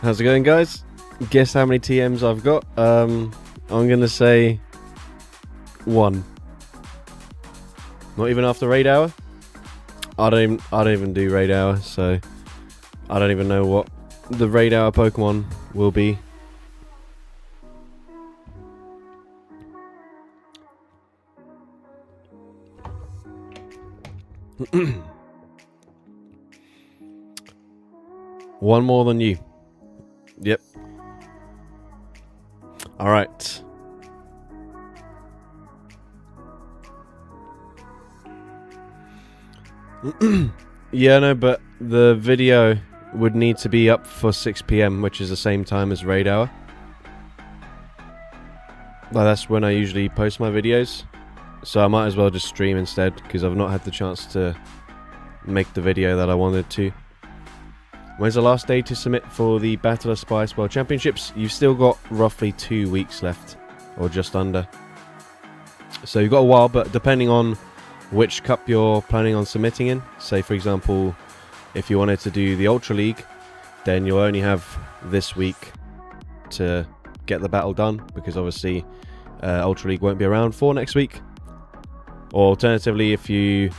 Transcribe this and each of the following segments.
How's it going, guys? Guess how many TMs I've got? I'm gonna say 1. Not even after raid hour. I don't even do raid hour, so I don't even know what the raid hour Pokemon will be. One more than you. Yep. Alright. Yeah, no, but the video would need to be up for 6 PM, which is the same time as raid hour. Well, that's when I usually post my videos. So I might as well just stream instead, because I've not had the chance to make the video that I wanted to. When's the last day to submit for the Battle of Spice World Championships? You've still got roughly 2 weeks left, or just under. So you've got a while, but depending on which cup you're planning on submitting in, say for example, if you wanted to do the Ultra League, then you'll only have this week to get the battle done, because obviously Ultra League won't be around for next week. Or alternatively, if you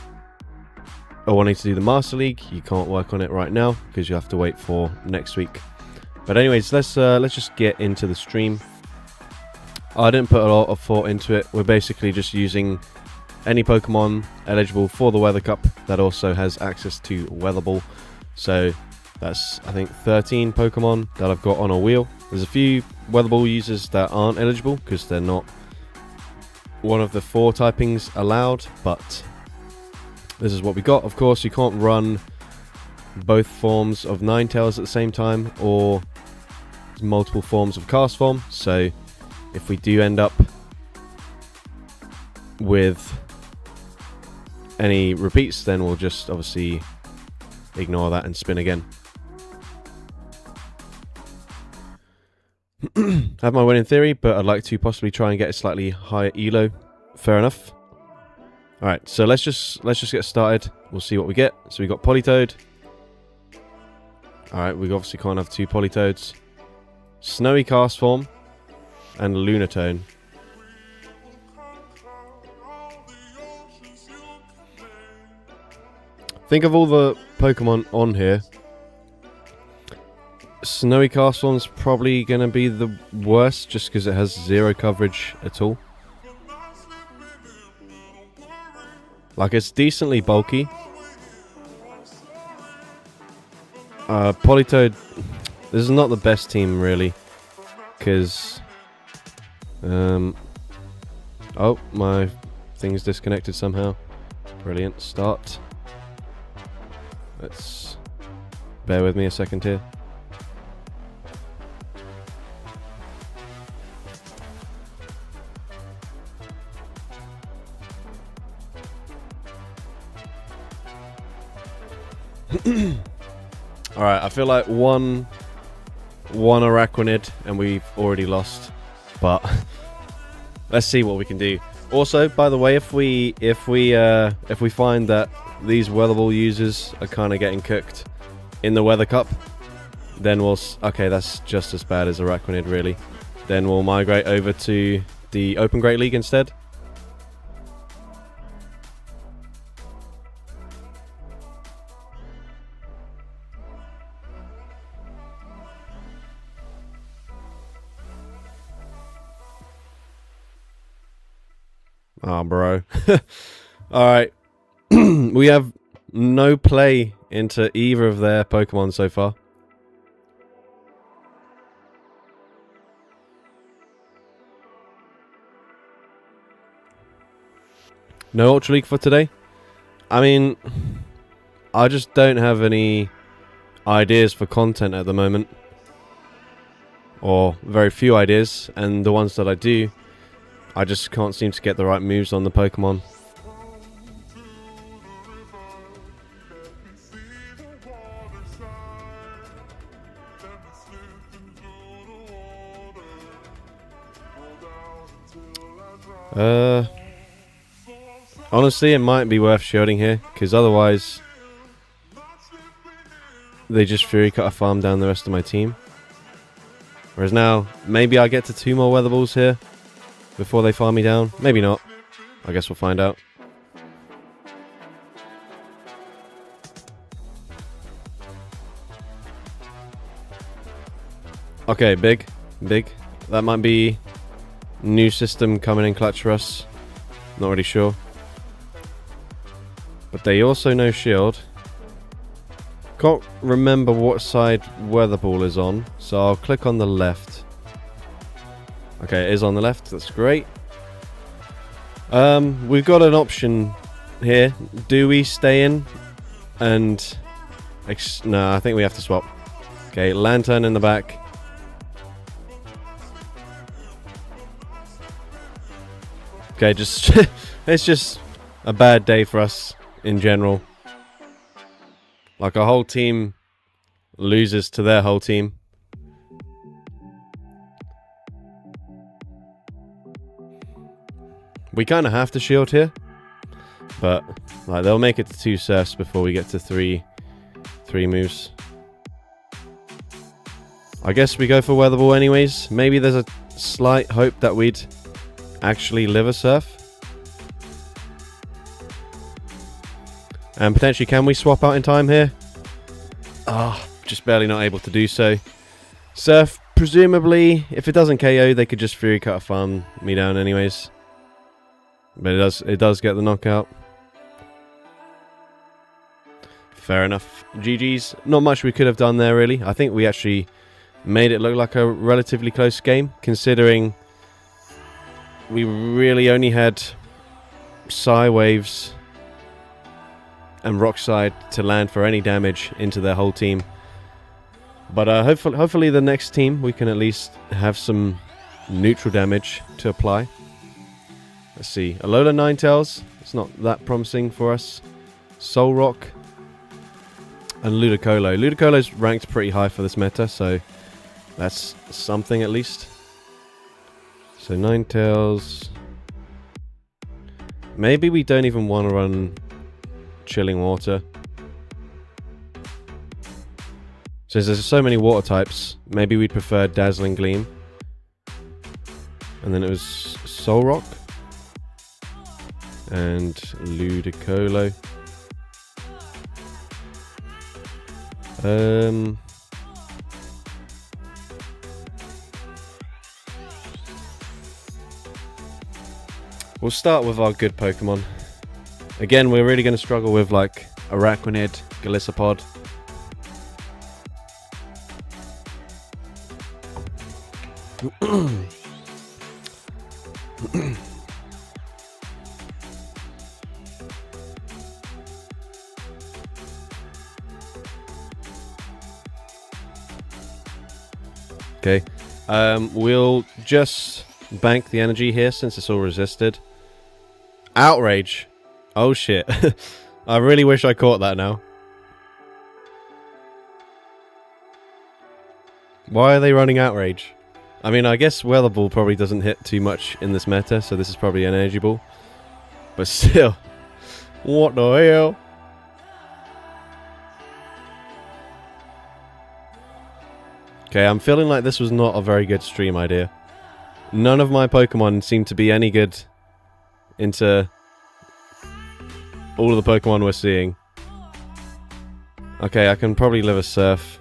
are wanting to do the Master League, you can't work on it right now because you have to wait for next week. But anyways, let's just get into the stream. I didn't put a lot of thought into it. We're basically just using any Pokemon eligible for the Weather Cup that also has access to Weather Ball. So that's, I think, 13 Pokemon that I've got on a wheel. There's a few Weather Ball users that aren't eligible because they're not one of the 4 typings allowed, but this is what we got. Of course, you can't run both forms of Ninetales at the same time, or multiple forms of Cast Form. So if we do end up with any repeats, then we'll just obviously ignore that and spin again. I have my winning theory, but I'd like to possibly try and get a slightly higher elo. Fair enough. Alright, so let's just get started. We'll see what we get. So we got Politoed. Alright, we obviously can't have 2 Politoads. Snowy Cast Form and Lunatone. Think of all the Pokemon on here. Snowy Cast Form's probably going to be the worst just because it has 0 coverage at all. Like, it's decently bulky. Politoed, this is not the best team really, because oh, my thing's disconnected somehow. Brilliant start. Let's bear with me a second here. Alright, I feel like one Araquanid and we've already lost, but let's see what we can do. Also, by the way, if we find that these Weather Ball users are kind of getting cooked in the Weather Cup, then we'll... Okay, that's just as bad as Araquanid, really. Then we'll migrate over to the Open Great League instead. Oh, bro. Alright. We have no play into either of their Pokemon so far. No Ultra League for today? I mean, I just don't have any ideas for content at the moment. Or very few ideas, and the ones that I do, I just can't seem to get the right moves on the Pokemon. Honestly, it might be worth shielding here, because otherwise they just Fury Cutter farm down the rest of my team. Whereas now, maybe I get to 2 more Weather Balls here before they farm me down. Maybe not. I guess we'll find out. Okay, big. That might be new system coming in clutch for us. Not really sure. But they also know shield. Can't remember what side Weather Ball is on, so I'll click on the left. Okay, it is on the left. That's great. We've got an option here. Do we stay in and... no, I think we have to swap. Okay, Lantern in the back. Okay, just... it's just a bad day for us in general. Like, our whole team loses to their whole team. We kind of have to shield here. But, like, they'll make it to 2 serfs before we get to 3 moves. I guess we go for Weather Ball anyways. Maybe there's a slight hope that we'd actually live a serf. And potentially, can we swap out in time here? Just barely not able to do so. Surf, presumably, if it doesn't KO, they could just Fury Cutter farm me down anyways. But it does get the knockout. Fair enough. GG's. Not much we could have done there, really. I think we actually made it look like a relatively close game, considering we really only had Psy Waves and Rockside to land for any damage into their whole team. But hopefully the next team we can at least have some neutral damage to apply. Let's see. Alola Ninetales. It's not that promising for us. Solrock. And Ludicolo. Ludicolo's ranked pretty high for this meta, so that's something at least. So Ninetales. Maybe we don't even want to run Chilling Water. Since there's so many water types, maybe we'd prefer Dazzling Gleam. And then it was Solrock. And Ludicolo. We'll start with our good Pokemon. Again, we're really going to struggle with, like, Araquanid, Golisopod. Okay. We'll just bank the energy here since it's all resisted. Outrage. Oh shit. I really wish I caught that now. Why are they running Outrage? I mean, I guess Weather Ball probably doesn't hit too much in this meta, so this is probably an Energy Ball. But still. What the hell? Okay, I'm feeling like this was not a very good stream idea. None of my Pokemon seem to be any good into all of the Pokemon we're seeing. Okay, I can probably live a Surf.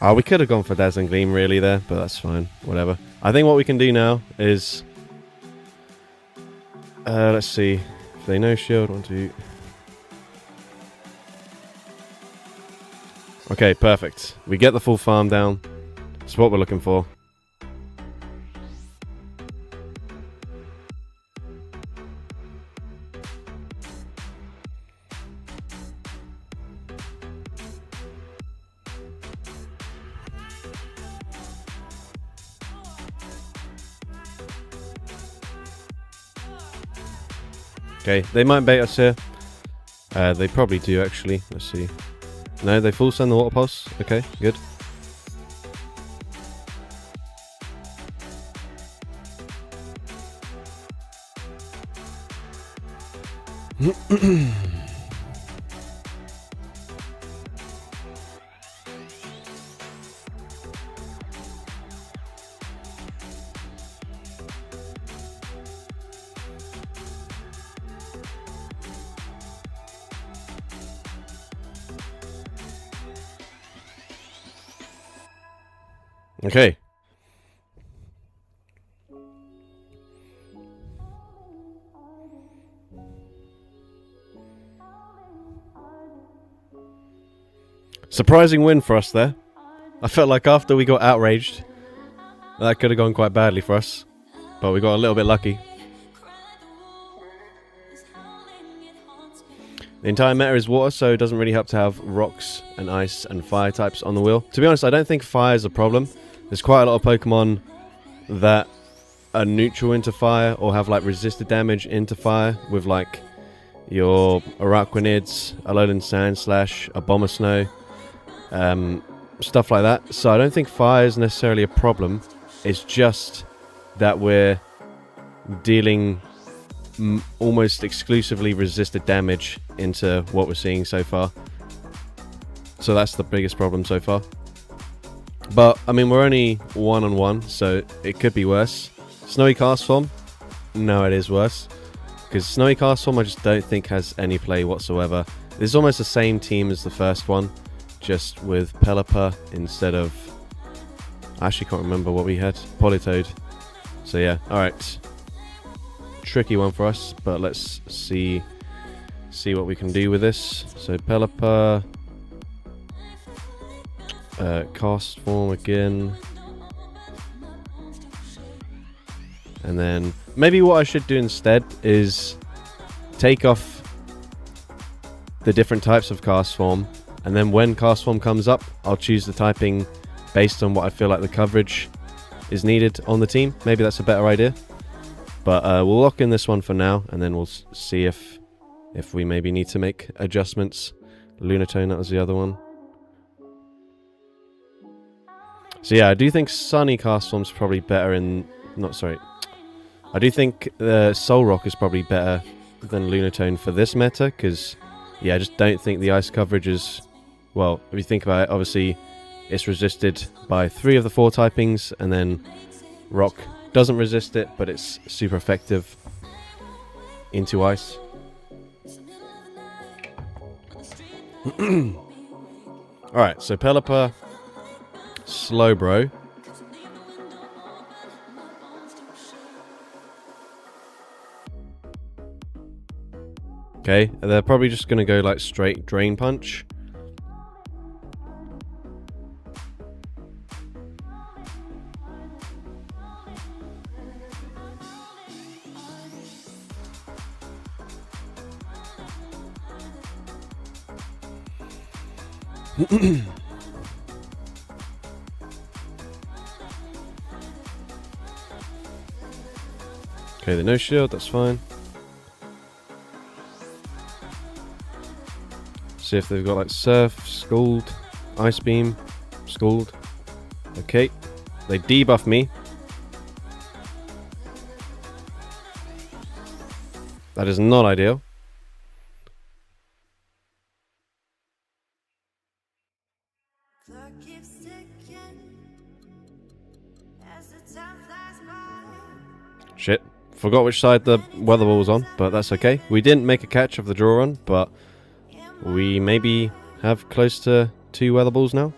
Oh, we could have gone for Dazzling Gleam really there, but that's fine. Whatever. I think what we can do now is... let's see. If they know shield, 1, 2... Okay, perfect. We get the full farm down. That's what we're looking for. Okay, they might bait us here. They probably do actually. Let's see. No, they full send the Water Pulse. Okay, good. Okay. Surprising win for us there. I felt like after we got outraged, that could have gone quite badly for us. But we got a little bit lucky. The entire meta is water, so it doesn't really help to have rocks and ice and fire types on the wheel. To be honest, I don't think fire is a problem. There's quite a lot of Pokemon that are neutral into fire or have like resisted damage into fire with like your Araquanids, Alolan Sandslash, Abomasnow, stuff like that. So I don't think fire is necessarily a problem. It's just that we're dealing almost exclusively resisted damage into what we're seeing so far. So that's the biggest problem so far. But, I mean, we're only 1-on-1, so it could be worse. Snowy Castform? No, it is worse. Because Snowy Castform I just don't think has any play whatsoever. This is almost the same team as the first one, just with Pelipper instead of... I actually can't remember what we had. Politoed. So yeah, alright. Tricky one for us, but let's see what we can do with this. So Pelipper... Castform again. And then maybe what I should do instead is take off the different types of Castform, and then when Castform comes up, I'll choose the typing based on what I feel like the coverage is needed on the team. Maybe that's a better idea. But we'll lock in this one for now, and then we'll see if we maybe need to make adjustments. Lunatone, that was the other one. So yeah, I do think Sunny Castform's probably better in... I do think Solrock is probably better than Lunatone for this meta, because, yeah, I just don't think the ice coverage is... Well, if you think about it, obviously it's resisted by 3 of the 4 typings, and then Rock doesn't resist it, but it's super effective into ice. Alright, so Pelipper... Slowbro. Okay, they're probably just going to go like straight Drain Punch. Okay, the no shield, that's fine. See if they've got like Surf, Scald, Ice Beam, Scald. Okay, they debuff me. That is not ideal. Shit. Forgot which side the weather ball was on, but that's okay. We didn't make a catch of the draw run, but we maybe have close to 2 weather balls now.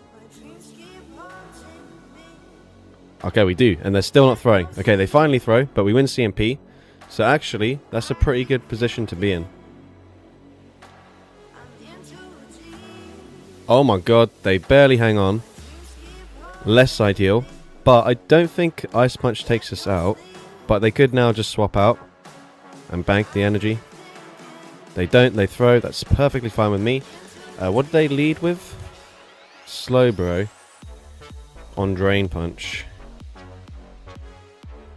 Okay, we do, and they're still not throwing. Okay, they finally throw, but we win CMP. So actually, that's a pretty good position to be in. Oh my god, they barely hang on. Less ideal, but I don't think Ice Punch takes us out. But they could now just swap out and bank the energy. They don't, they throw. That's perfectly fine with me. What did they lead with? Slowbro on Drain Punch.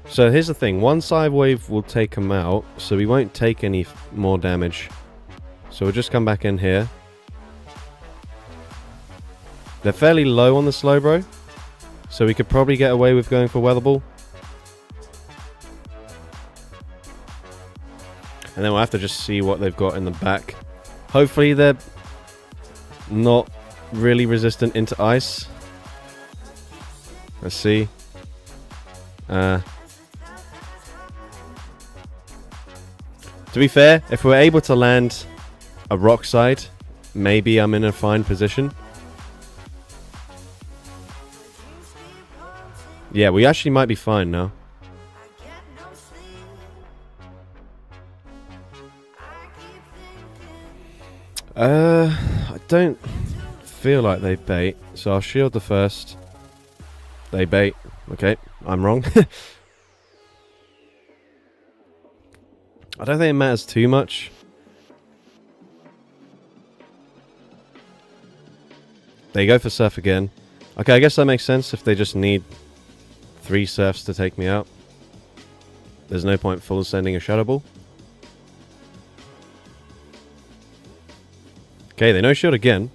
So here's the thing. One Side Wave will take them out, so we won't take any more damage. So we'll just come back in here. They're fairly low on the Slowbro, so we could probably get away with going for Weather Ball. And then we'll have to just see what they've got in the back. Hopefully they're not really resistant into ice. Let's see. To be fair, if we're able to land a rock side, maybe I'm in a fine position. Yeah, we actually might be fine now. I don't feel like they bait, so I'll shield the first. They bait. Okay, I'm wrong. I don't think it matters too much. They go for surf again. Okay, I guess that makes sense if they just need 3 surfs to take me out. There's no point full sending a shadow ball. Okay, they no shield again.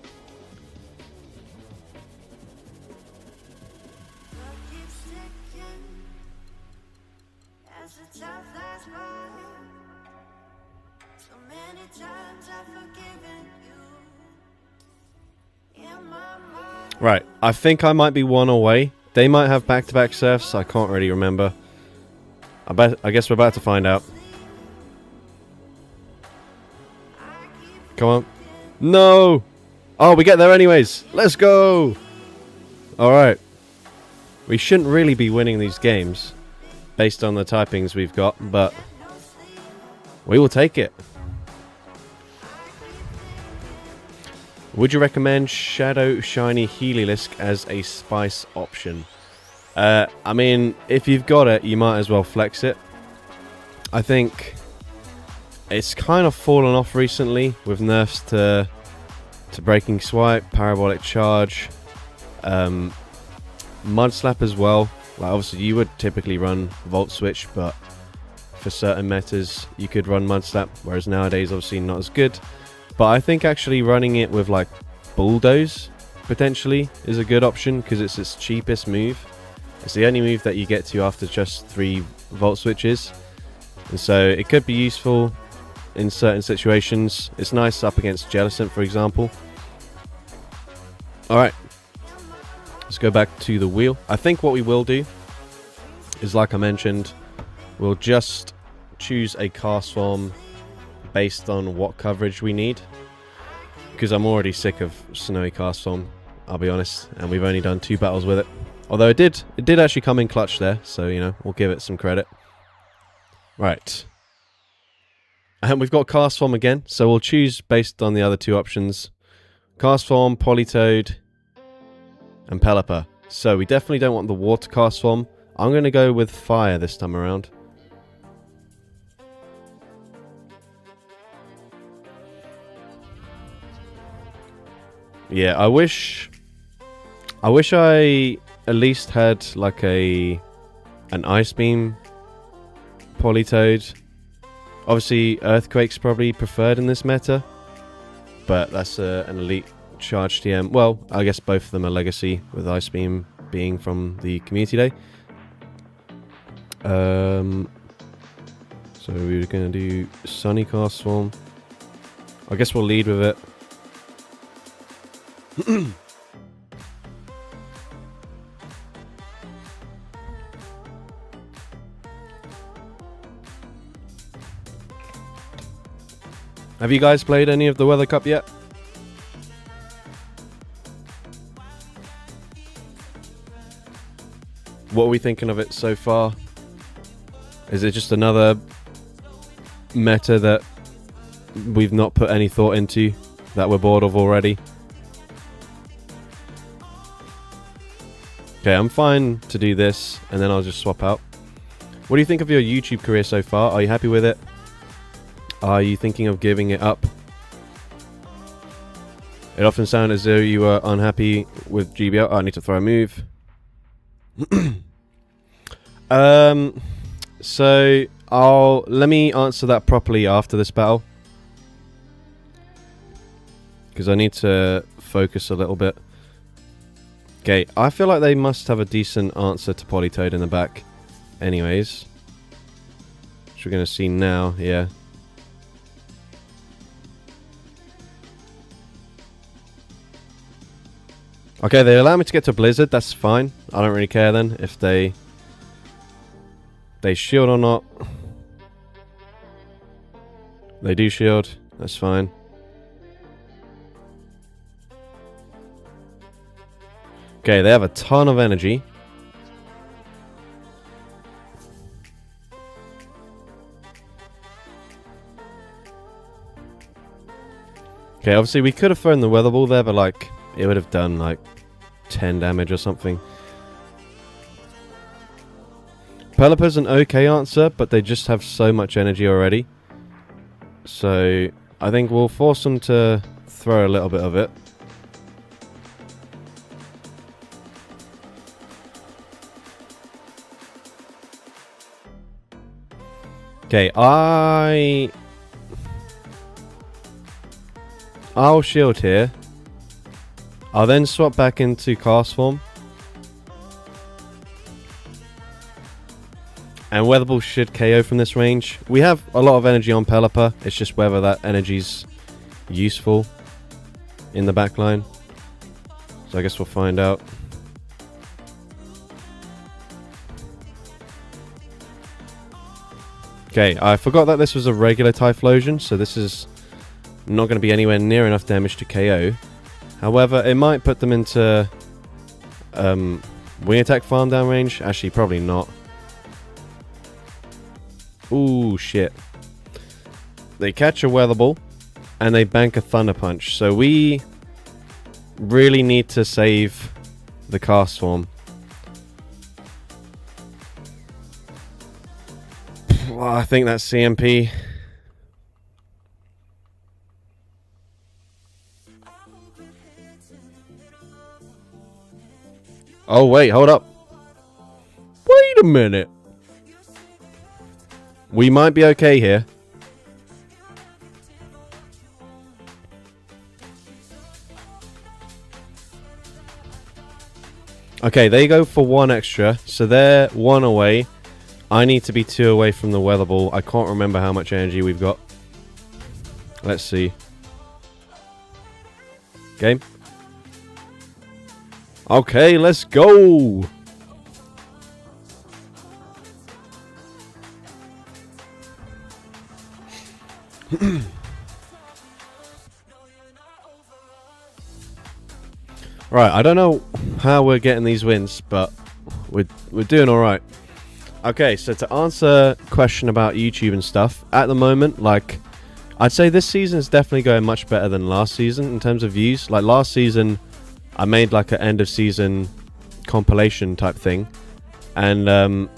Right, I think I might be one away. They might have back-to-back surfs. I can't really remember. I guess we're about to find out. Come on. No! Oh, we get there anyways. Let's go! Alright. We shouldn't really be winning these games based on the typings we've got, but we will take it. Would you recommend Shadow Shiny Heliolisk as a spice option? I mean, if you've got it, you might as well flex it. I think it's kind of fallen off recently with nerfs to Breaking Swipe, Parabolic Charge, Mud Slap as well. Like obviously you would typically run Volt Switch, but for certain metas you could run Mud Slap, whereas nowadays obviously not as good. But I think actually running it with like Bulldoze potentially is a good option because it's its cheapest move. It's the only move that you get to after just 3 Volt Switches. And so it could be useful in certain situations. It's nice up against Jellicent, for example. Alright. Let's go back to the wheel. I think what we will do is, like I mentioned, we'll just choose a cast form based on what coverage we need, because I'm already sick of Snowy cast form, I'll be honest, and we've only done 2 battles with it. Although it did actually come in clutch there, so you know, we'll give it some credit. Right. And we've got cast form again, so we'll choose based on the other 2 options. Cast form, Politoed, and Pelipper. So we definitely don't want the water cast form. I'm going to go with fire this time around. Yeah, I wish I at least had like an Ice Beam Politoed. Obviously, Earthquake's probably preferred in this meta, but that's an elite charge TM. Well, I guess both of them are legacy, with Ice Beam being from the community day. So we're going to do Sunny Cast Form. I guess we'll lead with it. Have you guys played any of the Weather Cup yet? What are we thinking of it so far? Is it just another meta that we've not put any thought into, that we're bored of already? Okay, I'm fine to do this, and then I'll just swap out. What do you think of your YouTube career so far? Are you happy with it? Are you thinking of giving it up? It often sounded as though you were unhappy with GBL. Oh, I need to throw a move. So let me answer that properly after this battle, because I need to focus a little bit. Okay, I feel like they must have a decent answer to Politoed in the back anyways, which we're going to see now. Yeah, Okay, they allow me to get to Blizzard. That's fine. I don't really care then if they shield or not. They do shield. That's fine. Okay, they have a ton of energy. Okay, obviously we could have thrown the Weather Ball there, but like it would have done like 10 damage or something. Pelipper's an okay answer, but they just have so much energy already. So I think we'll force them to throw a little bit of it. Okay, I'll shield here. I'll then swap back into cast form. And Weather Ball should KO from this range. We have a lot of energy on Pelipper. It's just whether that energy's useful in the backline. So I guess we'll find out. Okay, I forgot that this was a regular Typhlosion, so this is not going to be anywhere near enough damage to KO. However, it might put them into wing attack farm down range. Actually, probably not. Ooh, shit. They catch a Weather Ball, and they bank a Thunder Punch. So we really need to save the cast form. Well, I think that's CMP. Oh, wait, hold up. Wait a minute. We might be okay here. Okay, they go for 1 extra, so they're 1 away. I need to be 2 away from the Weather Ball. I can't remember how much energy we've got. Let's see. Game. Okay, let's go! Right, I don't know how we're getting these wins, but we're doing alright. Okay, so to answer a question about YouTube and stuff, at the moment, like, I'd say this season is definitely going much better than last season in terms of views. Like, last season, I made like an end of season compilation type thing. And,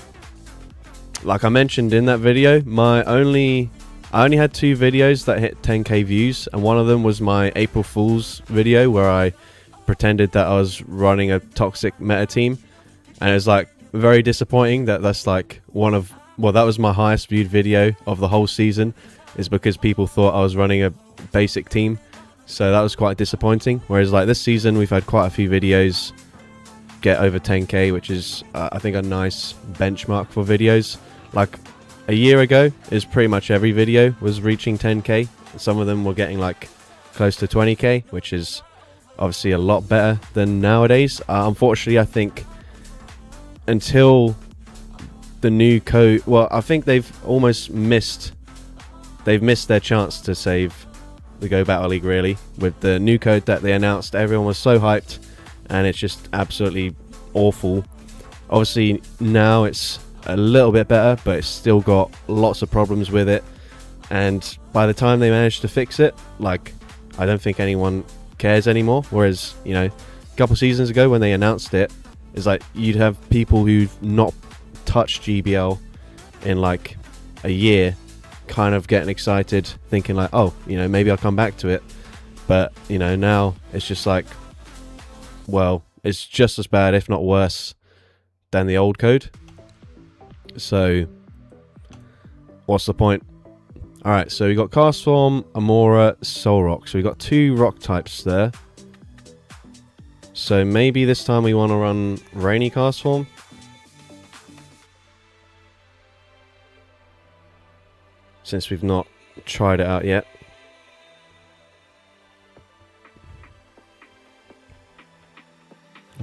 like I mentioned in that video, I only had 2 videos that hit 10k views, and one of them was my April Fool's video where I pretended that I was running a toxic meta team, and it was like very disappointing that that's like that was my highest viewed video of the whole season, is because people thought I was running a basic team. So that was quite disappointing. Whereas like this season we've had quite a few videos get over 10k, which is I think a nice benchmark for videos. Like a year ago is pretty much every video was reaching 10k. Some of them were getting like close to 20k, which is obviously a lot better than nowadays. Unfortunately, I think until the new code, well, I think they've missed their chance to save the Go Battle League, really. With the new code that they announced, everyone was so hyped, and it's just absolutely awful. Obviously now it's a little bit better, but it's still got lots of problems with it, and by the time they manage to fix it, like, I don't think anyone cares anymore. Whereas, you know, a couple seasons ago when they announced it, it's like you'd have people who've not touched GBL in like a year kind of getting excited, thinking like, oh, you know, maybe I'll come back to it. But, you know, now it's just like, well, it's just as bad, if not worse, than the old code. So what's the point? Alright, so we got Cast Form, Amora, Solrock. So we got 2 rock types there. So maybe this time we want to run Rainy Cast Form. Since we've not tried it out yet.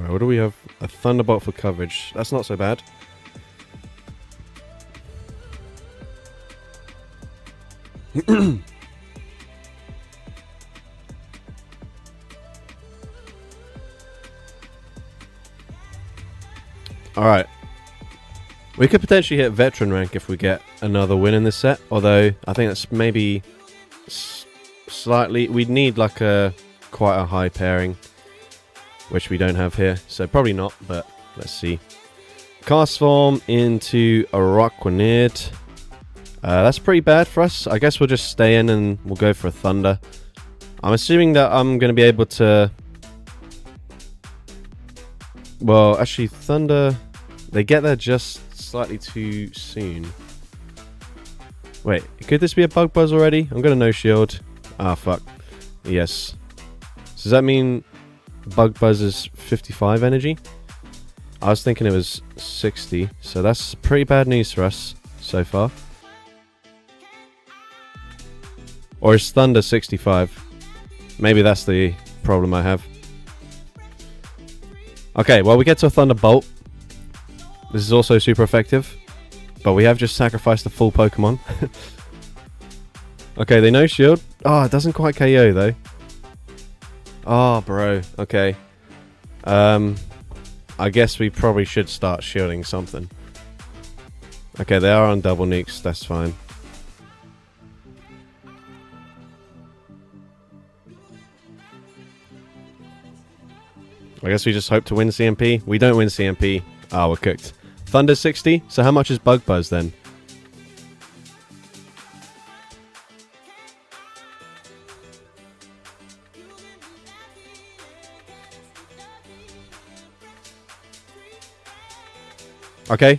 Alright, what do we have? A Thunderbolt for coverage. That's not so bad. Alright. We could potentially hit veteran rank if we get another win in this set. Although, I think that's maybe slightly... We'd need like quite a high pairing, which we don't have here. So probably not, but let's see. Cast Form into a Araquanid. That's pretty bad for us. I guess we'll just stay in and we'll go for a Thunder. I'm assuming that I'm going to be able to... Well, actually, Thunder... They get there just slightly too soon. Wait, could this be a Bug Buzz already? I'm going to no shield. Ah, fuck. Yes. So does that mean Bug Buzz is 55 energy? I was thinking it was 60. So that's pretty bad news for us so far. Or is Thunder 65? Maybe that's the problem I have. Okay, well, we get to a Thunderbolt. This is also super effective. But we have just sacrificed the full Pokemon. Okay, they no shield. Oh, it doesn't quite KO though. Oh, bro. Okay. I guess we probably should start shielding something. Okay, they are on double nukes. That's fine. I guess we just hope to win CMP. We don't win CMP. Ah, we're cooked. Thunder 60. So how much is Bug Buzz then? Okay.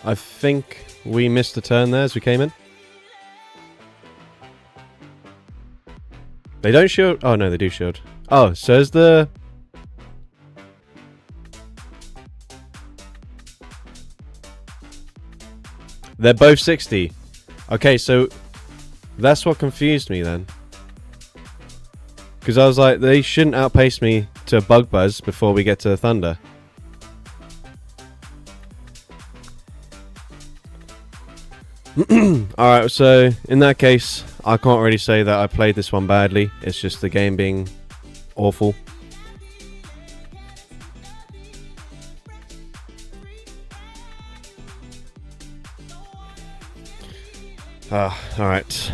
I think we missed a turn there as we came in. They don't shield. Oh, no, they do shield. Oh, so is the... They're both 60. Okay, so that's what confused me then. Because I was like, they shouldn't outpace me to Bug Buzz before we get to Thunder. Alright, so in that case, I can't really say that I played this one badly. It's just the game being awful. Alright.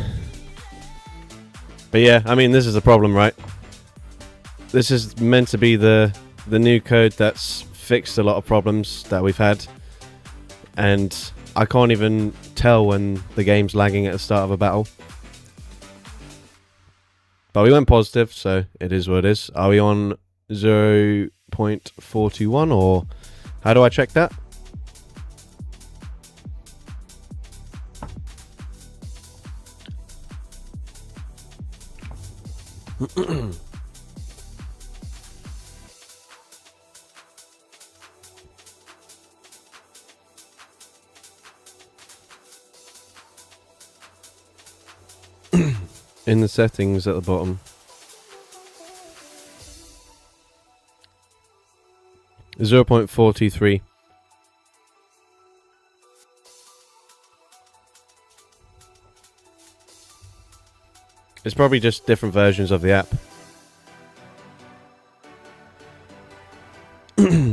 But yeah, I mean, this is the problem, right? This is meant to be the new code that's fixed a lot of problems that we've had. And I can't even tell when the game's lagging at the start of a battle. But we went positive, so it is what it is. Are we on 0.421 or how do I check that? In the settings at the bottom. 0.423. It's probably just different versions of the app.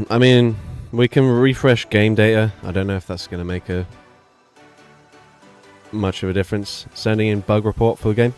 I mean, we can refresh game data. I don't know if that's going to make much of a difference. Sending in bug report for the game.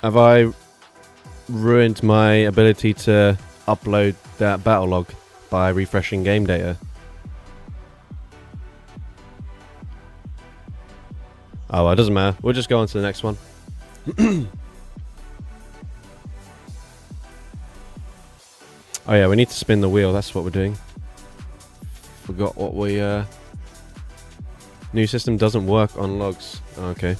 Have I ruined my ability to upload that battle log by refreshing game data? Oh, well, it doesn't matter. We'll just go on to the next one. Oh yeah, we need to spin the wheel. That's what we're doing. Forgot what we... New system doesn't work on logs. Okay.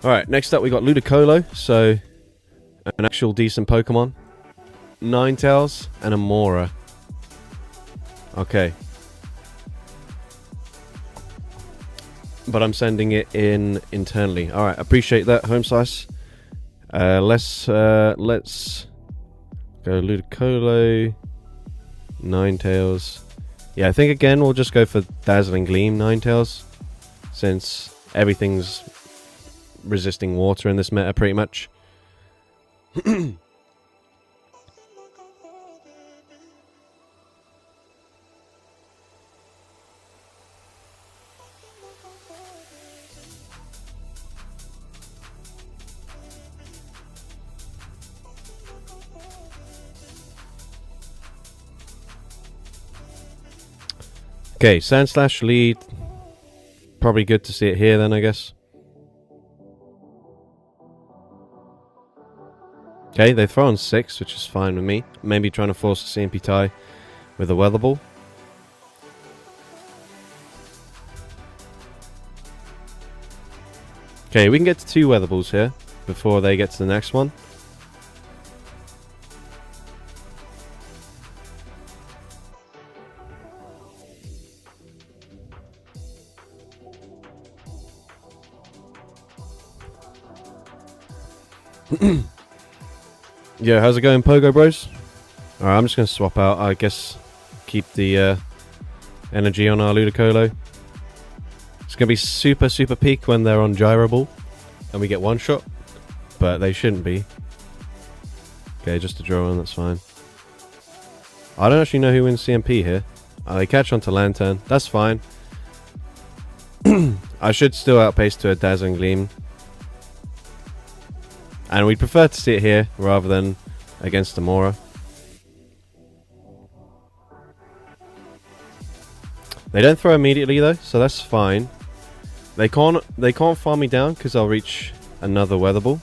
Alright, next up we got Ludicolo, so an actual decent Pokemon. Ninetales and a Mora. Okay. But I'm sending it in internally. Alright, appreciate that, Home Slice. Let's go Ludicolo, Ninetales. Yeah, I think again we'll just go for Dazzling Gleam Ninetales, since everything's resisting water in this meta pretty much. Okay, Sandslash lead. Probably good to see it here then, I guess. Okay, they throw on 6, which is fine with me. Maybe trying to force a CMP tie with a Weather Ball. Okay, we can get to 2 Weather Balls here before they get to the next one. Yeah, how's it going, Pogo Bros? Alright, I'm just going to swap out. I guess keep the energy on our Ludicolo. It's going to be super, super peak when they're on Gyro Ball and we get one shot, but they shouldn't be. Okay, just a draw on, that's fine. I don't actually know who wins CMP here. They catch onto Lantern, that's fine. I should still outpace to a Dazzling Gleam. And we'd prefer to see it here rather than against Amora. They don't throw immediately though, so that's fine. They can't farm me down because I'll reach another Weather Ball.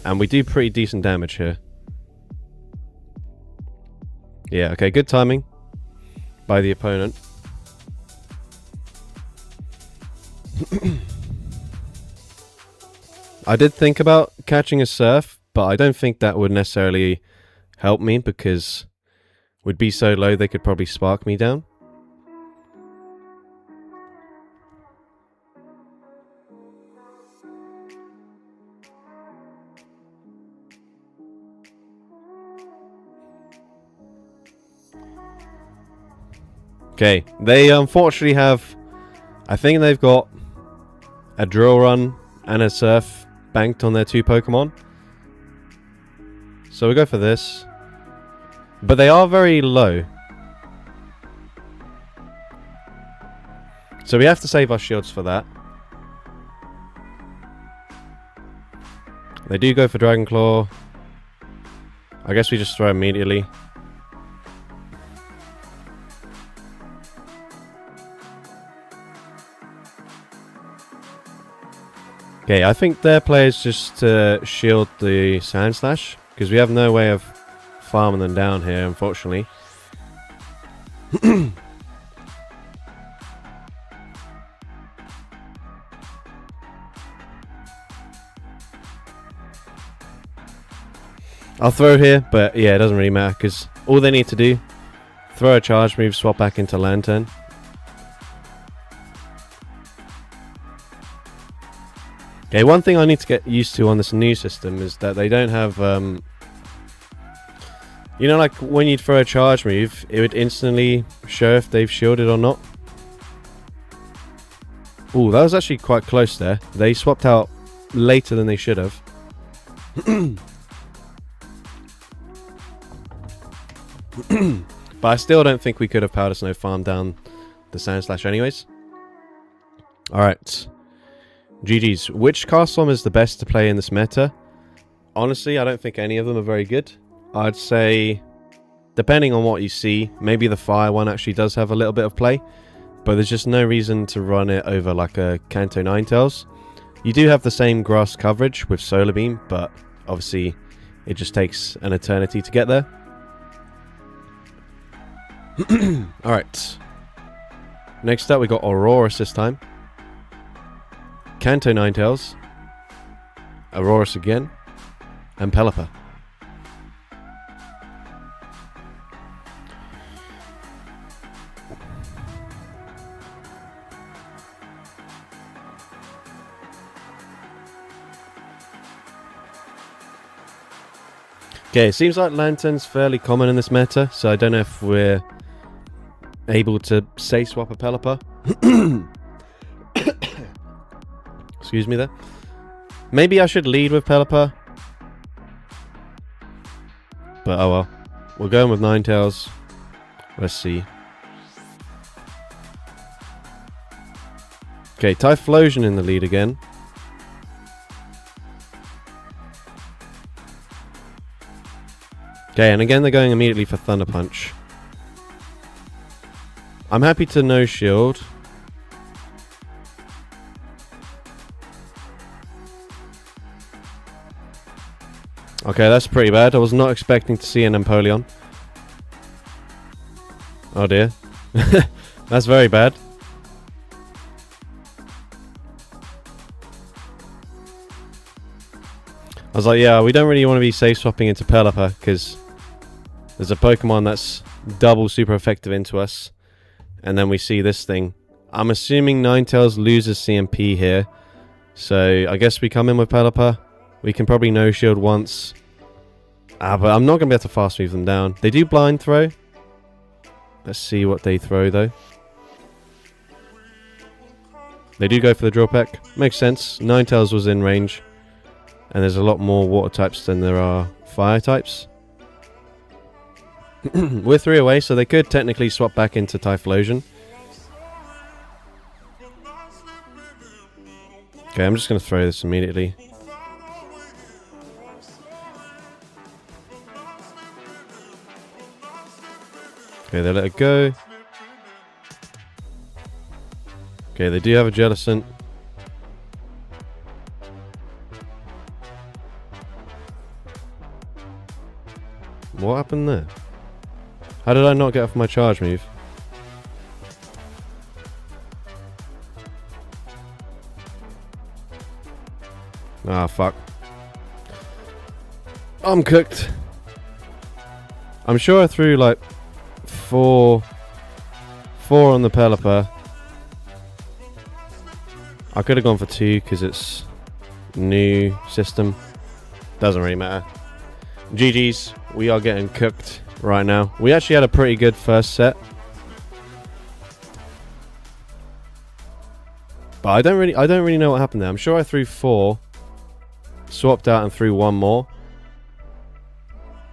And we do pretty decent damage here. Yeah, okay, good timing by the opponent. I did think about catching a Surf, but I don't think that would necessarily help me because we'd be so low they could probably spark me down. Okay, they unfortunately have, I think they've got a Drill Run and a Surf banked on their 2 Pokemon. So we go for this. But they are very low. So we have to save our shields for that. They do go for Dragon Claw. I guess we just throw immediately. Okay, I think their play is just to shield the Sandslash, because we have no way of farming them down here, unfortunately. I'll throw here, but yeah, it doesn't really matter, because all they need to do, throw a charge move, swap back into Lantern. Okay, one thing I need to get used to on this new system is that they don't have, you know, like when you throw a charge move, it would instantly show if they've shielded or not. Ooh, that was actually quite close there. They swapped out later than they should have. But I still don't think we could have Powder Snow farmed down the Sandslash anyways. Alright. GG's. Which Castform is the best to play in this meta? Honestly, I don't think any of them are very good. I'd say, depending on what you see, maybe the Fire one actually does have a little bit of play, but there's just no reason to run it over like a Kanto Ninetales. You do have the same grass coverage with Solar Beam, but obviously it just takes an eternity to get there. Alright. Next up we got Aurorus this time. Kanto Ninetales, Aurorus again, and Pelipper. Okay, it seems like Lantern's fairly common in this meta, so I don't know if we're able to say swap a Pelipper. Excuse me there. Maybe I should lead with Pelipper. But oh well. We're going with Ninetales. Let's see. Okay, Typhlosion in the lead again. Okay, and again they're going immediately for Thunder Punch. I'm happy to no shield. Okay, that's pretty bad. I was not expecting to see an Empoleon. Oh dear. That's very bad. I was like, yeah, we don't really want to be safe swapping into Pelipper because there's a Pokemon that's double super effective into us. And then we see this thing. I'm assuming Ninetales loses CMP here. So I guess we come in with Pelipper. We can probably no shield once. But I'm not going to be able to fast move them down. They do blind throw. Let's see what they throw though. They do go for the Drill Peck. Makes sense. Ninetales was in range. And there's a lot more water types than there are fire types. We're 3 away, so they could technically swap back into Typhlosion. Okay, I'm just going to throw this immediately. Okay, they let it go. Okay, they do have a Jellicent. What happened there? How did I not get off my charge move? Ah, fuck. I'm cooked. I'm sure I threw like four on the Pelipper. I could have gone for 2 because it's new system. Doesn't really matter. GG's. We are getting cooked right now. We actually had a pretty good first set. But I don't really know what happened there. I'm sure I threw 4, swapped out and threw 1 more.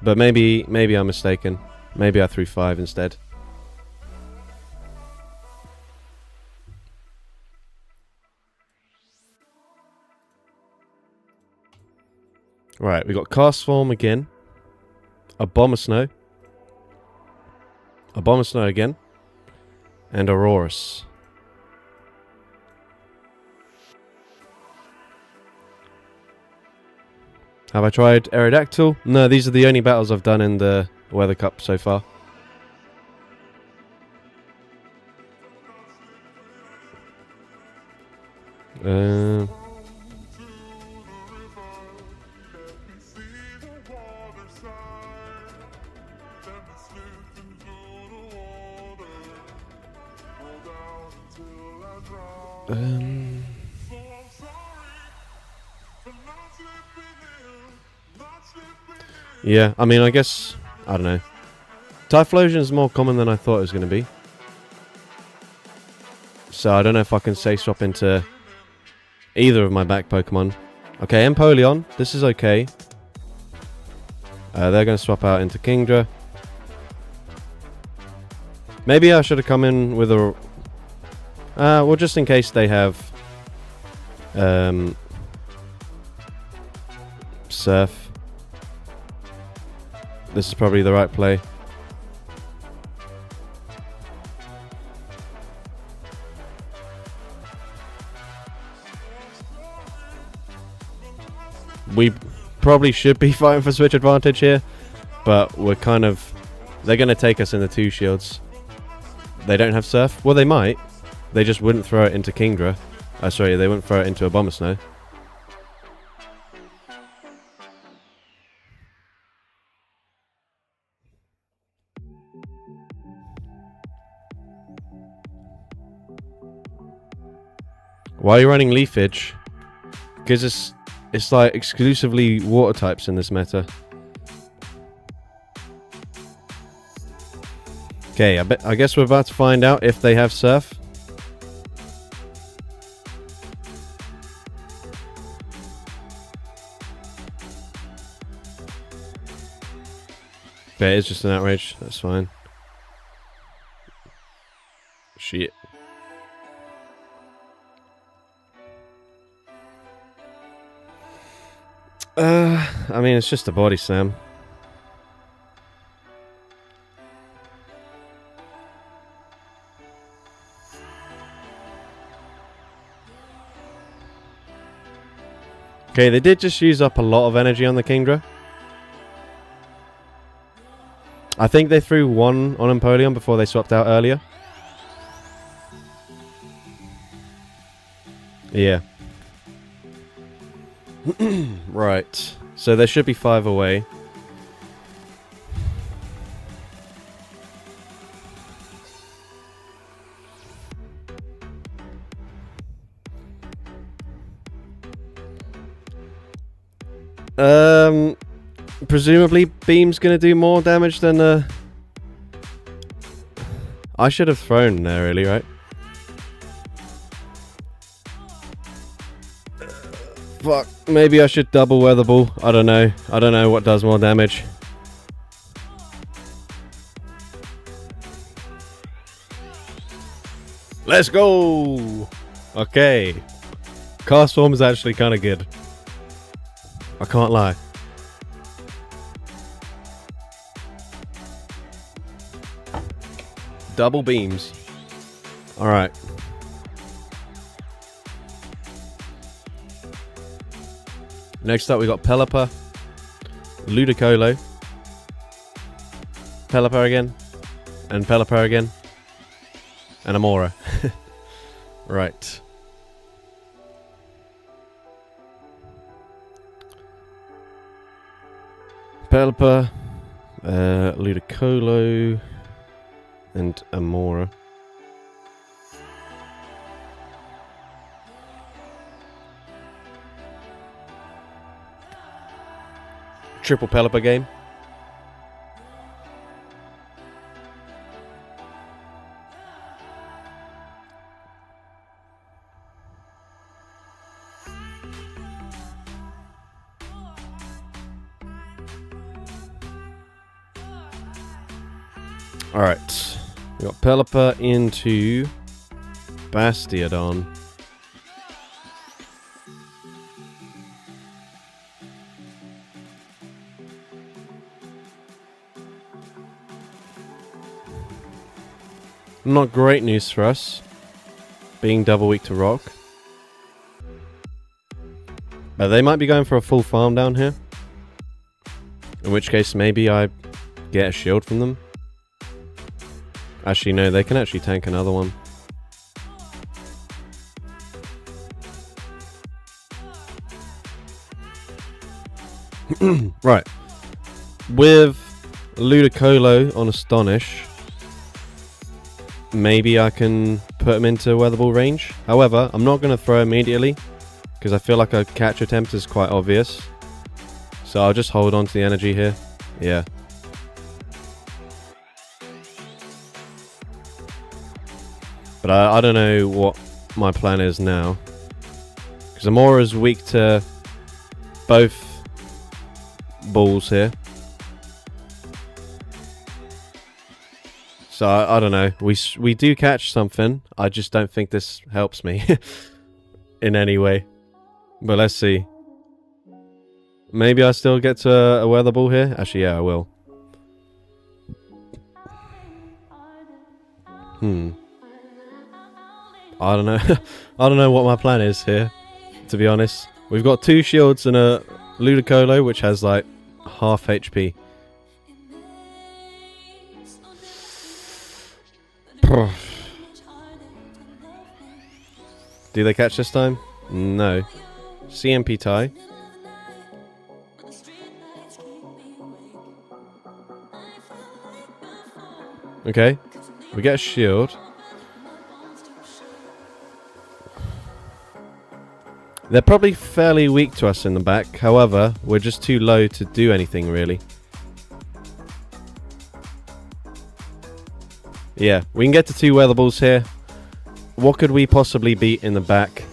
But maybe I'm mistaken. Maybe I threw 5 instead. Right, we got Castform again. Abomasnow. Abomasnow again. And Aurorus. Have I tried Aerodactyl? No, these are the only battles I've done in the Weather Cup so far. Yeah, I mean, I guess, I don't know. Typhlosion is more common than I thought it was going to be. So I don't know if I can safe swap into either of my back Pokemon. Okay, Empoleon, this is okay. They're going to swap out into Kingdra. Maybe I should have come in with a... well, just in case they have... Surf. This is probably the right play. We probably should be fighting for switch advantage here, but we're kind of... They're going to take us in the 2 shields. They don't have Surf. Well, they might. They just wouldn't throw it into Kingdra. Oh, sorry, they wouldn't throw it into a bomber snow. Why are you running Leafage? Because it's like exclusively water types in this meta. Okay, I guess we're about to find out if they have Surf. Okay, it's just an outrage. That's fine. Shit. I mean, it's just a body slam. Okay, they did just use up a lot of energy on the Kingdra. I think they threw one on Empoleon before they swapped out earlier. Yeah. Right. So there should be 5 away. Presumably Beam's gonna do more damage than I should have thrown there, really, right? Fuck, maybe I should double Weather Ball. I don't know. I don't know what does more damage. Let's go! Okay. Cast Form is actually kind of good. I can't lie. Double beams. Alright. Next up we got Pelipper, Ludicolo, Pelipper again, and Pelipper again, and Amora. Right. Pelipper, Ludicolo, and Amora. Triple Pelipper game. Alright. We got Pelipper into Bastiodon. Not great news for us, being double weak to rock. But they might be going for a full farm down here. In which case maybe I get a shield from them. Actually no, they can actually tank another one. Right. With Ludicolo on Astonish, maybe I can put him into Weather Ball range. However, I'm not going to throw immediately because I feel like a catch attempt is quite obvious. So I'll just hold on to the energy here. Yeah. But I don't know what my plan is now. Because Amora's weak to both balls here. So I don't know. We do catch something. I just don't think this helps me in any way. But let's see. Maybe I still get to a Weather Ball here. Actually, yeah, I will. I don't know. I don't know what my plan is here, to be honest. We've got 2 shields and a Ludicolo, which has like half HP. Do they catch this time? No. CMP tie. Okay. We get a shield. They're probably fairly weak to us in the back. However, we're just too low to do anything, really. Yeah, we can get to 2 weatherballs here. What could we possibly beat in the back?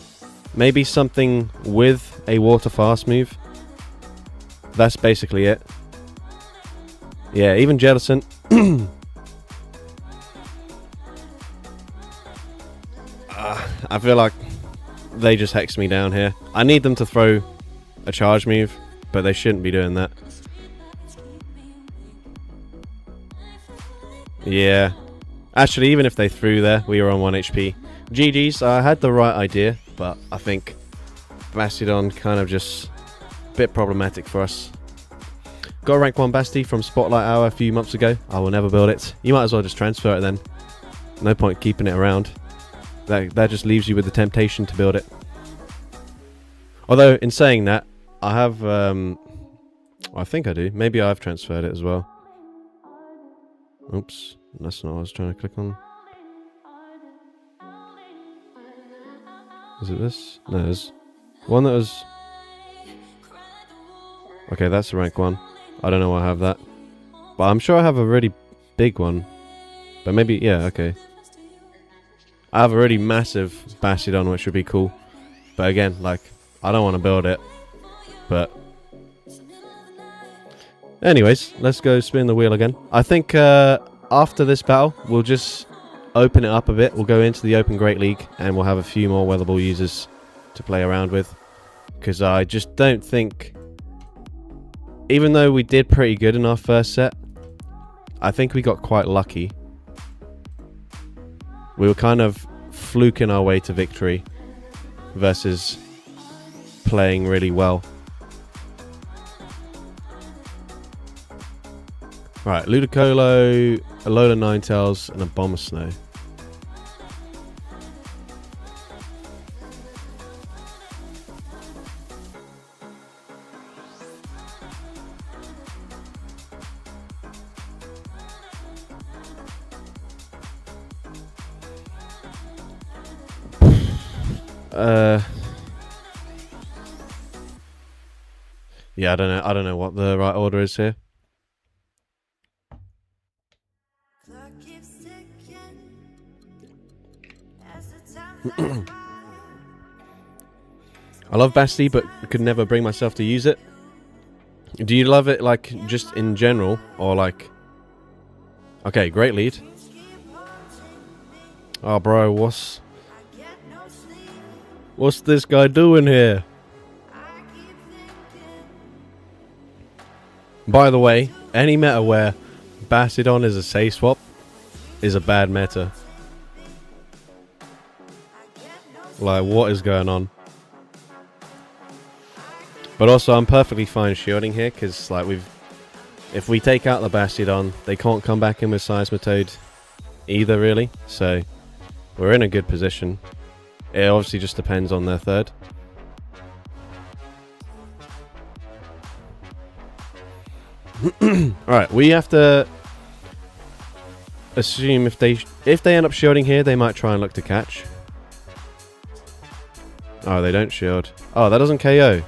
Maybe something with a water fast move. That's basically it. Yeah, even Jettison. I feel like they just hex me down here. I need them to throw a charge move, but they shouldn't be doing that. Yeah. Actually, even if they threw there, we were on 1 HP. GG's, I had the right idea, but I think Bastiodon kind of just a bit problematic for us. Got a rank 1 Basti from Spotlight Hour a few months ago. I will never build it. You might as well just transfer it then. No point keeping it around. That just leaves you with the temptation to build it. Although, in saying that, I have... I think I do. Maybe I've transferred it as well. Oops. That's not what I was trying to click on. Is it this? No, there's one that was... Okay, that's a rank 1. I don't know why I have that. But I'm sure I have a really big one. But maybe... Yeah, okay. I have a really massive Bastiodon, which would be cool. But again, like, I don't want to build it. But... Anyways, let's go spin the wheel again. I think after this battle, we'll just open it up a bit. We'll go into the Open Great League, and we'll have a few more Weatherball users to play around with. Because I just don't think... Even though we did pretty good in our first set, I think we got quite lucky. We were kind of fluking our way to victory versus playing really well. Right, Ludicolo, a load of Ninetales, and a Bomb of Snow. Yeah, I don't know what the right order is here. I love Basti, but could never bring myself to use it. Do you love it, like, just in general, or like... Okay, great lead. Oh, bro, what's this guy doing here? By the way, any meta where Bastiodon is a say swap is a bad meta. Like, what is going on? But also, I'm perfectly fine shielding here, because, like, if we take out the Bastiodon, they can't come back in with Seismitoad either, really. So, we're in a good position. It obviously just depends on their third. Alright, we have to assume if they end up shielding here, they might try and look to catch. Oh, they don't shield. Oh, that doesn't KO.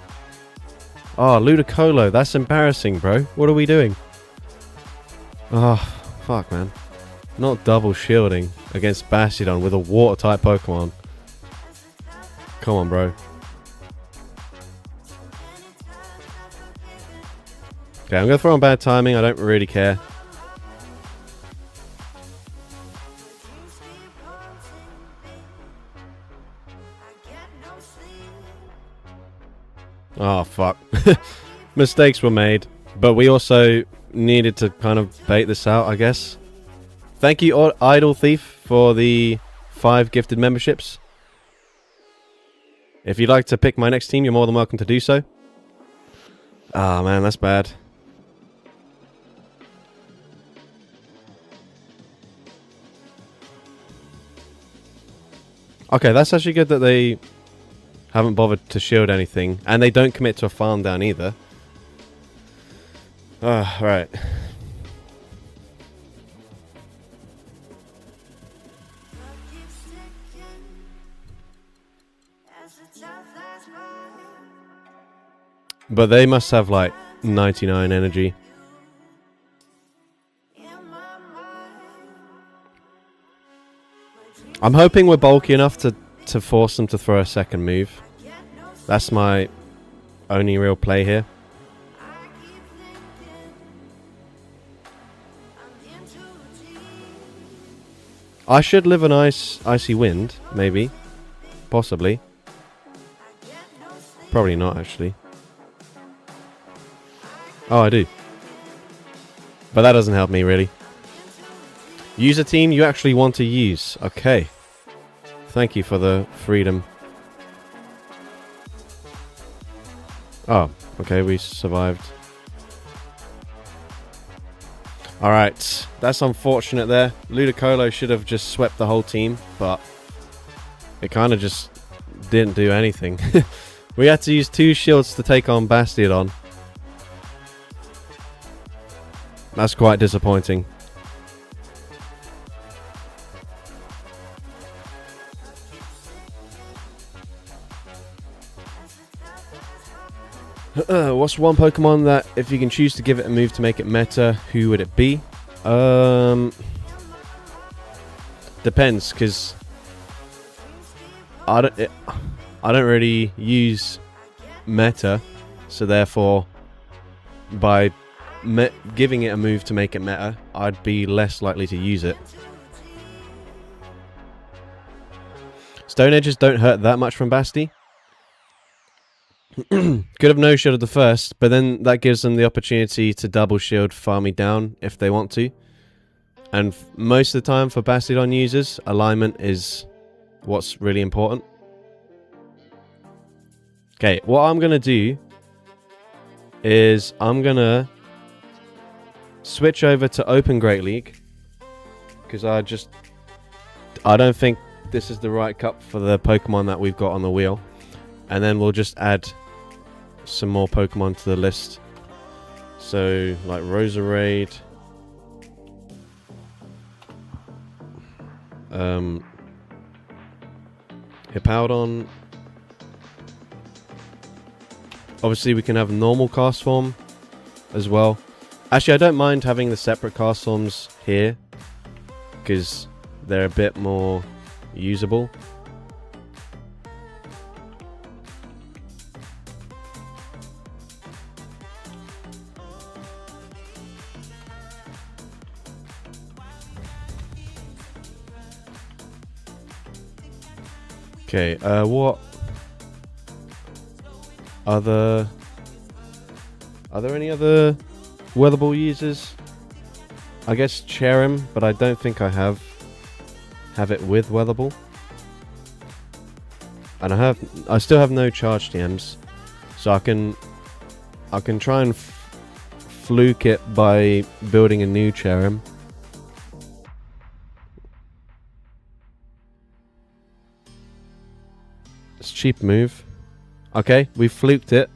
Oh, Ludicolo, that's embarrassing, bro. What are we doing? Oh, fuck, man. Not double shielding against Bastiodon with a water-type Pokemon. Come on, bro. Okay, I'm going to throw on bad timing. I don't really care. Oh, fuck. Mistakes were made. But we also needed to kind of bait this out, I guess. Thank you, Idle Thief, for the 5 gifted memberships. If you'd like to pick my next team, you're more than welcome to do so. Ah, man, that's bad. Okay, that's actually good that they haven't bothered to shield anything. And they don't commit to a farm down either. Right. But they must have like 99 energy. I'm hoping we're bulky enough to force them to throw a second move. That's my only real play here. I should live an icy wind, maybe. Possibly. Probably not, actually. Oh, I do. But that doesn't help me, really. Use a team you actually want to use. Okay. Thank you for the freedom. Oh, okay, we survived. Alright, that's unfortunate there. Ludicolo should have just swept the whole team, but it kind of just didn't do anything. We had to use 2 shields to take on Bastiodon. That's quite disappointing. What's one Pokemon that, if you can choose to give it a move to make it meta, who would it be? Depends, because I don't really use meta, so therefore, by giving it a move to make it meta, I'd be less likely to use it. Stone Edges don't hurt that much from Basti. Could have no-shielded the first, but then that gives them the opportunity to double shield farm me down if they want to. And most of the time for Bastiodon users, alignment is what's really important. Okay, what I'm going to do is I'm going to switch over to Open Great League, because I don't think this is the right cup for the Pokemon that we've got on the wheel. And then we'll just add some more Pokemon to the list. So, like Roserade. Hippowdon. Obviously, we can have normal cast form as well. Actually, I don't mind having the separate cast forms here, because they're a bit more usable. Okay, what other... Are there any other weatherball users? I guess Cherim, but I don't think I have it with weatherball. And I still have no charge TMs, so I can try and fluke it by building a new Cherim. It's a cheap move. Okay, we fluked it.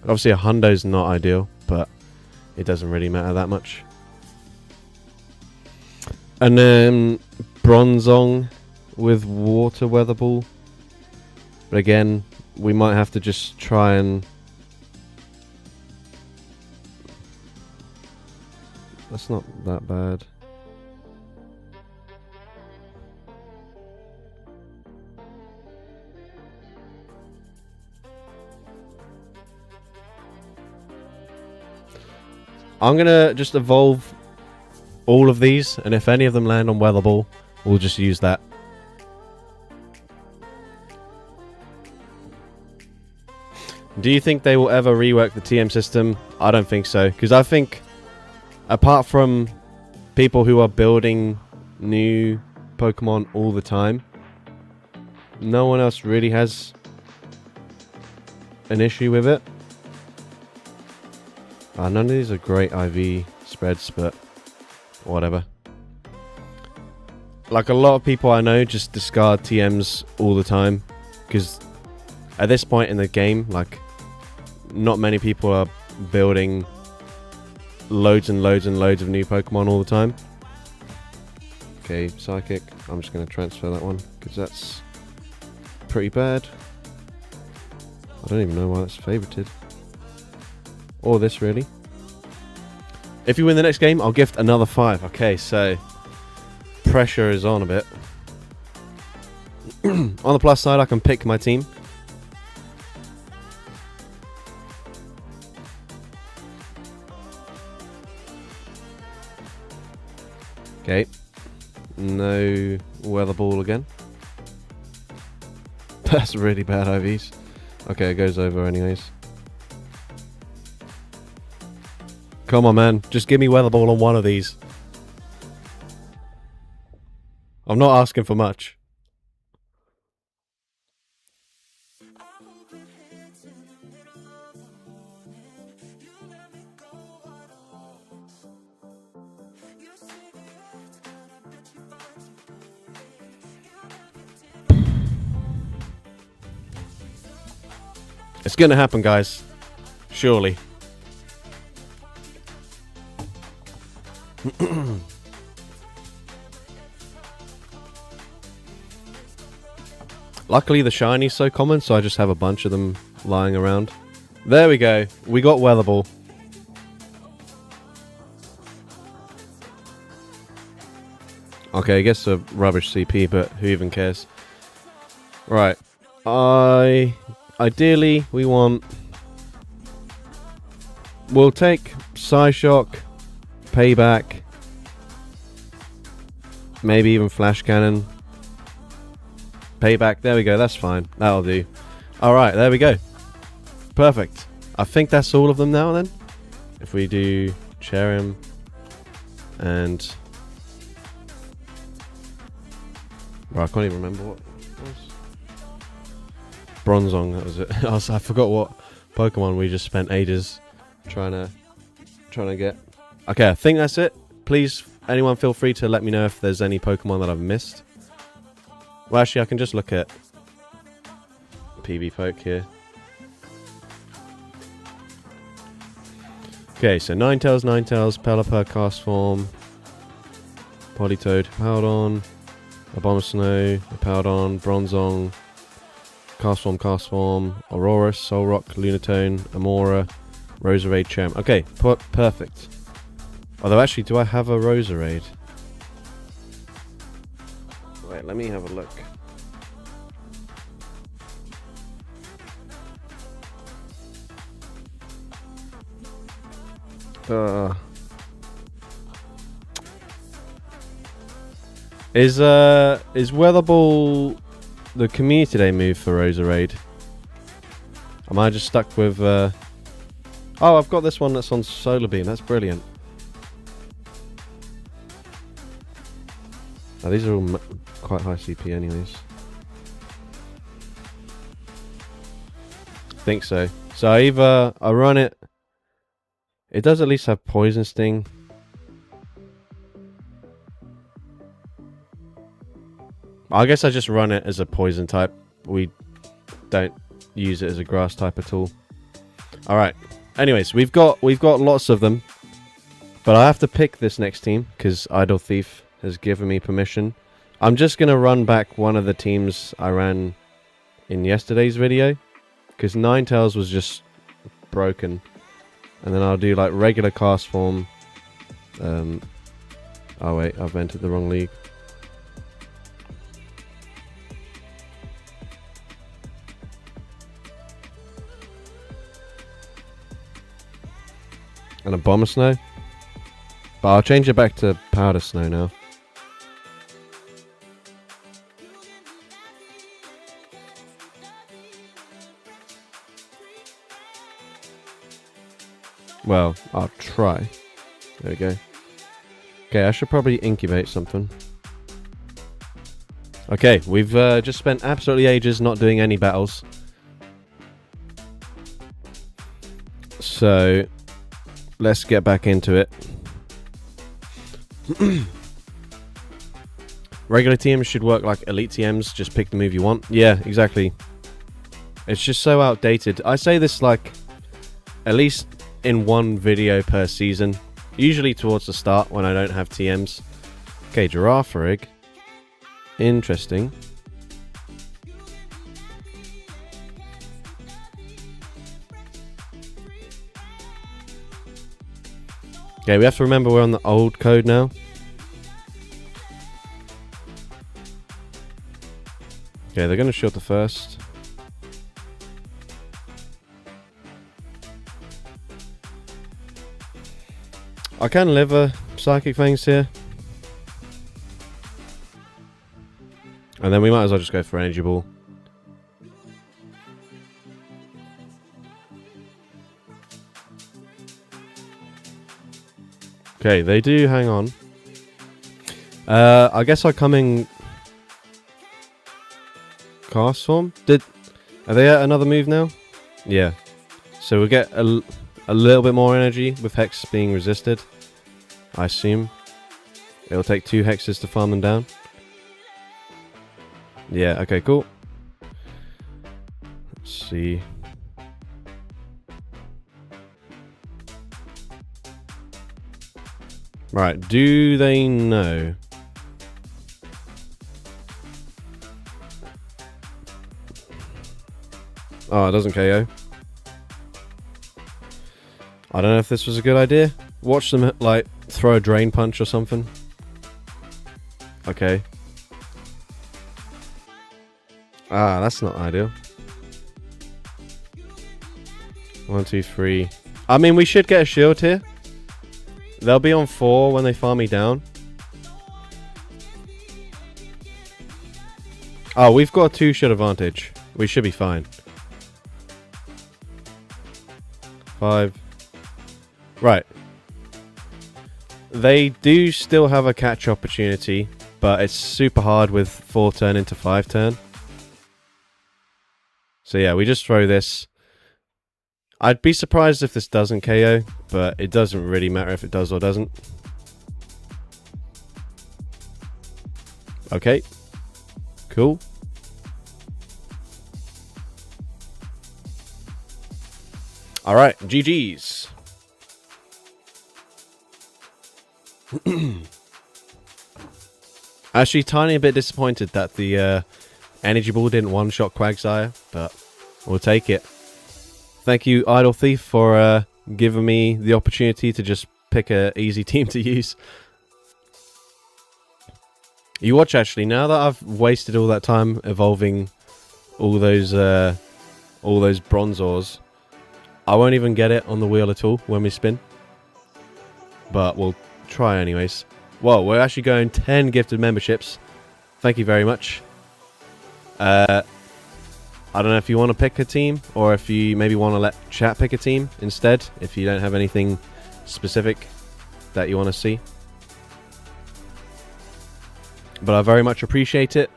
Obviously a hundo's not ideal, but it doesn't really matter that much. And then Bronzong with water weather ball. But again, we might have to just try and... That's not that bad. I'm gonna just evolve all of these, and if any of them land on weather ball, we'll just use that. Do you think they will ever rework the TM system? I don't think so, because I think apart from people who are building new Pokemon all the time, no one else really has an issue with it. None of these are great IV spreads, but whatever. Like, a lot of people I know just discard TMs all the time, because at this point in the game, like, not many people are building loads and loads and loads of new Pokemon all the time. Okay, Psychic. I'm just going to transfer that one, because that's pretty bad. I don't even know why that's favorited. Or this, really. If you win the next game, I'll gift another 5. Okay, so pressure is on a bit. On the plus side, I can pick my team. Okay. No weather ball again. That's really bad IVs. Okay, it goes over anyways. Come on, man. Just give me weather ball on one of these. I'm not asking for much. It's gonna happen, guys. Surely. Luckily the shiny's so common, so I just have a bunch of them lying around. There we go. We got Weather Ball. Okay, I guess a rubbish CP, but who even cares? Right. Ideally, we want... We'll take Psyshock, Payback, maybe even Flash Cannon. Payback, there we go, that's fine. That'll do. Alright, there we go. Perfect. I think that's all of them now then. If we do Cherrim and... Well, I can't even remember what it was. Bronzong, that was it. I forgot what Pokemon we just spent ages trying to get. Okay, I think that's it. Please, anyone feel free to let me know if there's any Pokemon that I've missed. Well, actually, I can just look at PB Poke here. Okay, so Ninetales, Pelipper, Castform, Politoed, Powdon, Abomasnow, Powdon, Bronzong, Castform, Aurorus, Solrock, Lunatone, Amora, Roserade, Charm. Okay, perfect. Although, actually, do I have a Roserade? Wait, let me have a look. Is Weather Ball the Community Day move for Roserade? Am I just stuck with... Oh, I've got this one that's on Solar Beam. That's brilliant. Now, these are all quite high CP anyways. I think so. So either I run it... It does at least have Poison Sting. I guess I just run it as a poison type. We don't use it as a grass type at all. Alright. Anyways, we've got lots of them. But I have to pick this next team because Idle Thief has given me permission. I'm just going to run back one of the teams I ran in yesterday's video. Because Ninetales was just broken. And then I'll do like regular Castform. Oh wait, I've entered the wrong league. And a Abomasnow. But I'll change it back to Powder Snow now. Well, I'll try. There we go. Okay, I should probably incubate something. Okay, we've just spent absolutely ages not doing any battles. So, let's get back into it. Regular TMs should work like elite TMs. Just pick the move you want. Yeah, exactly. It's just so outdated. I say this like at least in one video per season. Usually towards the start when I don't have TMs. Okay, Giraffe Rig. Interesting. Okay, we have to remember we're on the old code now. Okay, they're going to shield the first. I can live a Psychic Fangs here. And then we might as well just go for Energy Ball. Okay, they do hang on. I guess I come in Cast Form. Are they at another move now? Yeah. So we'll get a little bit more energy with Hex being resisted. I assume. It'll take 2 Hexes to farm them down. Yeah, okay, cool. Let's see. Right, do they know? Oh, it doesn't KO. I don't know if this was a good idea. Watch them, like, throw a Drain Punch or something. Okay. Ah, that's not ideal. 1, 2, 3. I mean, we should get a shield here. They'll be on 4 when they farm me down. Oh, we've got a 2-shot advantage. We should be fine. 5. Right. They do still have a catch opportunity, but it's super hard with 4 turn into 5 turn. So yeah, we just throw this. I'd be surprised if this doesn't KO, but it doesn't really matter if it does or doesn't. Okay. Cool. Alright, GG's. Actually, tiny bit disappointed that the Energy Ball didn't one-shot Quagsire, but we'll take it. Thank you, Idle Thief, for giving me the opportunity to just pick a easy team to use. You watch, actually, now that I've wasted all that time evolving all those Bronzors, I won't even get it on the wheel at all when we spin. But we'll try anyways. Well, we're actually going 10 gifted memberships. Thank you very much. I don't know if you want to pick a team, or if you maybe want to let chat pick a team instead, if you don't have anything specific that you want to see. But I very much appreciate it.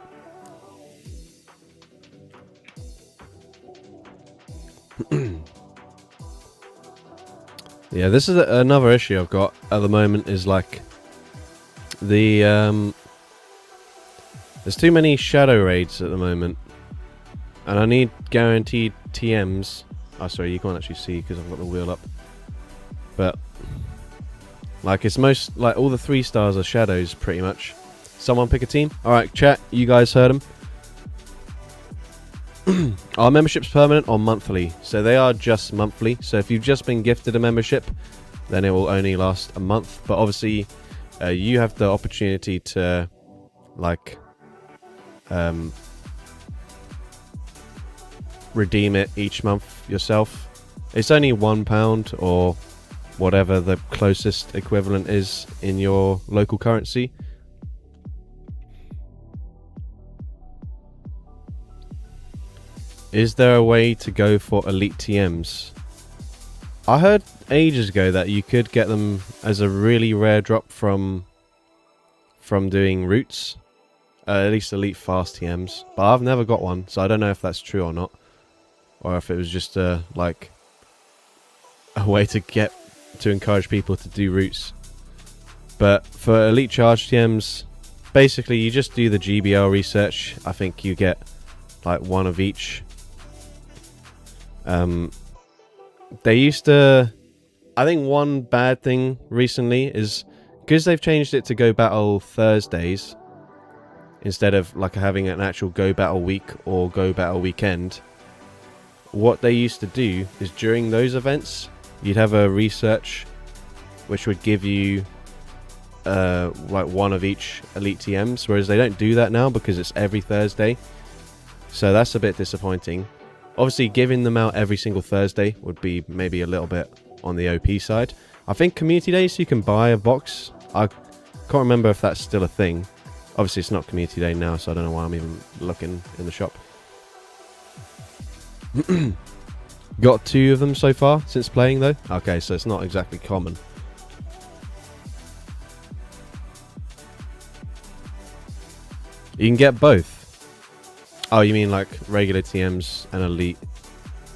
Yeah, this is another issue I've got at the moment, is like the there's too many shadow raids at the moment, and I need guaranteed TMs. Oh, sorry, you can't actually see because I've got the wheel up. But like, it's most like all the 3 stars are shadows pretty much. Someone pick a team. All right, chat. You guys heard them. Our membership's permanent or monthly, so they are just monthly. So if you've just been gifted a membership, then it will only last a month. But obviously, you have the opportunity to like redeem it each month yourself. It's only £1 or whatever the closest equivalent is in your local currency. Is there a way to go for elite TMs? I heard ages ago that you could get them as a really rare drop from doing routes, at least elite fast TMs. But I've never got one, so I don't know if that's true or not, or if it was just like a way to encourage people to do routes. But for elite charge TMs, basically you just do the GBL research. I think you get like one of each. They used to... I think one bad thing recently is because they've changed it to Go Battle Thursdays instead of like having an actual Go Battle week or Go Battle weekend. What they used to do is during those events, you'd have a research which would give you like one of each elite TMs, whereas they don't do that now because it's every Thursday. So that's a bit disappointing. Obviously, giving them out every single Thursday would be maybe a little bit on the OP side. I think Community Days you can buy a box. I can't remember if that's still a thing. Obviously, it's not Community Day now, so I don't know why I'm even looking in the shop. Got 2 of them so far since playing, though. Okay, so it's not exactly common. You can get both. Oh, you mean like regular TMs and elite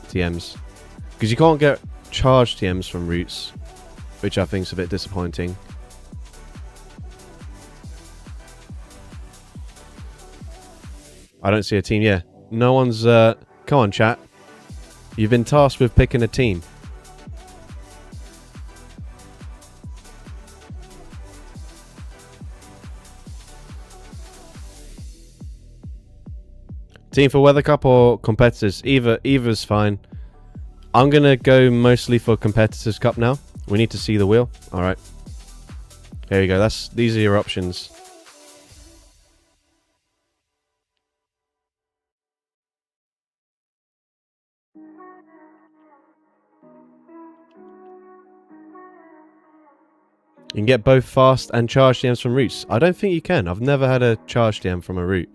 TMs? Because you can't get charge TMs from Roots, which I think is a bit disappointing. I don't see a team. Yeah, no one's... come on, chat. You've been tasked with picking a team. Team for Weather Cup or Competitors? Either's fine. I'm going to go mostly for Competitors Cup now. We need to see the wheel. Alright. Here you go. These are your options. You can get both fast and charge TMs from Roots. I don't think you can. I've never had a charge TM from a Root.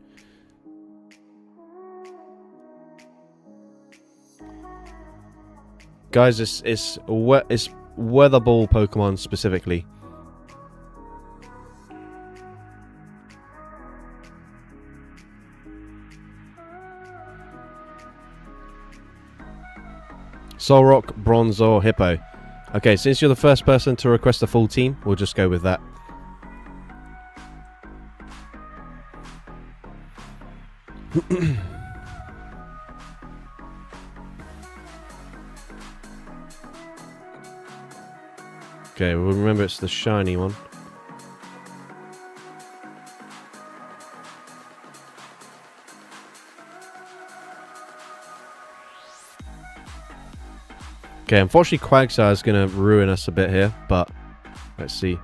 Guys, it's Weather Ball Pokemon specifically. Solrock, Bronzor, Hippo. Okay, since you're the first person to request a full team, we'll just go with that. Okay, well, remember it's the shiny one. Okay, unfortunately Quagsire is going to ruin us a bit here, but let's see.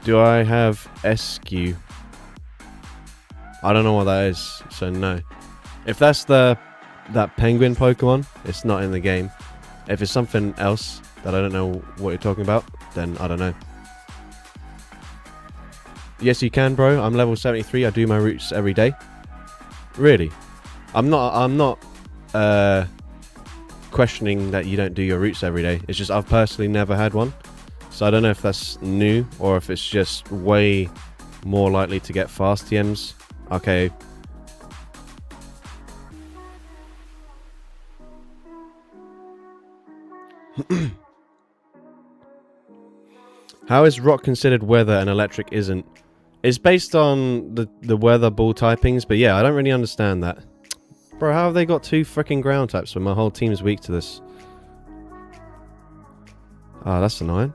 Do I have SQ? I don't know what that is, so no. If that's that penguin Pokemon, it's not in the game. If it's something else that I don't know what you're talking about, then I don't know. Yes, you can, bro. I'm level 73. I do my Roots every day. Really? I'm not questioning that you don't do your Roots every day. It's just I've personally never had one. So I don't know if that's new or if it's just way more likely to get fast TMs. Okay. How is rock considered weather and electric isn't? It's based on the weather ball typings, but yeah, I don't really understand that. Bro, how have they got 2 freaking ground types when my whole team is weak to this? Ah, that's annoying.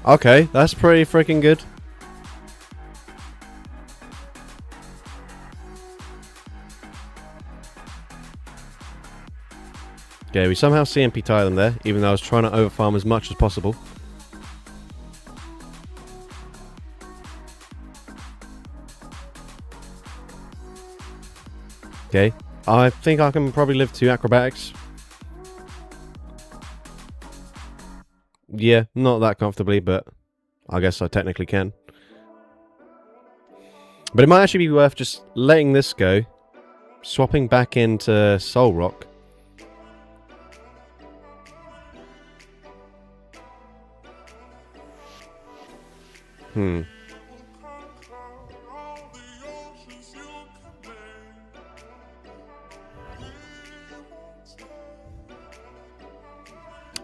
Okay, that's pretty freaking good. Okay, we somehow CMP tie them there, even though I was trying to overfarm as much as possible. Okay, I think I can probably live 2 acrobatics. Yeah, not that comfortably, but I guess I technically can. But it might actually be worth just letting this go, swapping back into Soul Rock.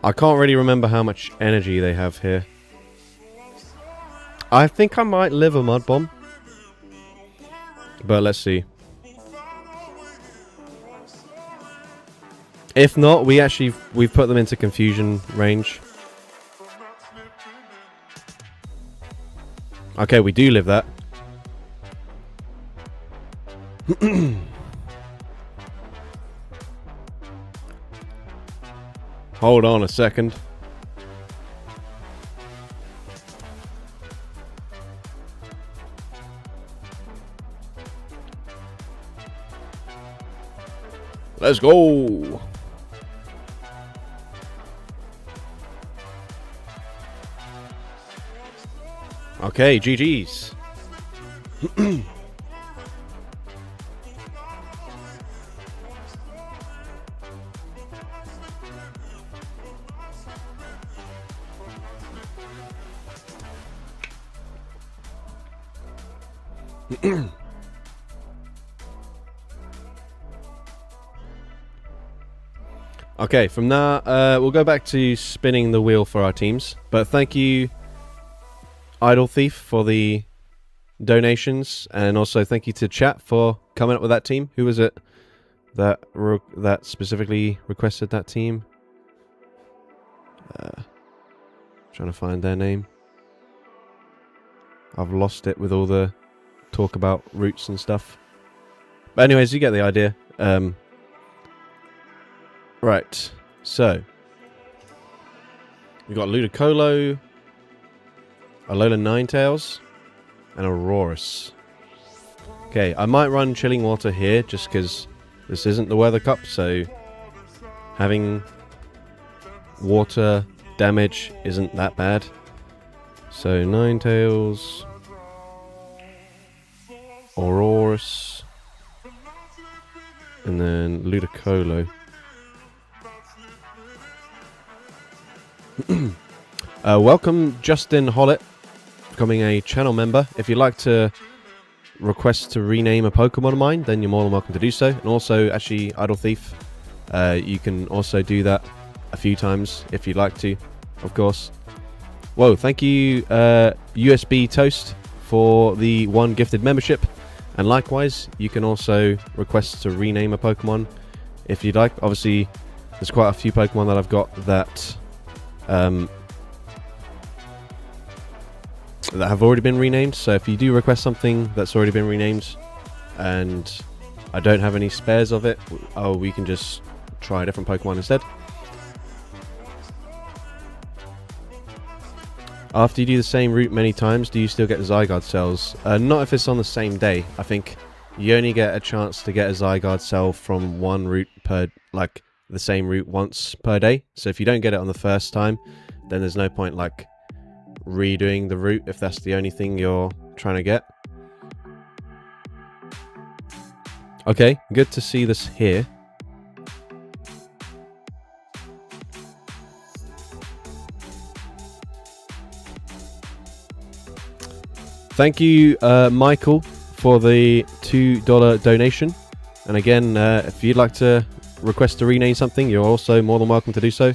I can't really remember how much energy they have here. I think I might live a Mud Bomb. But let's see. If not, we've put them into confusion range. Okay, we do live that. Hold on a second. Let's go. Okay, GG's. Okay, from now, we'll go back to spinning the wheel for our teams. But thank you, Idle Thief, for the donations, and also thank you to chat for coming up with that team. Who was it that specifically requested that team? Trying to find their name. I've lost it with all the talk about routes and stuff. But anyways, you get the idea. Right, so we've got Ludicolo, Alola Ninetales, and Aurorus. Okay, I might run Chilling Water here just because this isn't the Weather Cup, so having water damage isn't that bad. So Ninetales, Aurorus, and then Ludicolo. Welcome Justin Hollett, becoming a channel member. If you'd like to request to rename a Pokemon of mine, then you're more than welcome to do so. And also, actually, Idle Thief, you can also do that a few times if you'd like to, of course. Whoa, thank you, USB Toast, for the 1 gifted membership. And likewise, you can also request to rename a Pokemon if you'd like. Obviously, there's quite a few Pokemon that I've got that that have already been renamed. So if you do request something that's already been renamed and I don't have any spares of it, we can just try a different Pokemon instead. After you do the same route many times, do you still get Zygarde cells? Not if it's on the same day. I think you only get a chance to get a Zygarde cell from one route per, like, the same route once per day. So if you don't get it on the first time, then there's no point like redoing the route if that's the only thing you're trying to get. Okay, good to see this here. Thank you, Michael, for the $2 donation. And again, if you'd like to request to rename something, you're also more than welcome to do so.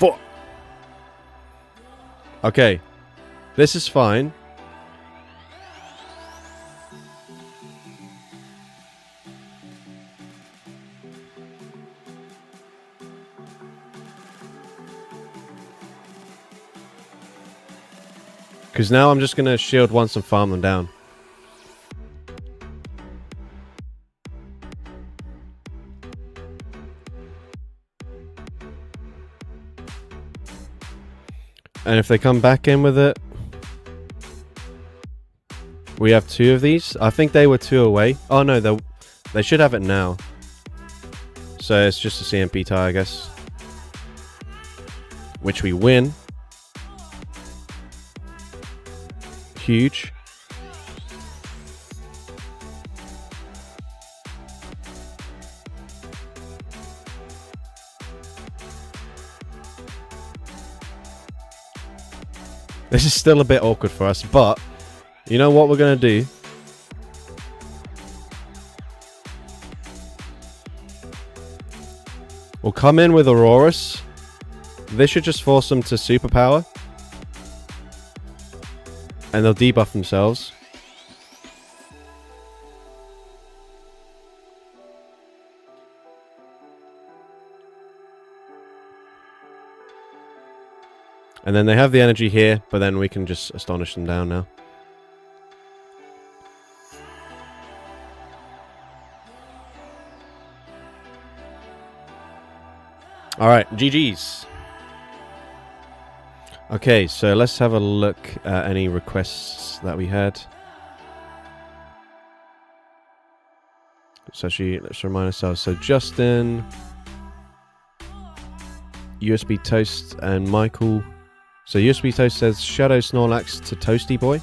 4. Okay. This is fine. Because now I'm just going to shield once and farm them down. And if they come back in with it, we have 2 of these. I think they were 2 away. Oh no, they should have it now. So it's just a CMP tie, I guess. Which we win. Huge. This is still a bit awkward for us, but you know what we're going to do? We'll come in with Aurorus. This should just force them to superpower. And they'll debuff themselves. And then they have the energy here, but then we can just astonish them down now. Alright, GG's. Okay, so let's have a look at any requests that we had. So actually, let's remind ourselves. So Justin, USB Toast, and Michael. So USB Toast says Shadow Snorlax to Toasty Boy.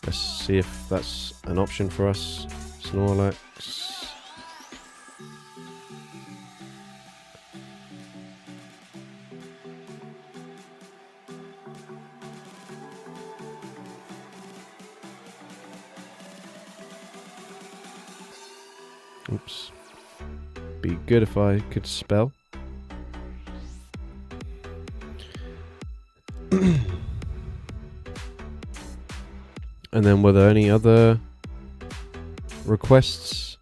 Let's see if that's an option for us. Snorlax. Oops. Be good if I could spell. And then were there any other requests?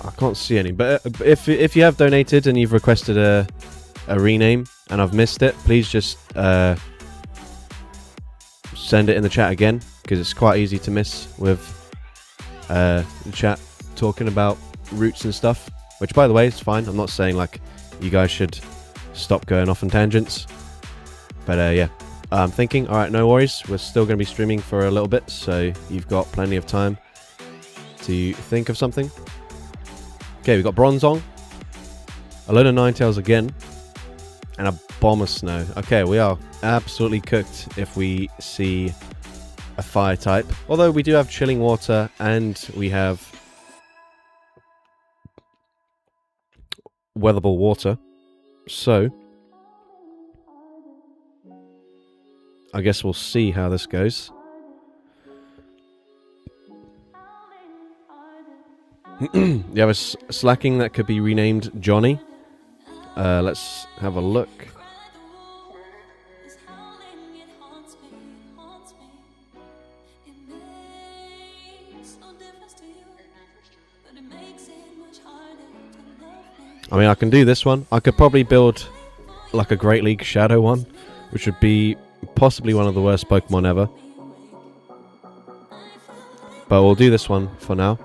I can't see any. But if you have donated and you've requested a rename and I've missed it, please just send it in the chat again, because it's quite easy to miss with the chat talking about routes and stuff. Which, by the way, is fine. I'm not saying like you guys should stop going off on tangents. But yeah. I'm thinking, alright, no worries. We're still going to be streaming for a little bit, so you've got plenty of time to think of something. Okay, we've got Bronzong, a load of Ninetales again, and a Bomber Snow. Okay, we are absolutely cooked if we see a fire type. Although we do have Chilling Water, and we have Weatherball Water. So I guess we'll see how this goes. You have a Slacking that could be renamed Johnny. Let's have a look. I mean, I can do this one. I could probably build like a Great League Shadow one, which would be possibly one of the worst Pokemon ever. But we'll do this one for now.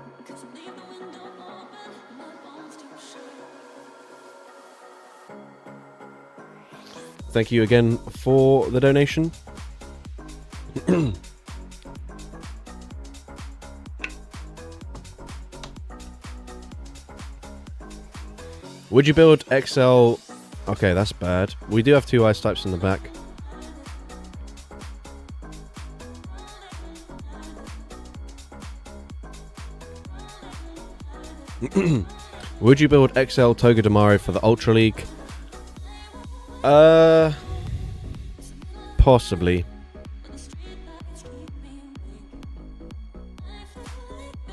Thank you again for the donation. Would you build XL? Okay, that's bad. We do have 2 ice types in the back. Would you build XL Togedemaru for the Ultra League? Possibly.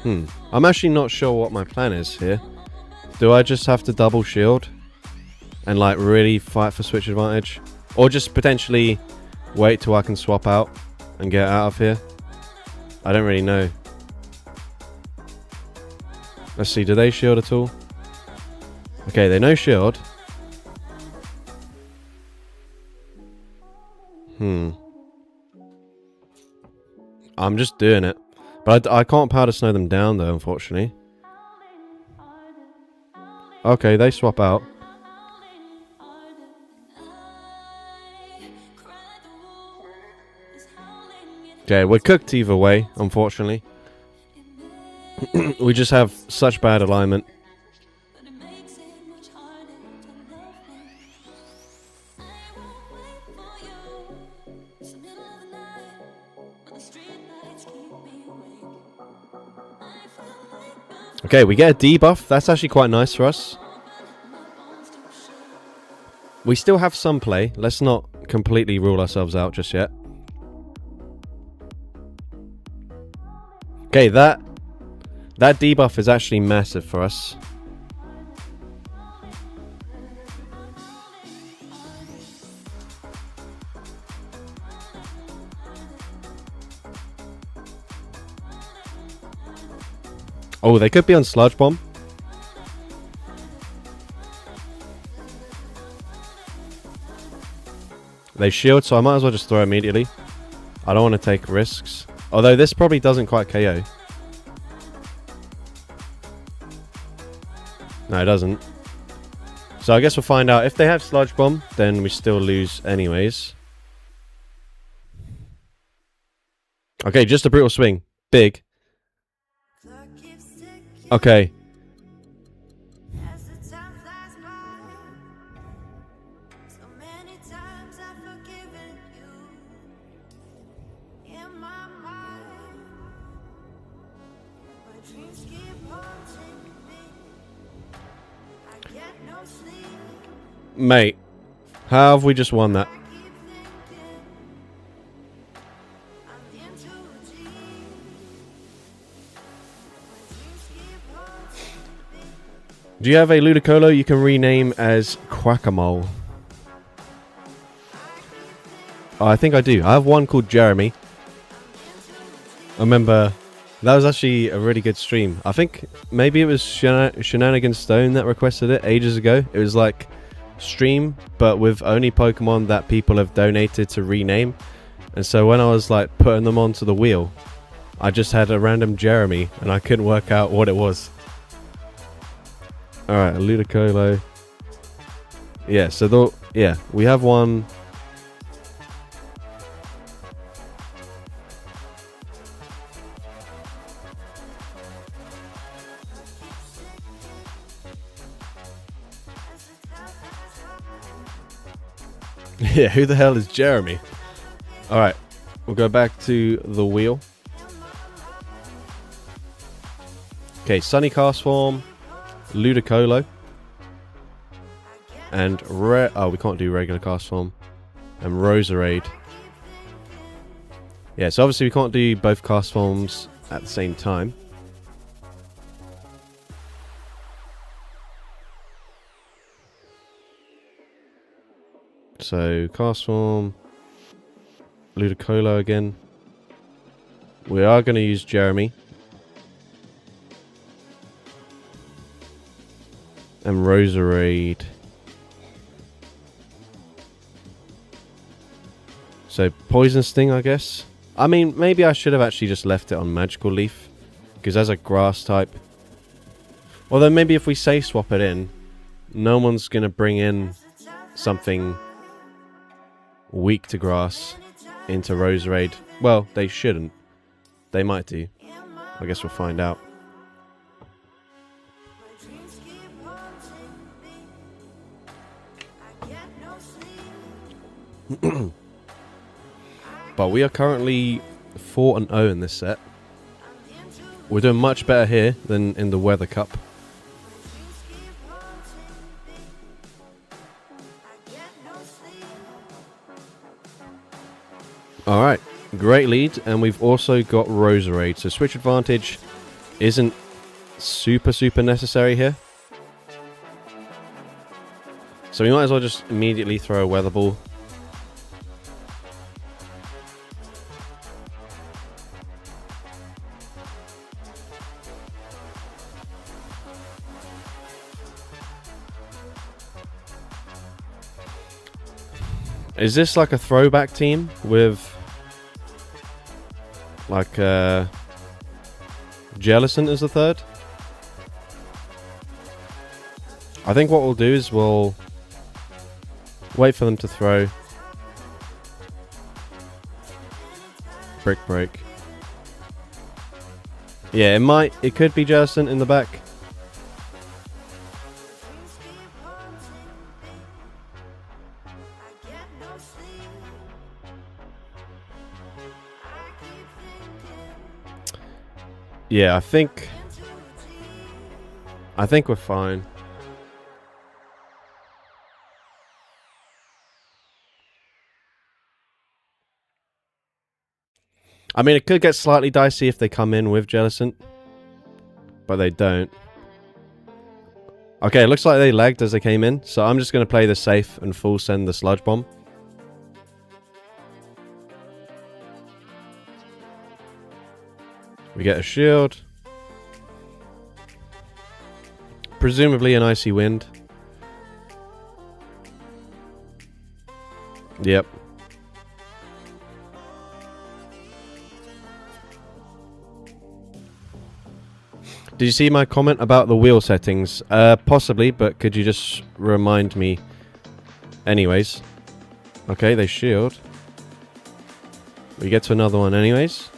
I'm actually not sure what my plan is here. Do I just have to double shield? and like really fight for switch advantage, or just potentially wait till I can swap out and get out of here. I don't really know. Let's see, do they shield at all? Okay, they no shield. I'm just doing it. But I can't powder snow them down though, unfortunately. Okay, they swap out. Okay, we're cooked either way, unfortunately. We just have such bad alignment. Okay, we get a debuff. That's actually quite nice for us. We still have some play. Let's not completely rule ourselves out just yet. Okay, that debuff is actually massive for us. Oh, they could be on Sludge Bomb. They shield, so I might as well just throw immediately. I don't want to take risks. Although this probably doesn't quite KO. No, it doesn't. So I guess we'll find out. If they have Sludge Bomb, then we still lose anyways. Okay, just a brutal swing. Big. Okay. Mate, how have we just won that? Do you have a Ludicolo you can rename as Quackmole? Oh, I think I do. I have one called Jeremy. I remember that was actually a really good stream. I think maybe it was Shenanigans Stone that requested it ages ago. It was like stream, but with only Pokemon that people have donated to rename. And so when I was like putting them onto the wheel, I just had a random Jeremy and I couldn't work out what it was. Alright, a Ludicolo. Yeah, so we have one. Yeah, who the hell is Jeremy? Alright, we'll go back to the wheel. Okay, Sunny Castform, Ludicolo, and we can't do regular Castform, and Roserade. Yeah, so obviously we can't do both Castforms at the same time. So, Castform, Ludicolo again. We are going to use Jeremy. And Roserade. So, Poison Sting, I guess. I mean, maybe I should have actually just left it on Magical Leaf. Because as a grass type. Although maybe if we safe swap it in, no one's going to bring in something weak to grass into Roserade. Well, they shouldn't. They might do. I guess we'll find out. But we are currently 4-0 in this set. We're doing much better here than in the Weather Cup. Alright, great lead, and we've also got Roserade, so switch advantage isn't super necessary here. So we might as well just immediately throw a weather ball. Is this like a throwback team with like Jellicent as the third? I think what we'll do is we'll wait for them to throw. Brick break. Yeah, it could be Jellicent in the back. Yeah, I think we're fine. I mean, it could get slightly dicey if they come in with Jellicent, but they don't. Okay, it looks like they lagged as they came in, so I'm just going to play the safe and full send the Sludge Bomb. We get a shield. Presumably an Icy Wind. Yep. Did you see my comment about the wheel settings? Possibly, but could you just remind me? Anyways. Okay, they shield. We get to another one anyways.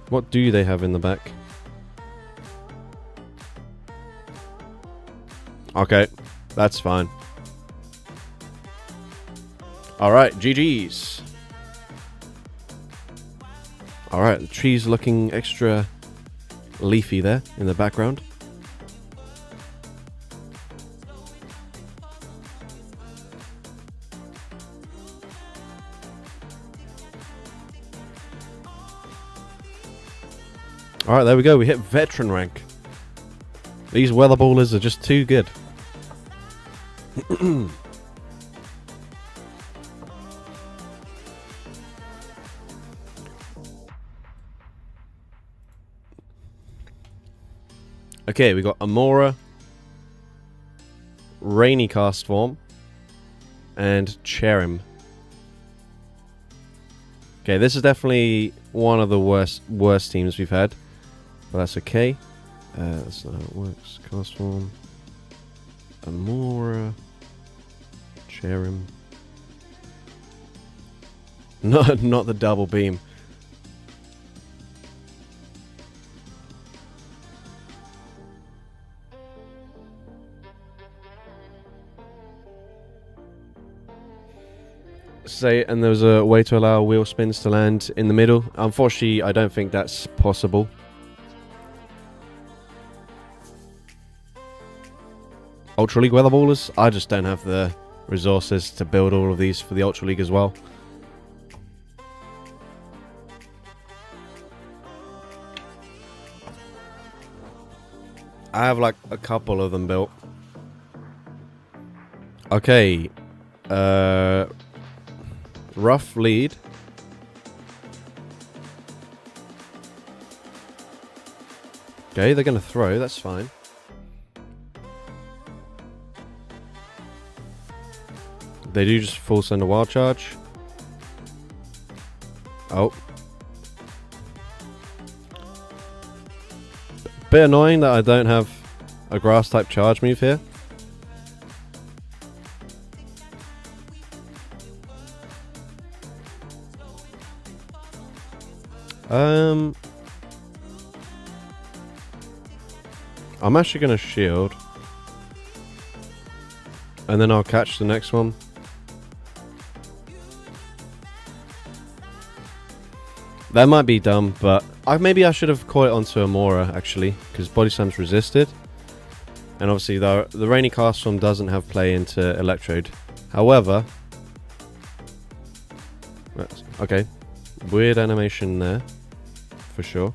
What do they have in the back? Okay, that's fine. Alright, GG's. Alright, the tree's looking extra leafy there in the background. Alright, there we go. We hit veteran rank. These weather ballers are just too good. Okay, we got Amora, Rainy Cast Form, and Cherrim. Okay, this is definitely one of the worst teams we've had. But that's okay. That's not how it works. Cast Form, Amora, Cherrim. Not the double beam. Say, and there was a way to allow wheel spins to land in the middle. Unfortunately, I don't think that's possible. Ultra League weather ballers, I just don't have the resources to build all of these for the Ultra League as well. I have like a couple of them built. Okay. Rough lead. Okay, they're going to throw, that's fine. They do just full send a wild charge. Oh. Bit annoying that I don't have a grass type charge move here. I'm actually going to shield. And then I'll catch the next one. That might be dumb, but maybe I should have caught it onto Amora, actually, because Body Slam's resisted. And obviously the Rainy Cast Form doesn't have play into Electrode. However... Okay. Weird animation there. For sure.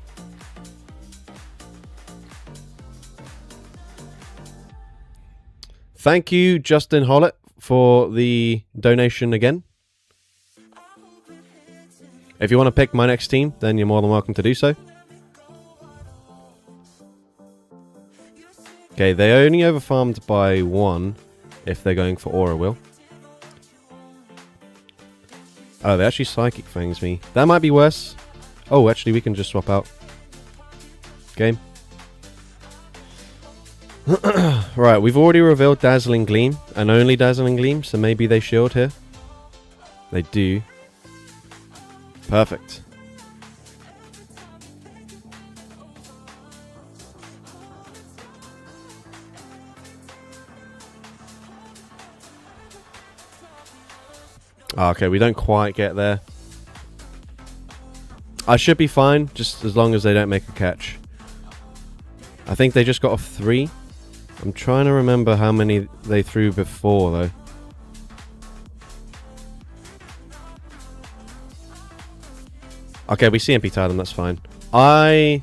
Thank you, Justin Hollett, for the donation again. If you want to pick my next team, then you're more than welcome to do so. Okay, they only overfarmed by 1 if they're going for Aura Will. Oh, they actually Psychic Fangs me. That might be worse. Oh, actually, we can just swap out. Game. Right, we've already revealed Dazzling Gleam, and only Dazzling Gleam, so maybe they shield here. They do. Perfect. Okay, we don't quite get there. I should be fine, just as long as they don't make a catch. I think they just got off 3. I'm trying to remember how many they threw before, though. Okay, we CMP tied them, that's fine. I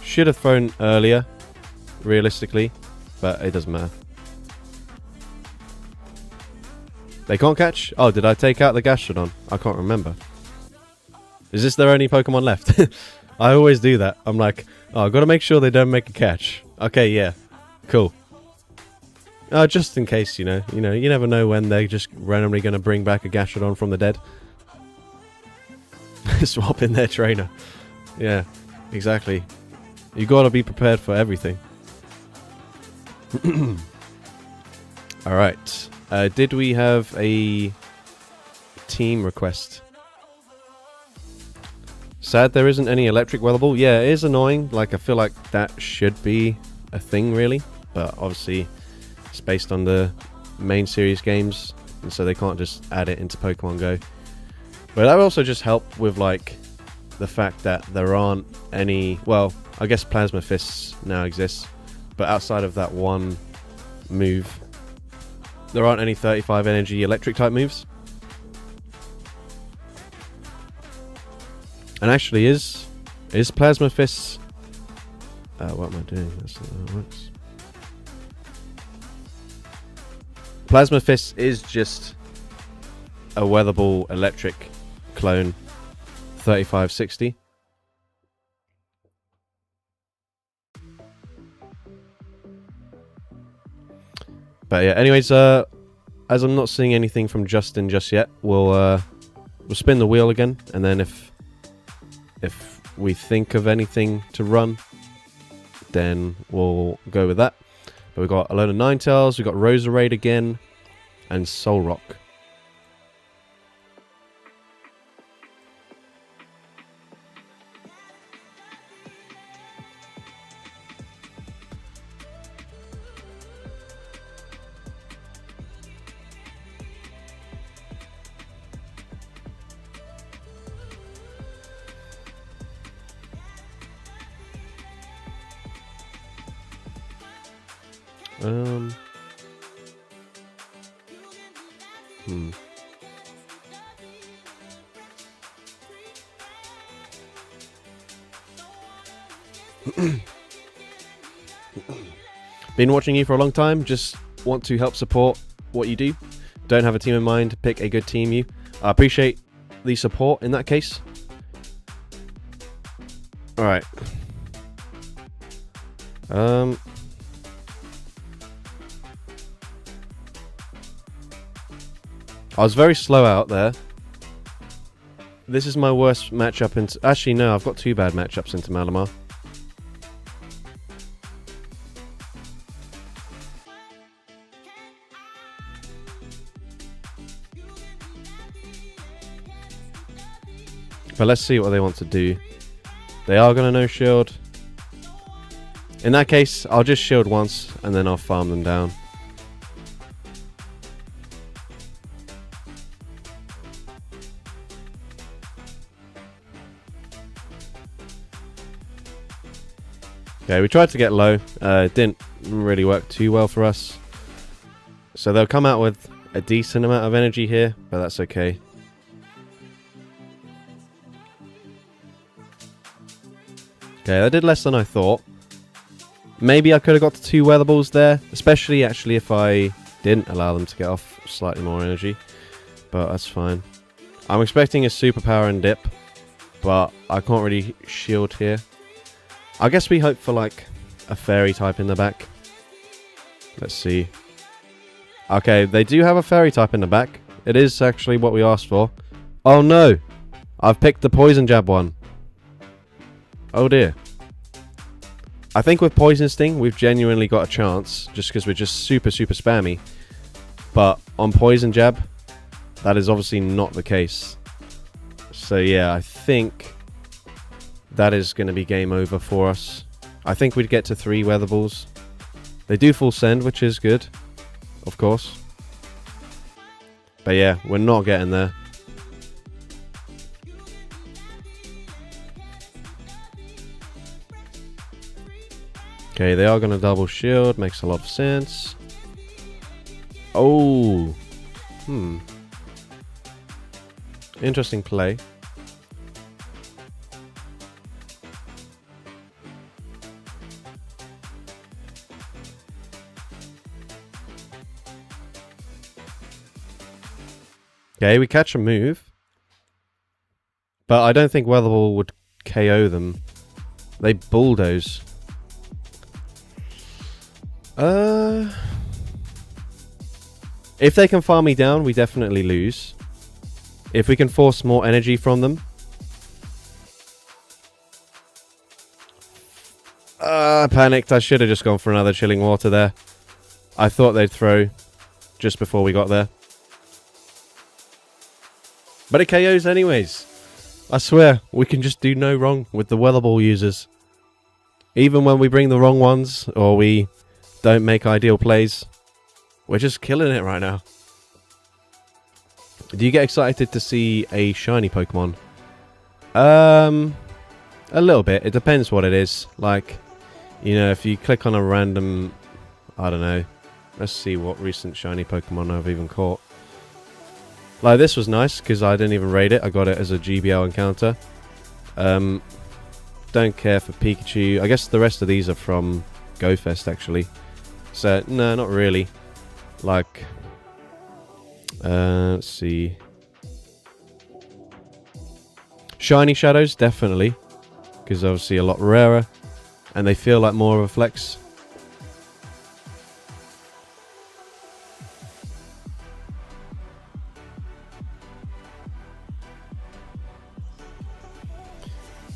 should have thrown earlier, realistically, but it doesn't matter. They can't catch? Oh, did I take out the Gastrodon? I can't remember. Is this their only Pokemon left? I always do that. I'm like, oh, I've got to make sure they don't make a catch. Okay, yeah. Cool. Just in case, you never know when they're just randomly going to bring back a Gastrodon from the dead. Swap in their trainer. Yeah, exactly. You got to be prepared for everything. Alright. Did we have a team request? Sad there isn't any electric weathable. Yeah, it is annoying. Like, I feel like that should be a thing, really. But obviously, it's based on the main series games, and so they can't just add it into Pokemon Go. But that would also just help with, like, the fact that there aren't any... Well, I guess Plasma Fists now exists. But outside of that one move, there aren't any 35 energy electric type moves. And actually, is Plasma Fists... what am I doing? That's not how it works. Plasma Fists is just a weathable electric clone 3560. But yeah, anyways, as I'm not seeing anything from Justin just yet, we'll spin the wheel again, and then if we think of anything to run, then we'll go with that. But we've got a load of Ninetales, we've got Roserade again, and Solrock. Been watching you for a long time, just want to help support what you do. Don't have a team in mind, pick a good team. I appreciate the support in that case. Alright. I was very slow out there. This is my worst matchup into... Actually, no, I've got 2 bad matchups into Malamar. But let's see what they want to do. They are going to no shield. In that case, I'll just shield once and then I'll farm them down. Okay, we tried to get low. It didn't really work too well for us. So they'll come out with a decent amount of energy here, but that's okay. Okay, that did less than I thought. Maybe I could have got to 2 weatherballs there, especially actually if I didn't allow them to get off slightly more energy. But that's fine. I'm expecting a superpower and dip, but I can't really shield here. I guess we hope for like a fairy type in the back. Let's see. Okay, they do have a fairy type in the back. It is actually what we asked for. Oh no! I've picked the poison jab one. Oh dear. I think with Poison Sting, we've genuinely got a chance, just because we're just super spammy. But on Poison Jab, that is obviously not the case. So yeah, I think that is going to be game over for us. I think we'd get to 3 Weather Balls. They do full send, which is good, of course. But yeah, we're not getting there. Okay, they are going to double shield. Makes a lot of sense. Oh. Interesting play. Okay, we catch a move. But I don't think Weather Ball would KO them. They bulldoze. If they can farm me down, we definitely lose. If we can force more energy from them. I panicked. I should have just gone for another Chilling Water there. I thought they'd throw just before we got there. But it KOs anyways. I swear, we can just do no wrong with the Weather Ball users. Even when we bring the wrong ones, or we don't make ideal plays, we're just killing it right now. Do you get excited to see a shiny Pokemon? A little bit. It depends what it is. Like, you know, if you click on a random, I don't know. Let's see what recent shiny Pokemon I've even caught. Like, this was nice because I didn't even raid it. I got it as a GBL encounter. Don't care for Pikachu. I guess the rest of these are from GoFest actually. So, no, not really. Like, let's see. Shiny Shadows, definitely. Because obviously a lot rarer. And they feel like more of a flex.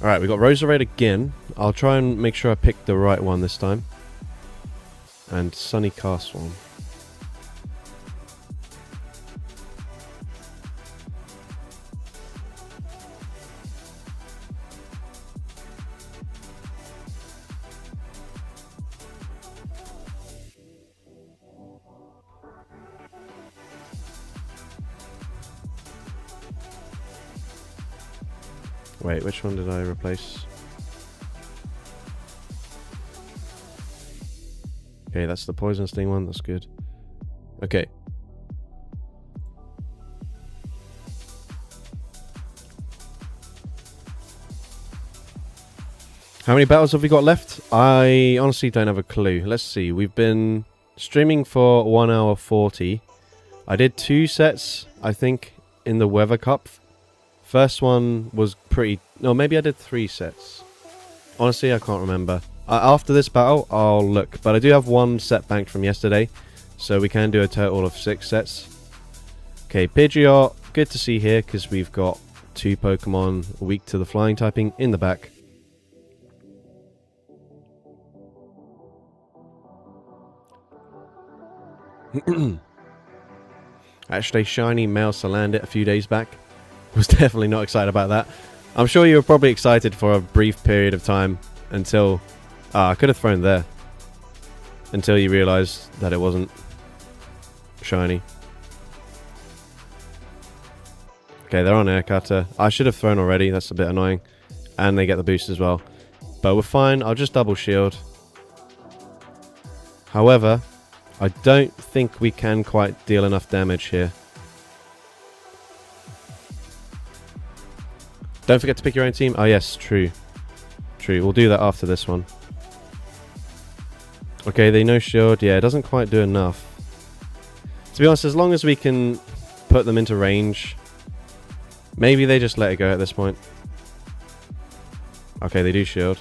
Alright, we got Roserade again. I'll try and make sure I pick the right one this time. And Sunny Castle. Wait, which one did I replace? Okay, that's the Poison Sting one. That's good. Okay. How many battles have we got left? I honestly don't have a clue. Let's see. We've been streaming for 1 hour 40. I did 2 sets, I think, in the Weather Cup. First one was pretty... No, maybe I did 3 sets. Honestly, I can't remember. After this battle, I'll look. But I do have 1 set banked from yesterday. So we can do a total of 6 sets. Okay, Pidgeot. Good to see here because we've got 2 Pokemon weak to the flying typing in the back. Actually, shiny male Salandit a few days back. Was definitely not excited about that. I'm sure you were probably excited for a brief period of time until... I could have thrown there. Until you realised that it wasn't shiny. Okay, they're on Air Cutter. I should have thrown already. That's a bit annoying. And they get the boost as well. But we're fine. I'll just double shield. However, I don't think we can quite deal enough damage here. Don't forget to pick your own team. Oh yes, true. True, we'll do that after this one. Okay, they no shield. Yeah, it doesn't quite do enough. To be honest, as long as we can put them into range, maybe they just let it go at this point. Okay, they do shield.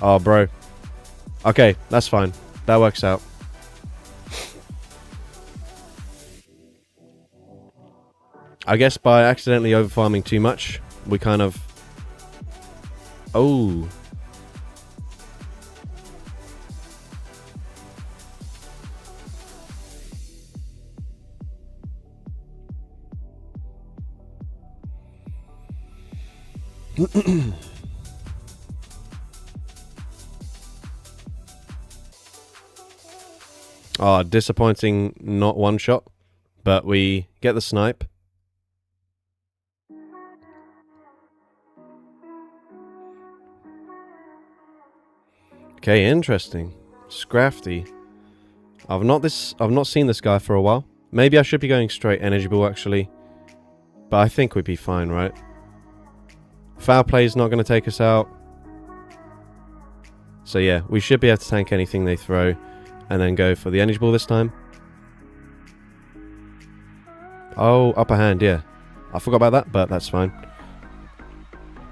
Oh, bro. Okay, that's fine. That works out. I guess by accidentally overfarming too much, we kind of... Oh. Oh, disappointing not one shot, but we get the snipe. Okay, interesting. Scrafty. I've not seen this guy for a while. Maybe I should be going straight energy ball actually. But I think we'd be fine, right? Foul play is not going to take us out. So yeah, we should be able to tank anything they throw. And then go for the energy ball this time. Oh, upper hand, yeah. I forgot about that, but that's fine.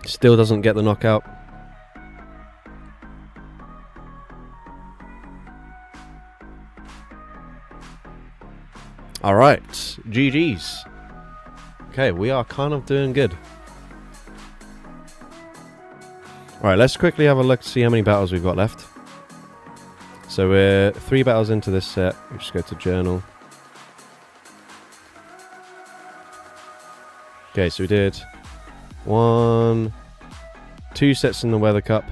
Still doesn't get the knockout. Alright, GG's. Okay, we are kind of doing good. Alright, let's quickly have a look to see how many battles we've got left. So we're 3 battles into this set. We just go to journal. Okay, so we did 2 sets in the Weather Cup,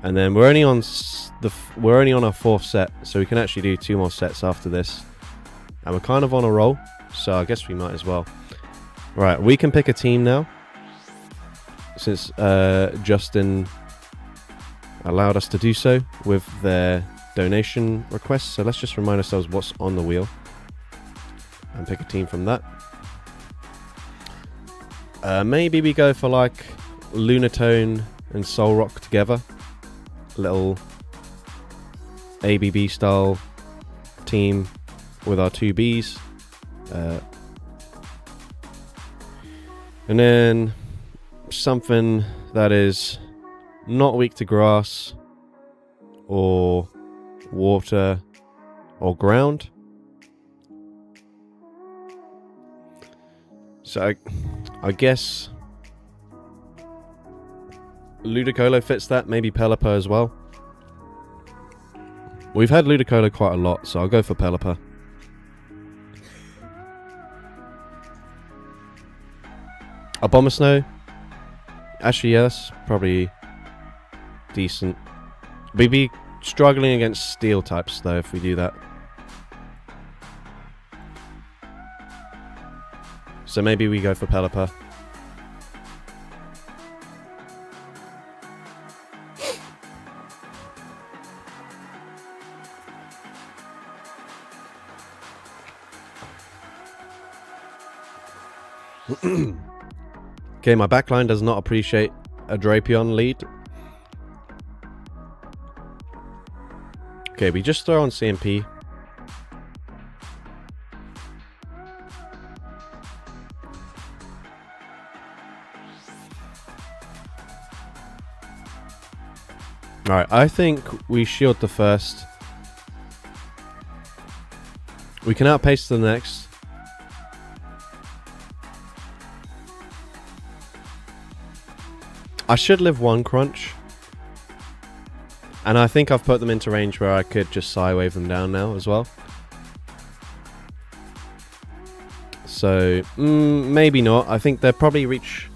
and then we're only on our 4th set, so we can actually do 2 more sets after this. And we're kind of on a roll, so I guess we might as well. Right, we can pick a team now, since Justin allowed us to do so with their donation requests. So let's just remind ourselves what's on the wheel and pick a team from that. Maybe we go for like Lunatone and Soul Rock together. A little ABB style team with our 2 Bs. And then something that is not weak to grass or water or ground. So I guess Ludicolo fits that, maybe Pelipper as well. We've had Ludicolo quite a lot, so I'll go for Pelipper. Abomasnow. Actually, yes, probably decent. We'd be struggling against steel types though if we do that. So maybe we go for Pelipper. Okay, my backline does not appreciate a Drapion lead. Okay, we just throw on CMP. Alright, I think we shield the first. We can outpace the next. I should live 1 crunch. And I think I've put them into range where I could just Psywave them down now as well. So, maybe not. I think they'll probably reach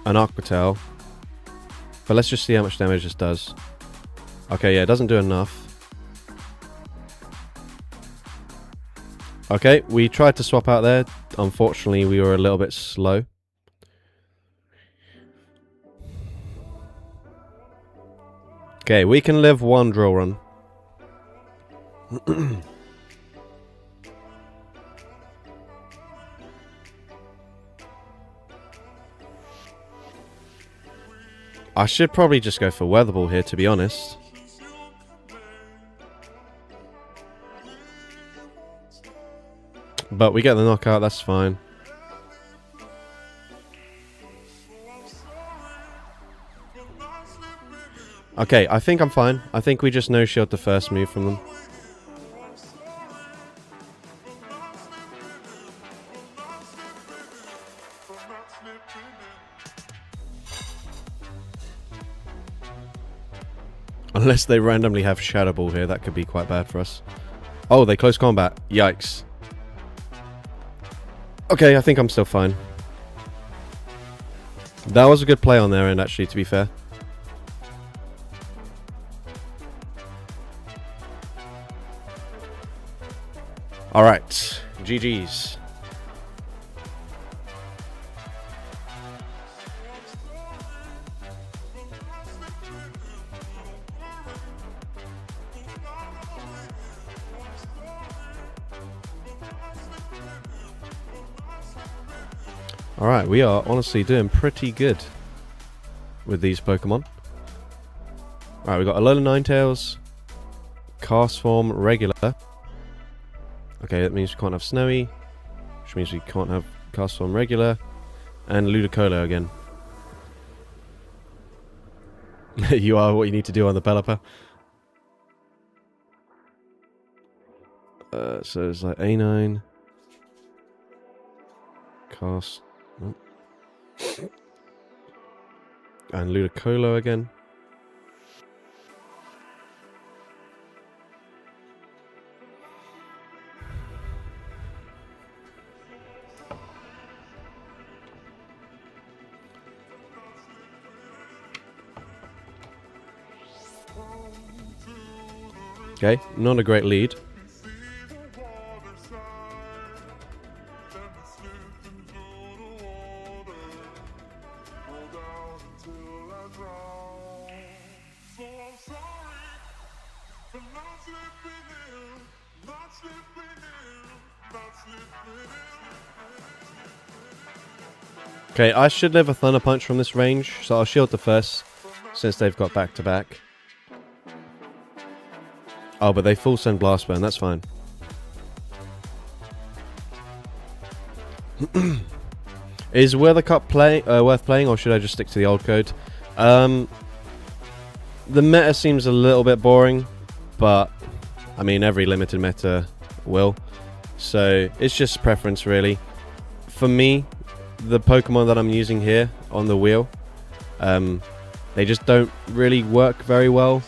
an Aqua Tail. But let's just see how much damage this does. Okay, yeah, it doesn't do enough. Okay, we tried to swap out there. Unfortunately, we were a little bit slow. Okay, we can live 1 drill run. I should probably just go for Weather Ball here, to be honest. But we get the knockout, that's fine. Okay, I think I'm fine. I think we just no-shield the first move from them. Unless they randomly have Shadow Ball here, that could be quite bad for us. Oh, they close combat. Yikes. Okay, I think I'm still fine. That was a good play on their end, actually, to be fair. Alright, GG's. Alright, we are honestly doing pretty good with these Pokemon. Alright, we got Alola Ninetales, Cast Form, Regular. Okay, that means we can't have Snowy, which means we can't have Cast Form Regular, and Ludicolo again. You are what you need to do on the Pelipper. So it's like A9, Cast, oh. And Ludicolo again. Okay, not a great lead. Okay, I should live a Thunder Punch from this range, so I'll shield the first, since they've got back-to-back. Oh, but they full send Blast Burn, that's fine. Is Weathercup worth playing, or should I just stick to the old code? The meta seems a little bit boring, but, I mean, every limited meta will. So, it's just preference, really. For me, the Pokemon that I'm using here on the wheel, they just don't really work very well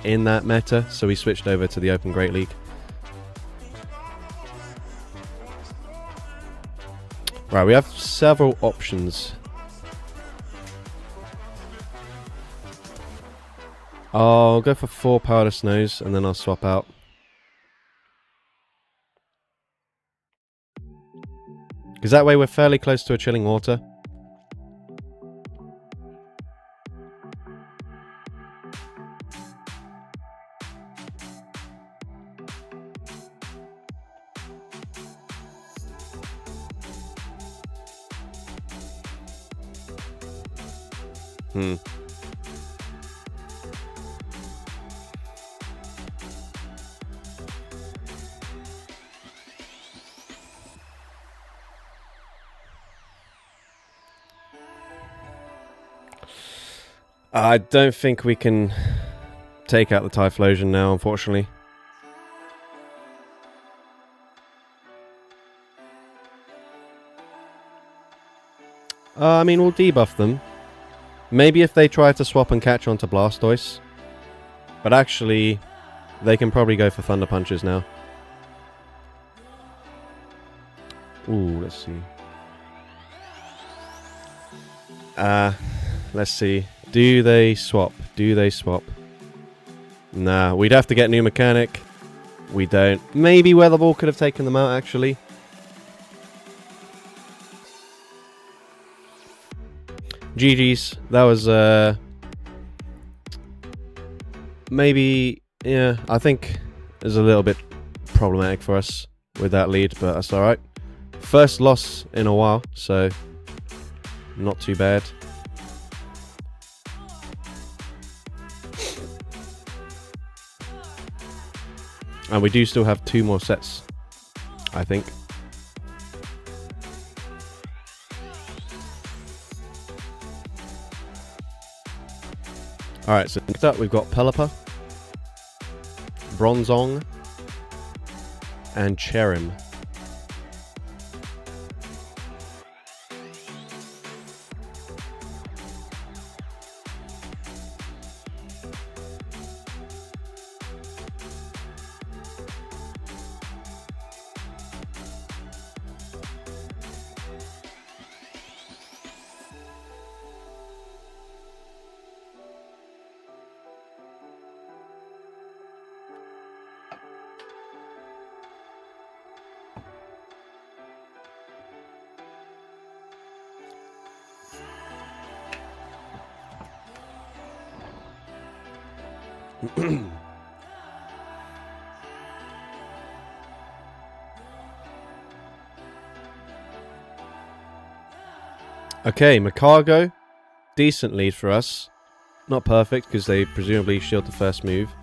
in that meta, so we switched over to the Open Great League. Right, we have several options. I'll go for 4 Powder Snows and then I'll swap out. Because that way we're fairly close to a Chilling Water. I don't think we can take out the Typhlosion now, unfortunately. I mean, we'll debuff them. Maybe if they try to swap and catch onto Blastoise. But actually, they can probably go for Thunder Punches now. Ooh, let's see. Let's see. Do they swap? Do they swap? Nah, we'd have to get new mechanic. We don't. Maybe Weather Ball could have taken them out, actually. GG's. That was, maybe, yeah, I think it was a little bit problematic for us with that lead, but that's alright. First loss in a while, so not too bad. And we do still have 2 more sets I think. Alright, so next up we've got Pelipper, Bronzong, and Cherrim. Okay, Macargo. Decent lead for us. Not perfect, because they presumably shield the first move.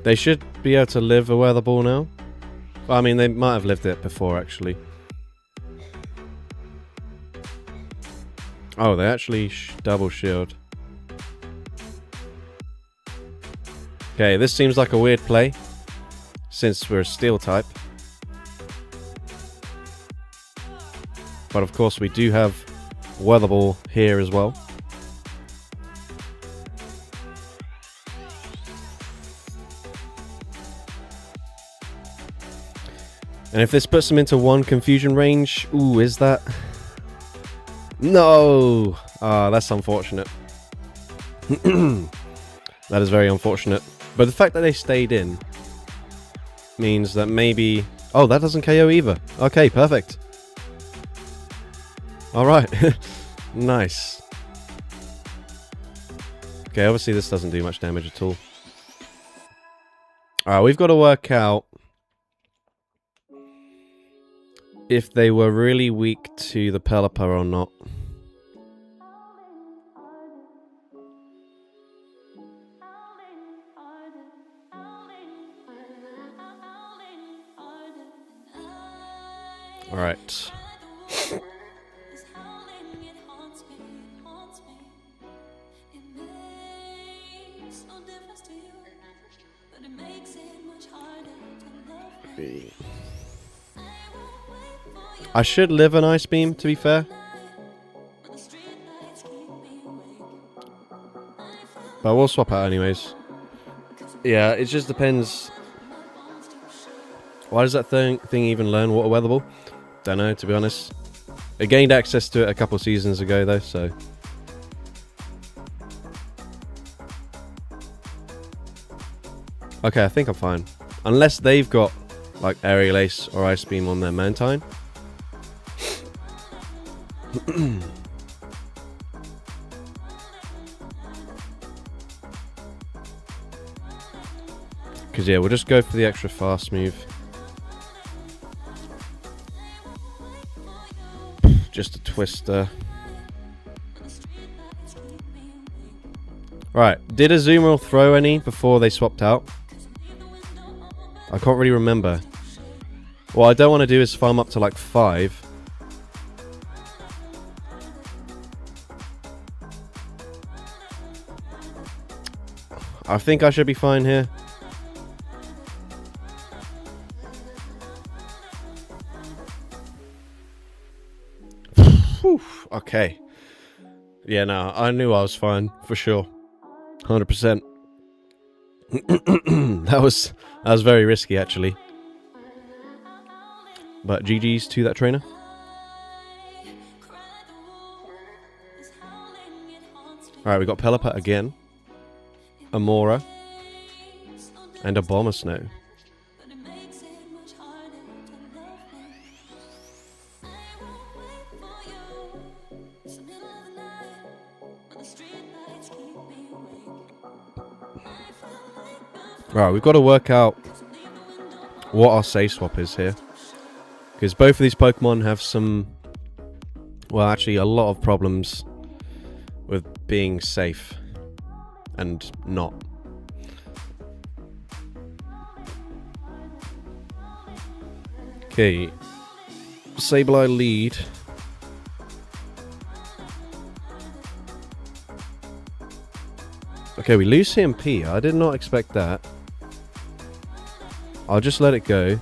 They should be able to live a weather ball now. I mean, they might have lived it before, actually. Oh, they actually double shield. Okay, this seems like a weird play, since we're a steel type. But of course, we do have weather ball here as well. And if this puts them into one confusion range, ooh, is that? No! Ah, that's unfortunate. That is very unfortunate. But the fact that they stayed in means that maybe... Oh, that doesn't KO either. Okay, perfect. Alright. Nice. Okay, obviously this doesn't do much damage at all. Alright, we've got to work out if they were really weak to the Pelipper or not. Alright. I should live an Ice Beam, to be fair. But we'll swap out anyways. Yeah, it just depends. Why does that thing even learn Water Weather Ball? Don't know, to be honest. I gained access to it a couple seasons ago, though, so... Okay, I think I'm fine. Unless they've got, like, Aerial Ace or Ice Beam on their Mantine. Because, yeah, we'll just go for the extra fast move. Just a Twister. Right, did Azumarill throw any before they swapped out? I can't really remember. What I don't want to do is farm up to like 5. I think I should be fine here. Whew, okay. Yeah, no, I knew I was fine, for sure. 100%. That was very risky, actually. But GG's to that trainer. Alright, we got Pelipper again. Amora. And Abomasnow. Right, we've got to work out what our safe swap is here. Because both of these Pokemon have some... Well, actually, a lot of problems with being safe and not. Okay. Sableye lead. Okay, we lose CMP. I did not expect that. I'll just let it go.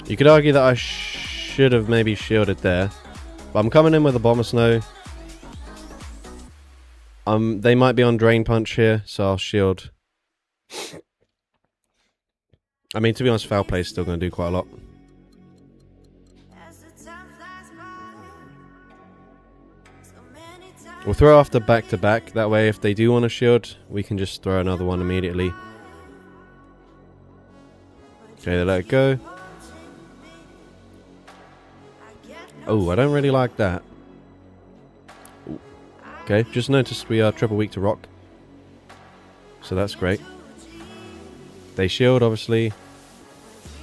You could argue that I should have maybe shielded there. But I'm coming in with a Bomber Snow. They might be on Drain Punch here, so I'll shield. I mean, to be honest, Foul Play is still going to do quite a lot. We'll throw after back to back. That way, if they do want to shield, we can just throw another one immediately. Okay, they let it go. Oh, I don't really like that. Ooh. Okay, just noticed we are triple weak to rock. So that's great. They shield, obviously.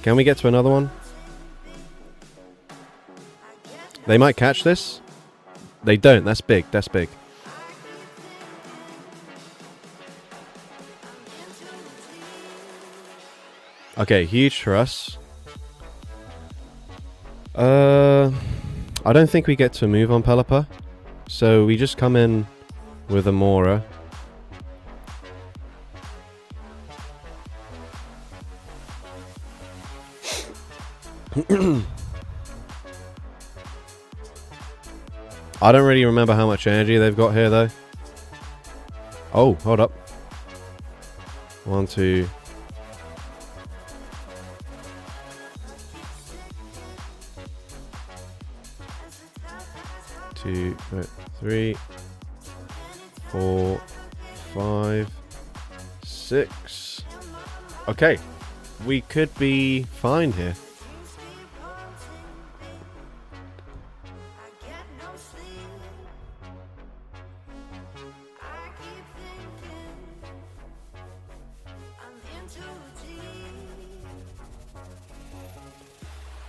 Can we get to another one? They might catch this. They don't. That's big. That's big. Okay, huge for us. I don't think we get to move on Pelipper. So we just come in with Amora. I don't really remember how much energy they've got here though. Oh, hold up. 1, 2. Two, 3, 4, 5, 6. Okay, we could be fine here.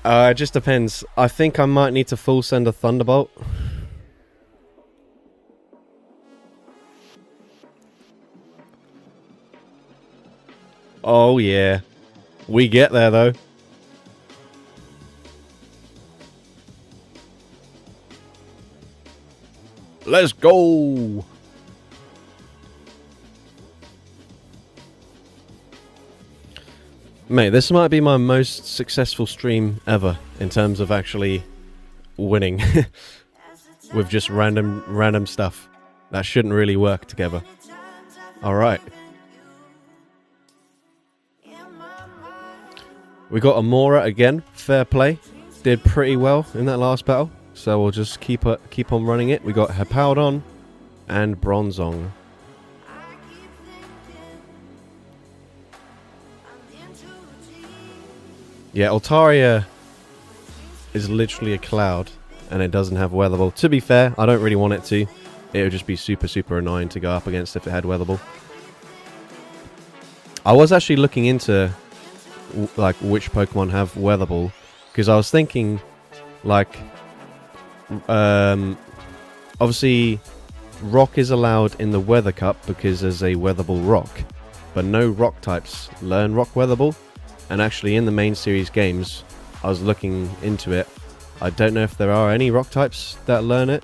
It just depends. I think I might need to full send a Thunderbolt. Oh yeah. We get there though. Let's go. Mate, this might be my most successful stream ever in terms of actually winning with just random stuff that shouldn't really work together. All right. We got Amora again. Fair play. Did pretty well in that last battle. So we'll just keep on running it. We got Hippowdon and Bronzong. Yeah, Altaria is literally a cloud and it doesn't have Weather Ball. To be fair, I don't really want it to. It would just be super annoying to go up against if it had Weather Ball. I was actually looking into like which Pokemon have Weather Ball because I was thinking like obviously Rock is allowed in the Weather Cup because there's a Weather Ball Rock, but no Rock types learn Rock Weather Ball. And actually in the main series games, I was looking into it. I don't know if there are any Rock types that learn it.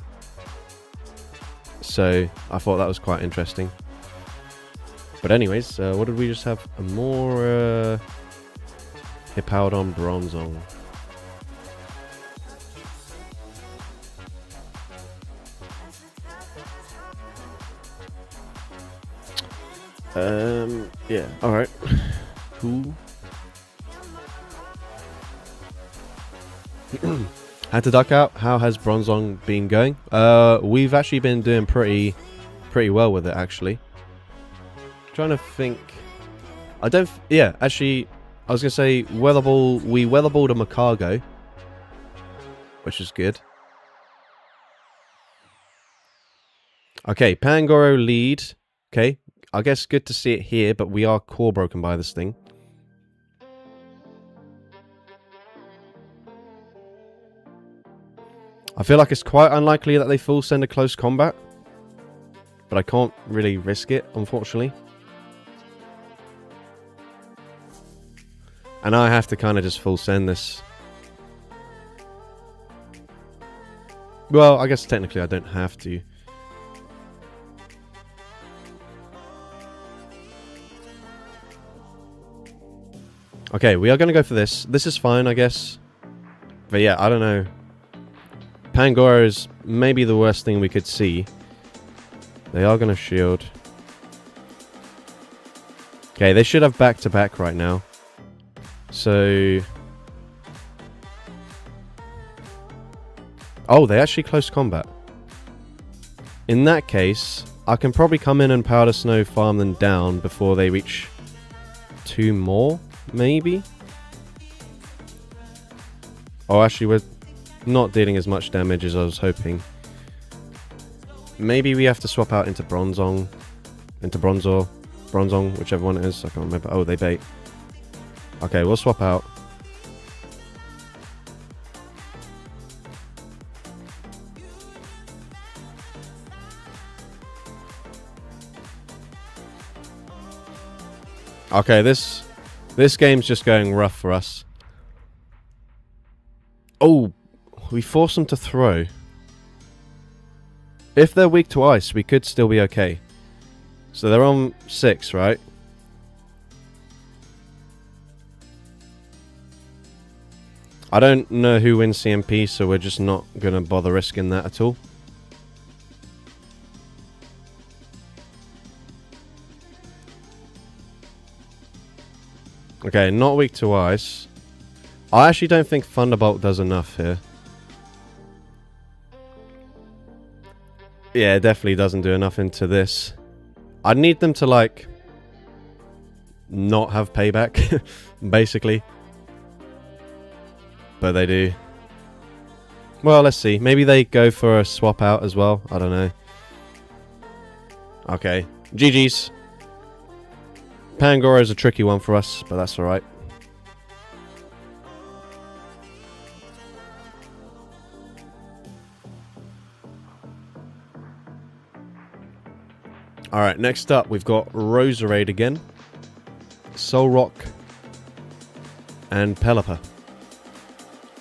So I thought that was quite interesting. But anyways, what did we just have? Amora, Hippowdon, Bronzong. Yeah, alright. Cool. Had to duck out. How has Bronzong been going? We've actually been doing pretty well with it actually. Trying to think. Yeah, actually I was going to say, weather ball. We weather balled a Macargo, which is good. Okay, Pangoro lead. Okay, I guess good to see it here, but we are core broken by this thing. I feel like it's quite unlikely that they full send a close combat, but I can't really risk it, unfortunately. And I have to kind of just full send this. Well, I guess technically I don't have to. Okay, we are going to go for this. This is fine, I guess. But yeah, I don't know. Pangoro is maybe the worst thing we could see. They are going to shield. Okay, they should have back-to-back right now. So... Oh, they actually close combat. In that case, I can probably come in and powder snow farm them down before they reach 2 more, maybe? Oh, actually, we're not dealing as much damage as I was hoping. Maybe we have to swap out into Bronzong. Into Bronzong, whichever one it is. I can't remember. Oh, they bait. Okay, we'll swap out. Okay, this game's just going rough for us. Oh, we force them to throw. If they're weak to ice, we could still be okay. So they're on 6, right? I don't know who wins CMP, so we're just not going to bother risking that at all. Okay, not weak to ice. I actually don't think Thunderbolt does enough here. Yeah, it definitely doesn't do enough into this. I'd need them to, like, not have payback, basically. But they do. Well, let's see. Maybe they go for a swap out as well. I don't know. Okay. GG's. Pangoro is a tricky one for us, but that's alright. Alright, next up we've got Roserade again. Solrock. And Pelipper.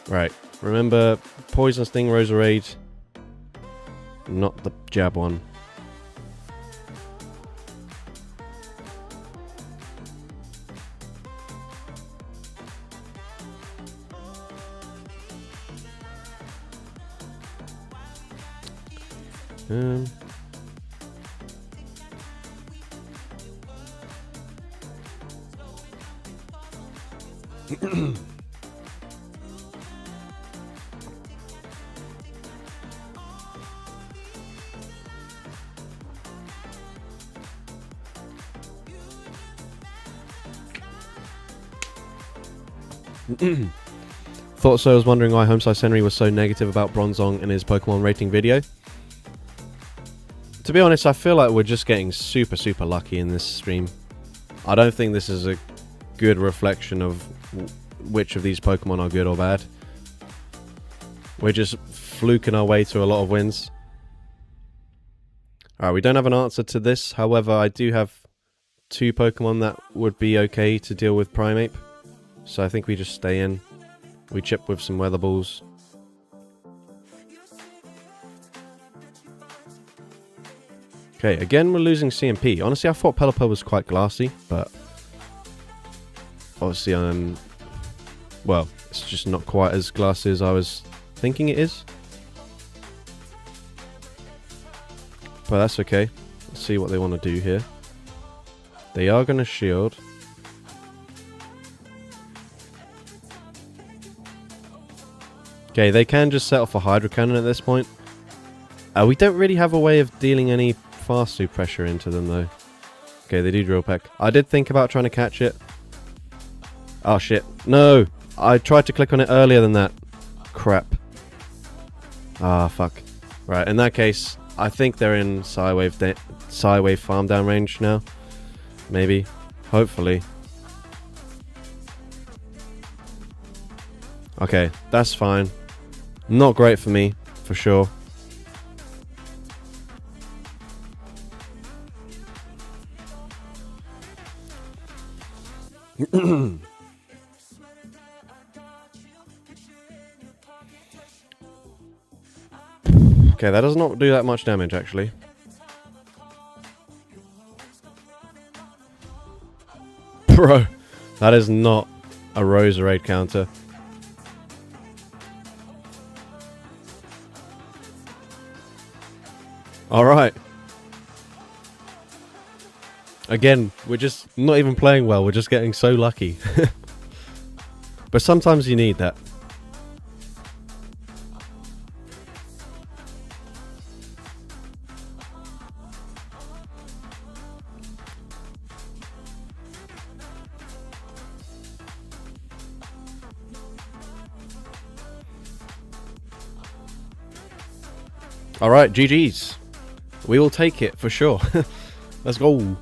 Right, remember Poison Sting, Roserade. Not the jab one. Thought so. I was wondering why Homesize Henry was so negative about Bronzong in his Pokemon rating video. To be honest, I feel like we're just getting super lucky in this stream. I don't think this is a good reflection of which of these Pokemon are good or bad. We're just fluking our way to a lot of wins. Alright, we don't have an answer to this. However, I do have 2 Pokemon that would be okay to deal with Primeape. So I think we just stay in. We chip with some Weather Balls. Okay, again we're losing CMP. Honestly, I thought Pelipper was quite glassy, but obviously well, it's just not quite as glassy as I was thinking it is. But that's okay. Let's see what they want to do here. They are going to shield. Okay, they can just set off a Hydro Cannon at this point. We don't really have a way of dealing any fast super pressure into them though. Okay, they do Drill Peck. I did think about trying to catch it. Oh shit. No! I tried to click on it earlier than that. Crap. Ah, fuck. Right, in that case, I think they're in Psywave farm down range now. Maybe. Hopefully. Okay, that's fine. Not great for me, for sure. Okay, that does not do that much damage, actually. Bro, that is not a Roserade counter. Alright. Again, we're just not even playing well, we're just getting so lucky. But sometimes you need that. Alright, GG's. We will take it for sure. Let's go.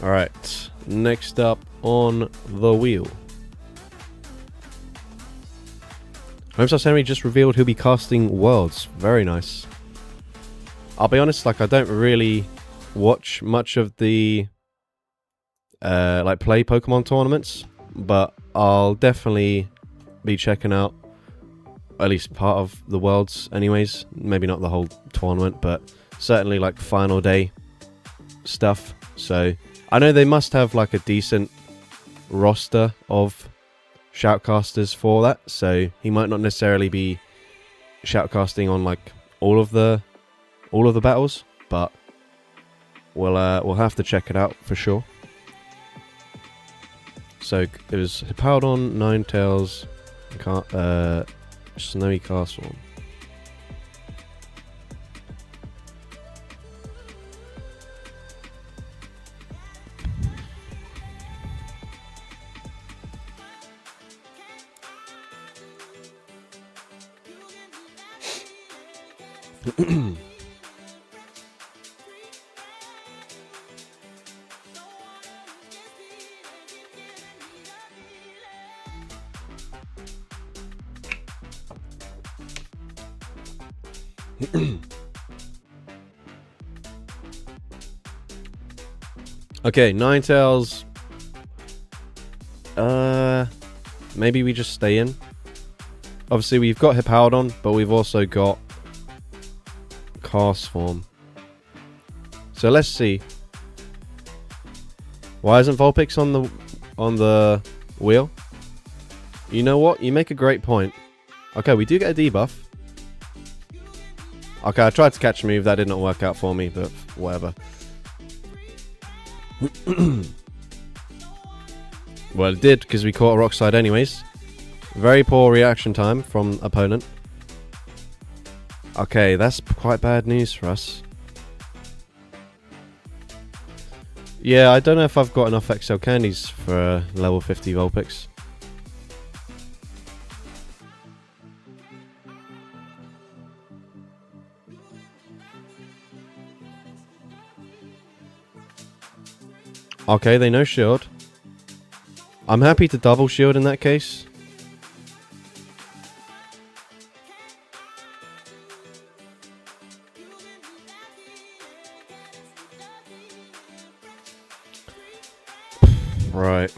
Alright, next up on the wheel. Homestar Henry just revealed he'll be casting Worlds. Very nice. I'll be honest, like, I don't really watch much of the like play Pokemon tournaments, but I'll definitely be checking out at least part of the Worlds anyways. Maybe not the whole tournament, but certainly like final day stuff. So I know they must have like a decent roster of shoutcasters for that, so he might not necessarily be shoutcasting on like all of the battles, but we'll have to check it out for sure. So it was Hippowdon, Ninetales, Snowy Castle. Okay, Ninetales. Maybe we just stay in. Obviously, we've got Hippowdon, but we've also got Castform. So let's see. Why isn't Vulpix on the wheel? You know what? You make a great point. Okay, we do get a debuff. Okay, I tried to catch a move, that did not work out for me, but whatever. Well, it did, because we caught a Rock Slide anyways. Very poor reaction time from opponent. Okay, that's quite bad news for us. Yeah, I don't know if I've got enough XL candies for level 50 Vulpix. Okay, they know shield. I'm happy to double shield in that case. Right.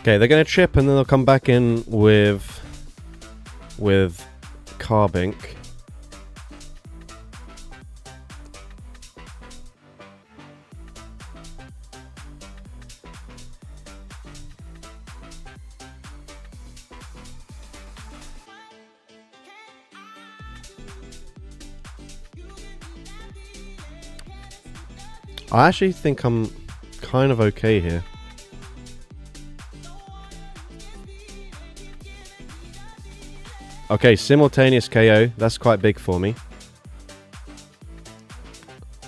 Okay, they're gonna chip and then they'll come back in with Carbink. I actually think I'm kind of okay here. Okay, simultaneous KO. That's quite big for me.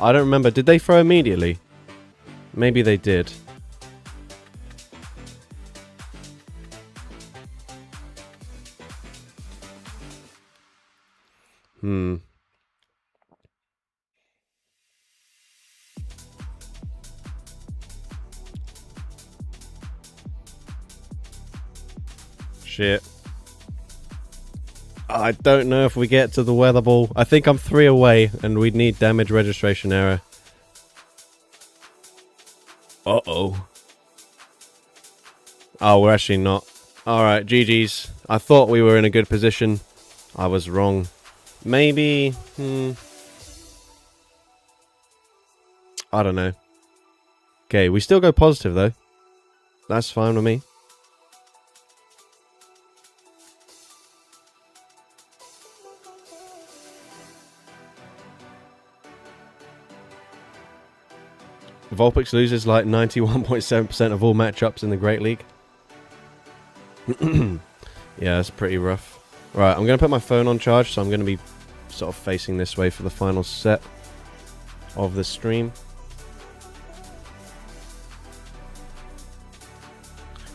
I don't remember. Did they throw immediately? Maybe they did. Shit. I don't know if we get to the weather ball. I think I'm 3 away and we'd need damage registration error. Uh-oh. Oh, we're actually not. Alright, GG's. I thought we were in a good position. I was wrong. Maybe... I don't know. Okay, we still go positive though. That's fine with me. Vulpix loses like 91.7% of all matchups in the Great League. Yeah, that's pretty rough. Right, I'm going to put my phone on charge, so I'm going to be sort of facing this way for the final set of the stream.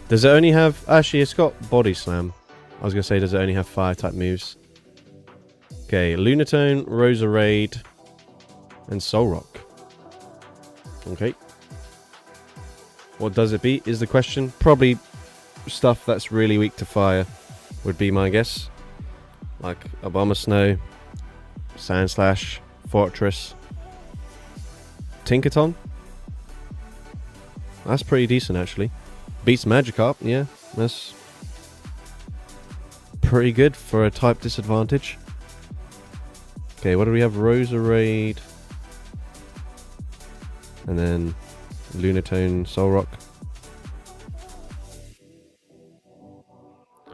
Does it only have... Actually, it's got Body Slam. I was going to say, does it only have fire type moves? Okay, Lunatone, Roserade, and Solrock. Okay. What does it beat is the question. Probably stuff that's really weak to fire would be my guess. Like Abomasnow, Sandslash, Fortress, Tinkaton. That's pretty decent actually. Beats Magikarp, yeah. That's pretty good for a type disadvantage. Okay, what do we have? Roserade. And then Lunatone, Solrock.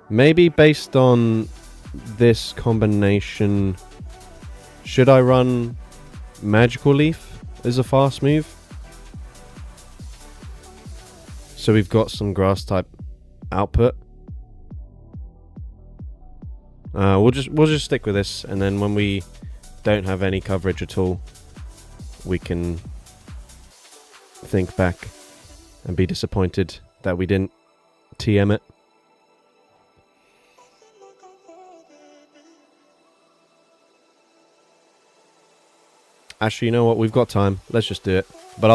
Maybe based on this combination, should I run Magical Leaf as a fast move? So we've got some grass type output. We'll just stick with this, and then when we don't have any coverage at all, we can think back and be disappointed that we didn't TM it. Actually, you know what? We've got time. Let's just do it. But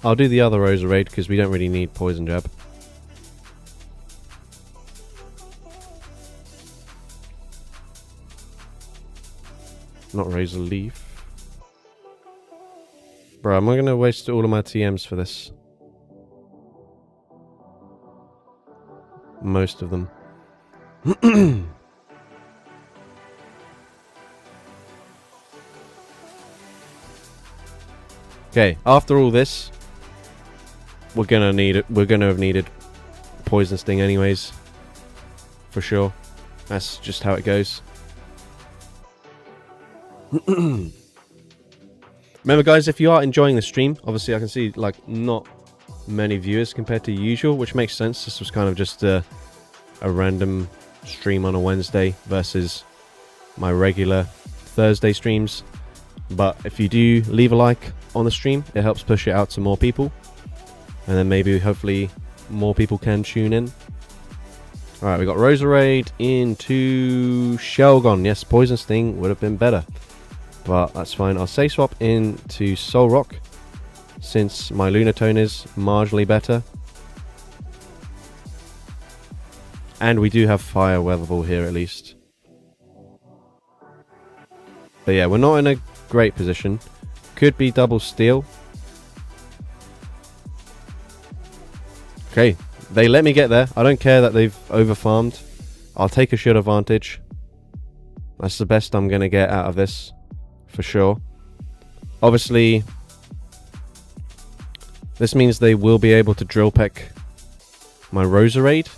I'll do the other Roserade because we don't really need Poison Jab. Not Razor Leaf. Bro, am I going to waste all of my TMs for this? Most of them. Okay, after all this, we're gonna have needed Poison Sting anyways. For sure. That's just how it goes. Remember guys, if you are enjoying the stream, obviously I can see like not many viewers compared to usual, which makes sense. This was kind of just a random stream on a Wednesday versus my regular Thursday streams. But if you do leave a like on the stream, it helps push it out to more people. And then maybe, hopefully, more people can tune in. Alright, we got Roserade into Shelgon. Yes, Poison Sting would have been better. But that's fine. I'll say swap into Solrock, since my Lunatone is marginally better. And we do have Fire Weather Ball here at least. But yeah, we're not in a great position. Could be double steal. Okay, they let me get there. I don't care that they've overfarmed. I'll take a shield advantage. That's the best I'm going to get out of this, for sure. Obviously, this means they will be able to drill peck my Roserade.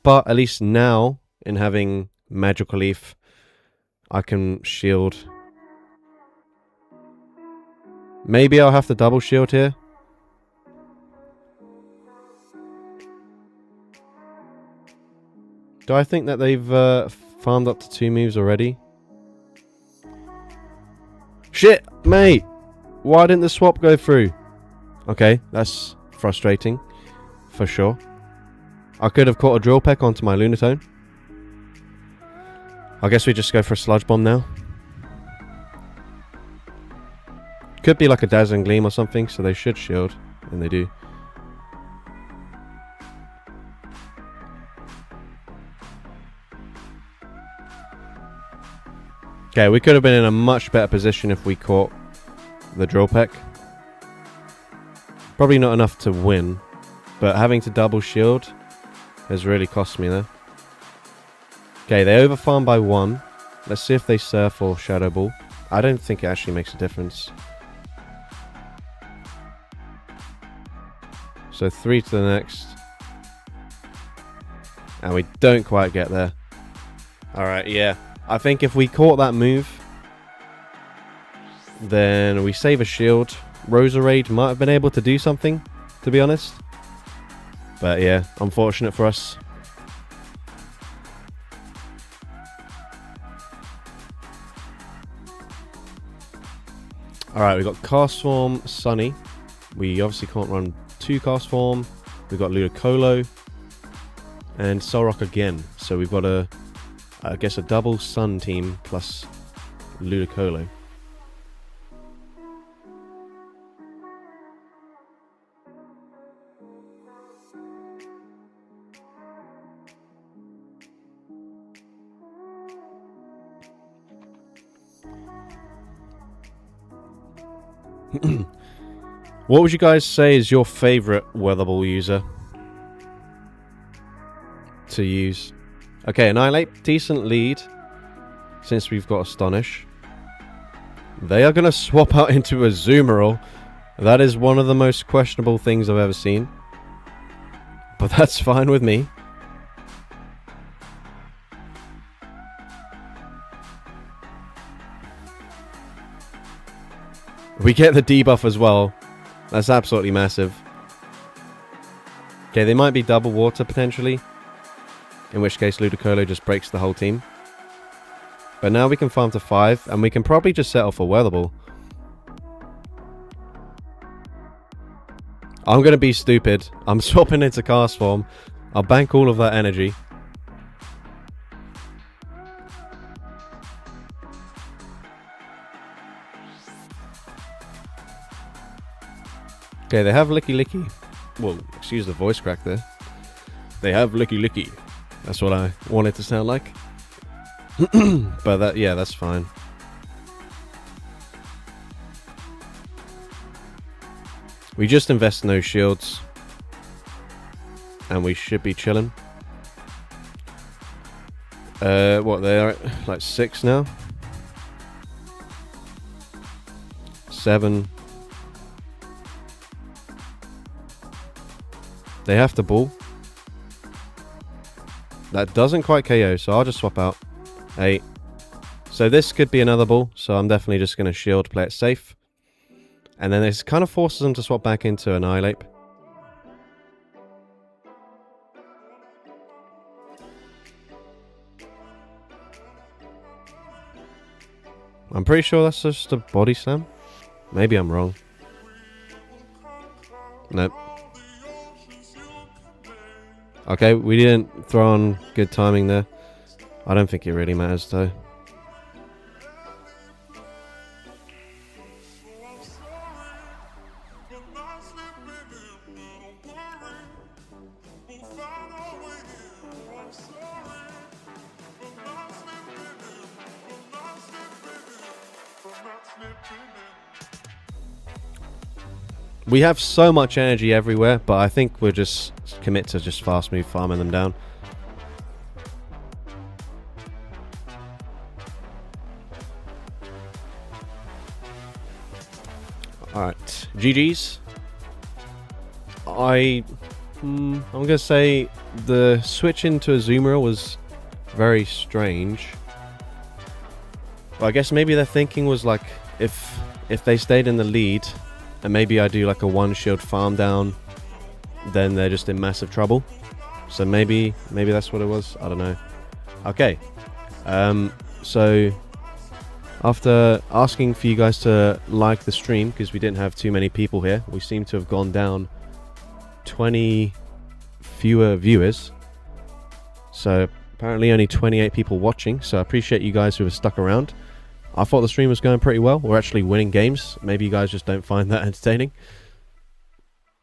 But at least now, in having Magical Leaf, I can shield Maybe I'll have to double shield here. Do I think that they've farmed up to 2 moves already? Shit, mate! Why didn't the swap go through? Okay, that's frustrating. For sure. I could have caught a drill peck onto my Lunatone. I guess we just go for a Sludge Bomb now. Could be like a Dazzling Gleam or something, so they should shield. And they do. Okay, we could have been in a much better position if we caught the Drill Peck. Probably not enough to win, but having to double shield has really cost me there. Okay, they overfarm by 1. Let's see if they Surf or Shadow Ball. I don't think it actually makes a difference. So 3 to the next. And we don't quite get there. Alright, yeah. I think if we caught that move, then we save a shield. Roserade might have been able to do something, to be honest. But yeah, unfortunate for us. Alright, we've got Cast Form, Sunny. We obviously can't run 2 Cast Form. We've got Ludicolo. And Solrock again. So we've got a, I guess, a double Sun team plus Ludicolo. What would you guys say is your favorite Weather Ball user to use? Okay, Annihilate, decent lead since we've got Astonish. They are going to swap out into Azumarill. That is one of the most questionable things I've ever seen. But that's fine with me. We get the debuff as well. That's absolutely massive. Okay, they might be double water potentially. In which case Ludicolo just breaks the whole team. But now we can farm to 5. And we can probably just settle for Weather Ball. I'm going to be stupid. I'm swapping into Cast Form. I'll bank all of that energy. Okay, they have Licky Licky. Well, excuse the voice crack there. They have Licky Licky. That's what I want it to sound like. But that, yeah, that's fine. We just invest no shields. And we should be chilling. What, they are at like 6 now? 7. They have to ball. That doesn't quite KO, so I'll just swap out. 8. So this could be another ball, so I'm definitely just going to shield, play it safe. And then this kind of forces them to swap back into Annihilate. I'm pretty sure that's just a body slam. Maybe I'm wrong. Nope. Okay, we didn't throw on good timing there. I don't think it really matters though. We have so much energy everywhere, but I think we'll just commit to just fast move farming them down. Alright, GG's. I'm gonna say the switch into Azumarill was very strange. Well, I guess maybe their thinking was like, if if they stayed in the lead, and maybe I do like a 1 shield farm down, then they're just in massive trouble. So maybe that's what it was. I don't know. Okay. So after asking for you guys to like the stream, because we didn't have too many people here, we seem to have gone down 20 fewer viewers. So apparently only 28 people watching. So I appreciate you guys who have stuck around. I thought the stream was going pretty well. We're actually winning games. Maybe you guys just don't find that entertaining.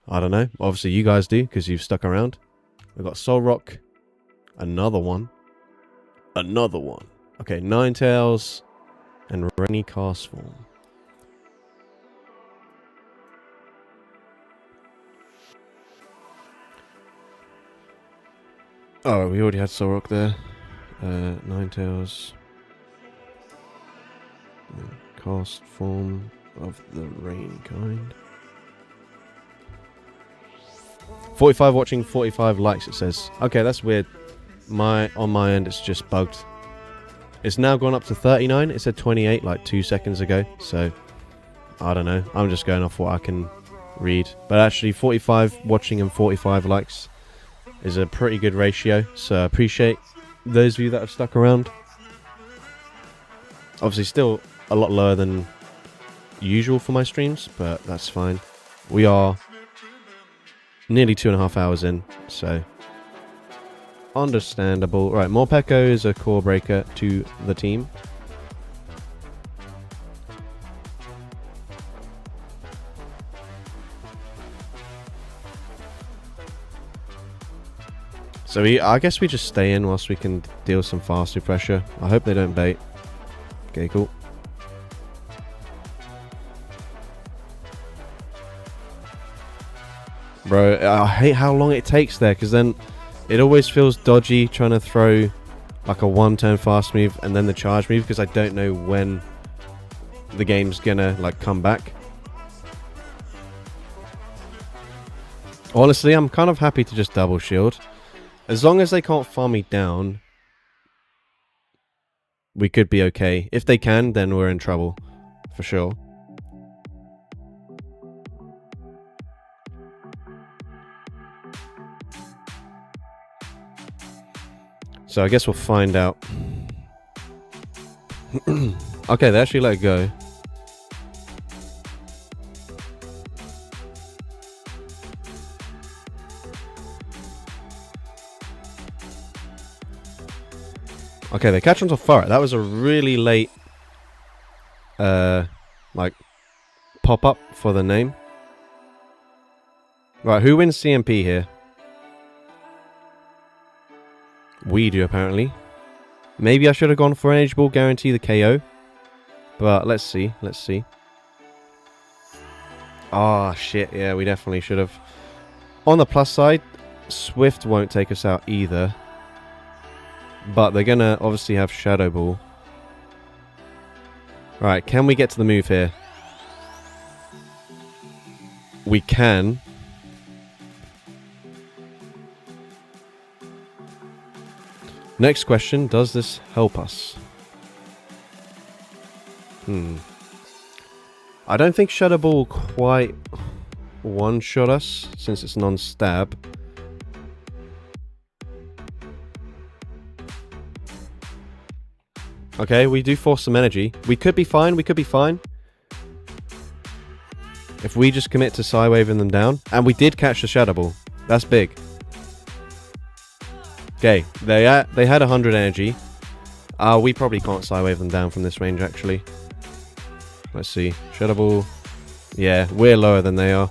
I don't know. Obviously you guys do, because you've stuck around. We've got Solrock. Another one. Another one. Okay, Ninetales and Rennie Castform. Oh, we already had Solrock there. Ninetales. Castform of the rain kind. 45 watching, 45 likes, it says. Okay, that's weird. On my end, it's just bugged. It's now gone up to 39. It said 28 like 2 seconds ago. So, I don't know. I'm just going off what I can read. But actually, 45 watching and 45 likes is a pretty good ratio. So, I appreciate those of you that have stuck around. Obviously, still a lot lower than usual for my streams, but that's fine. We are nearly 2.5 hours in, so understandable. Right, Morpeko is a core breaker to the team. So I guess we just stay in whilst we can deal some faster pressure. I hope they don't bait. Okay, cool. Bro, I hate how long it takes there, because then it always feels dodgy trying to throw like a 1-turn fast move and then the charge move, because I don't know when the game's gonna like come back. Honestly, I'm kind of happy to just double shield. As long as they can't farm me down, we could be okay. If they can, then we're in trouble. For sure. So I guess we'll find out. Okay, they actually let it go. Okay, they catch onto Furret. That was a really late like pop-up for the name. Right, who wins CMP here? We do, apparently. Maybe I should have gone for an Edge Ball, guarantee the KO. But let's see, let's see. Ah, shit, yeah, we definitely should have. On the plus side, Swift won't take us out either. But they're gonna obviously have Shadow Ball. Right, can we get to the move here? We can. Next question, does this help us? I don't think Shadow Ball will quite one-shot us, since it's non-stab. Okay, we do force some energy. We could be fine, we could be fine. If we just commit to Psy-waving them down. And we did catch the Shadow Ball. That's big. Okay, they had 100 energy. We probably can't Psy-wave them down from this range, actually. Let's see. Shadow Ball. Yeah, we're lower than they are.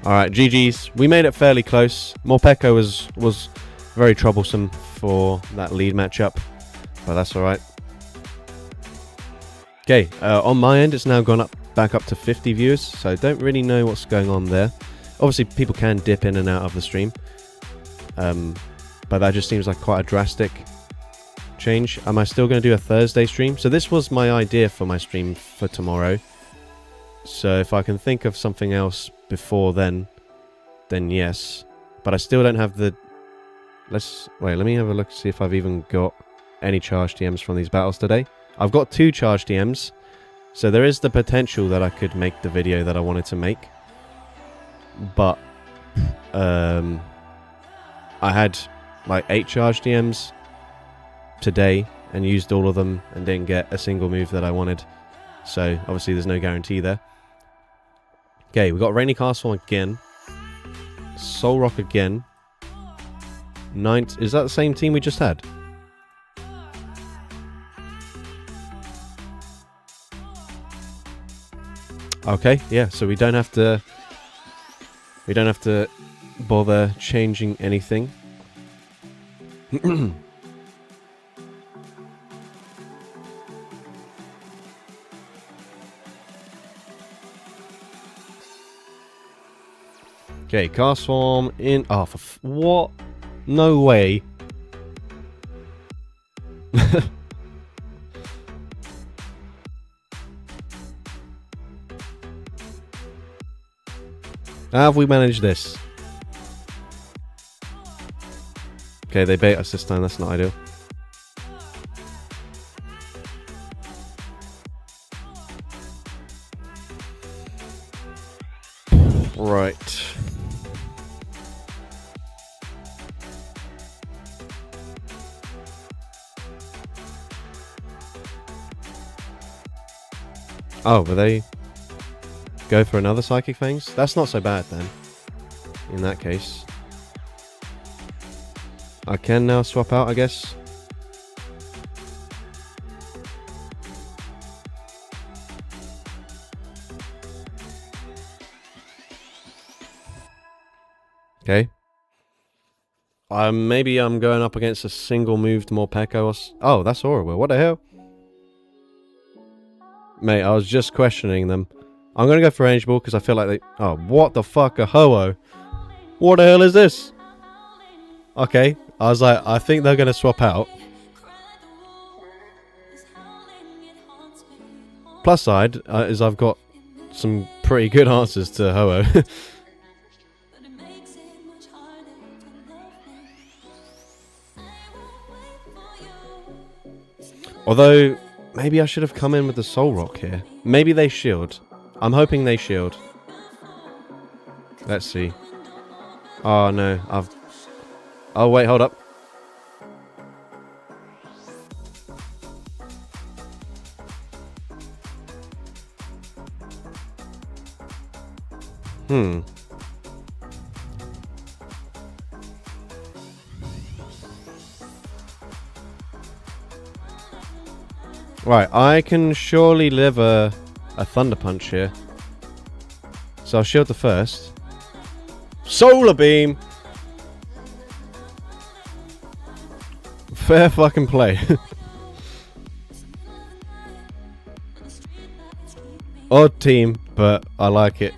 Alright, GG's. We made it fairly close. Morpeko was very troublesome for that lead matchup. But that's alright. Okay, on my end, it's now gone back up to 50 viewers. So I don't really know what's going on there. Obviously, people can dip in and out of the stream. But that just seems like quite a drastic change. Am I still going to do a Thursday stream? So this was my idea for my stream for tomorrow. So if I can think of something else before then yes. But I still don't have the... Wait, let me have a look to see if I've even got any charge TMs from these battles today. I've got 2 charge TMs. So there is the potential that I could make the video that I wanted to make. But I had like 8 charge DMs today and used all of them and didn't get a single move that I wanted. So obviously there's no guarantee there. Okay, we got Rainy Castle again. Soul Rock again. Ninth. Is that the same team we just had? Okay, yeah, so we don't have to bother changing anything. Okay, cast form in. Oh, what? No way. How have we managed this? Okay, they bait us this time. That's not ideal. Right. Oh, but they go for another Psychic Fangs? That's not so bad then. In that case. I can now swap out, I guess. Okay. Maybe I'm going up against a single moved Morpeko or... Oh, that's Aura. What the hell? Mate, I was just questioning them. I'm going to go for Range Ball because I feel like they... Oh, what the fuck? A Ho-Oh. What the hell is this? Okay. I was like, I think they're going to swap out. Plus side is I've got some pretty good answers to Ho-Oh. Although, maybe I should have come in with the Soul Rock here. Maybe they shield. I'm hoping they shield. Let's see. Oh no, Oh wait, hold up. Right, I can surely live a Thunder Punch here. So I'll shield the first. Solar Beam! Fair fucking play. Odd team, but I like it.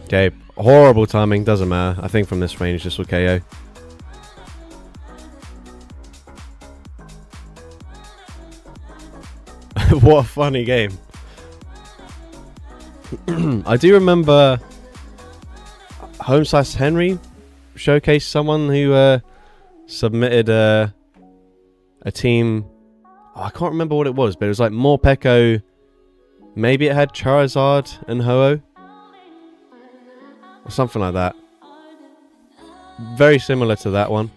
Okay, horrible timing, doesn't matter. I think from this range this will KO. What a funny game. I do remember Home/Henry showcased someone who submitted a team. Oh, I can't remember what it was, but it was like Morpeko. Maybe it had Charizard and Ho-Oh. Or something like that. Very similar to that one.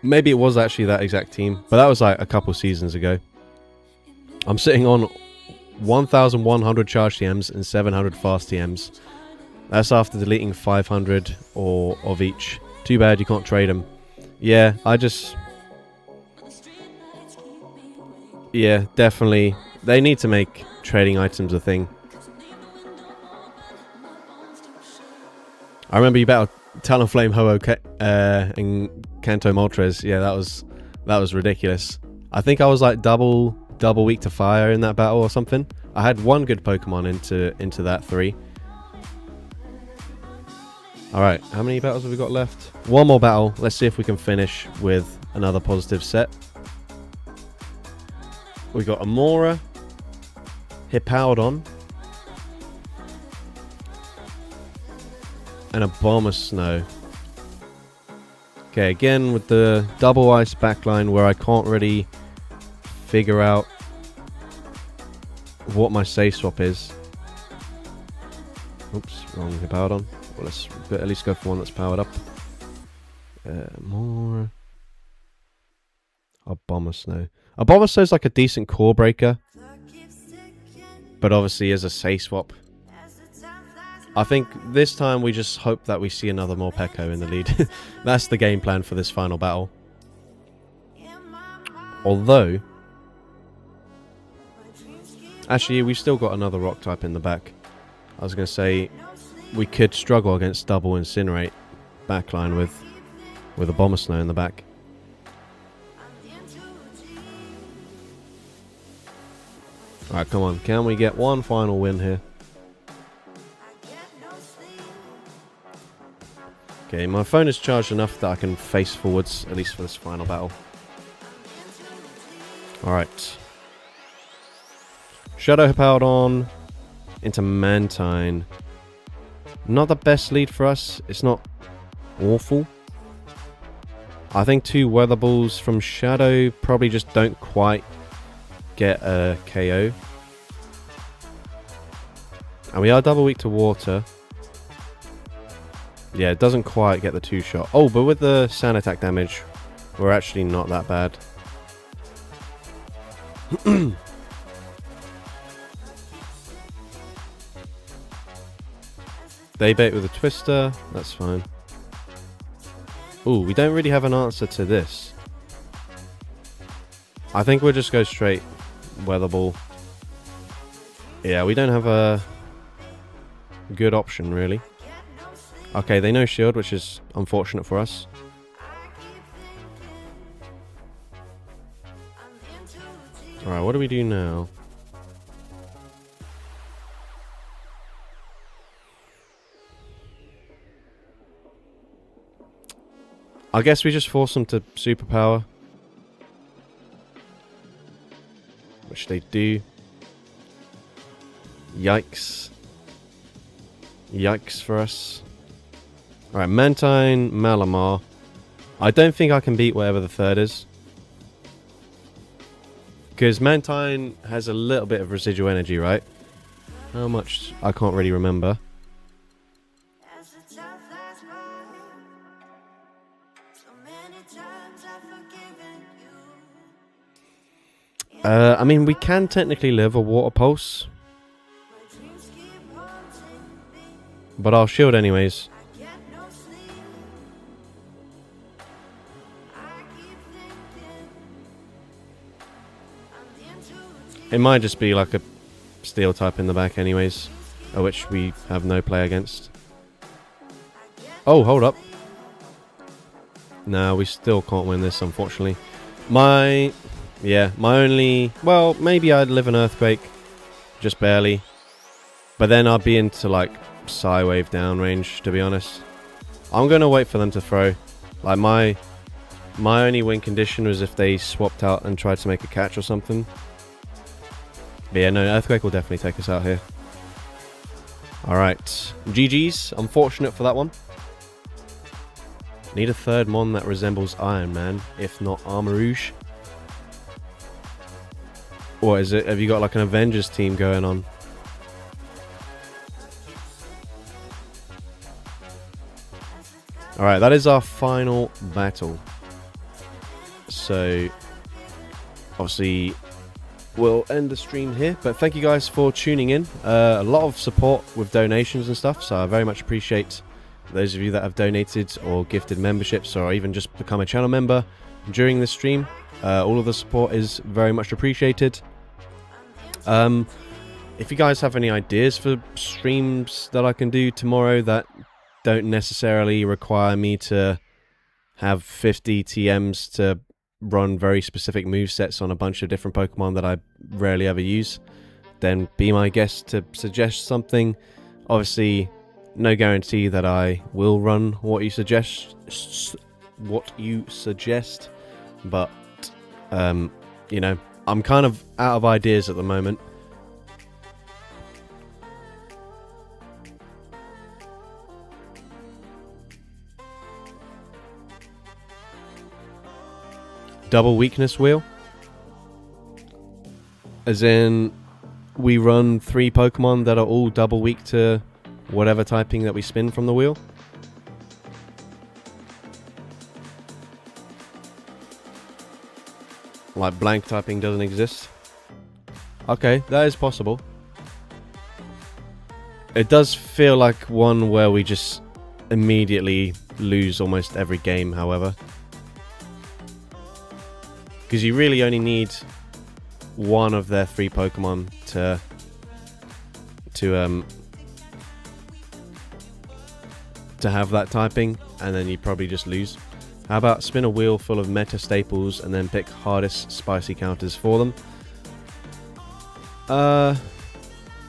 Maybe it was actually that exact team, but that was like a couple seasons ago. I'm sitting on 1,100 charge TMs and 700 fast TMs. That's after deleting 500 of each. Too bad you can't trade them. Yeah, yeah, definitely. They need to make trading items a thing. I remember you battled Talonflame, Ho-Oh, and Kanto Moltres. Yeah, that was ridiculous. I think I was like double weak to fire in that battle or something. I had one good Pokemon into that 3. Alright, how many battles have we got left? One more battle. Let's see if we can finish with another positive set. We got Amora, Hippowdon, and a Bomber Snow. Okay, again with the double ice backline where I can't really figure out what my safe swap is. Oops, wrong Hippowdon. Well, let's at least go for one that's powered up. More Abomasnow. Abomasnow's like a decent core breaker, but obviously is a safe swap. I think this time we just hope that we see another Morpeko in the lead. That's the game plan for this final battle. Although, actually, we've still got another rock type in the back. I was going to say we could struggle against double Incinerate backline with Abomasnow in the back. Alright, come on. Can we get one final win here? Okay, my phone is charged enough that I can face forwards, at least for this final battle. Alright. Shadow Hippowdon into Mantine. Not the best lead for us. It's not awful. I think 2 Weather Balls from Shadow probably just don't quite get a KO. And we are double weak to water. Yeah, it doesn't quite get the 2-shot. Oh, but with the sand attack damage, we're actually not that bad. They bait with a Twister. That's fine. Ooh, we don't really have an answer to this. I think we'll just go straight Weather Ball. Yeah, we don't have a good option, really. Okay, they know shield, which is unfortunate for us. Alright, what do we do now? I guess we just force them to superpower. Which they do. Yikes. Yikes for us. Alright, Mantine, Malamar. I don't think I can beat whatever the third is. Because Mantine has a little bit of residual energy, right? How much? I can't really remember. I mean, we can technically live a Water Pulse. But I'll shield anyways. It might just be like a steel type in the back anyways, which we have no play against. Oh, hold up. No, we still can't win this, unfortunately. My only... Well, maybe I'd live an Earthquake. Just barely. But then I'd be into, like, Psywave down range, to be honest. I'm going to wait for them to throw. Like, my only win condition was if they swapped out and tried to make a catch or something. But yeah, no, Earthquake will definitely take us out here. Alright. GG's. Unfortunate for that one. Need a third mon that resembles Iron Man, if not Armarouge. Or is it? Have you got like an Avengers team going on? Alright, that is our final battle. So, obviously, we'll end the stream here. But thank you guys for tuning in. A lot of support with donations and stuff. So I very much appreciate those of you that have donated or gifted memberships or even just become a channel member during this stream. All of the support is very much appreciated. If you guys have any ideas for streams that I can do tomorrow that don't necessarily require me to have 50 TMs to run very specific movesets on a bunch of different Pokemon that I rarely ever use, then be my guest to suggest something. Obviously, no guarantee that I will run what you suggest, but you know, I'm kind of out of ideas at the moment. double weakness wheel. As in, we run 3 Pokemon that are all double weak to whatever typing that we spin from the wheel. Like blank typing doesn't exist. Okay, that is possible. It does feel like one where we just immediately lose almost every game, however. Because you really only need one of their 3 Pokemon to have that typing, and then you probably just lose. How about spin a wheel full of meta staples and then pick hardest spicy counters for them?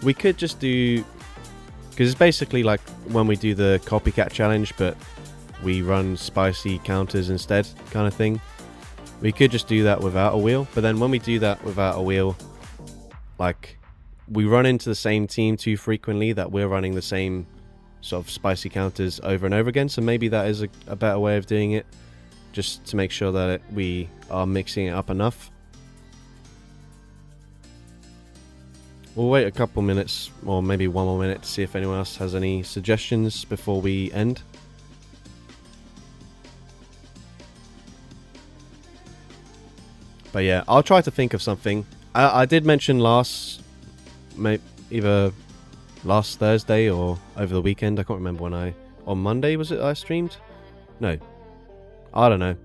We could just do, because it's basically like when we do the copycat challenge, but we run spicy counters instead, kind of thing. We could just do that without a wheel, but then when we do that without a wheel, like, we run into the same team too frequently that we're running the same sort of spicy counters over and over again. So maybe that is a better way of doing it, just to make sure that we are mixing it up enough. We'll wait a couple minutes, or maybe one more minute, to see if anyone else has any suggestions before we end. But yeah, I'll try to think of something. I did mention either last Thursday or over the weekend. I can't remember when on Monday was it I streamed? No. I don't know.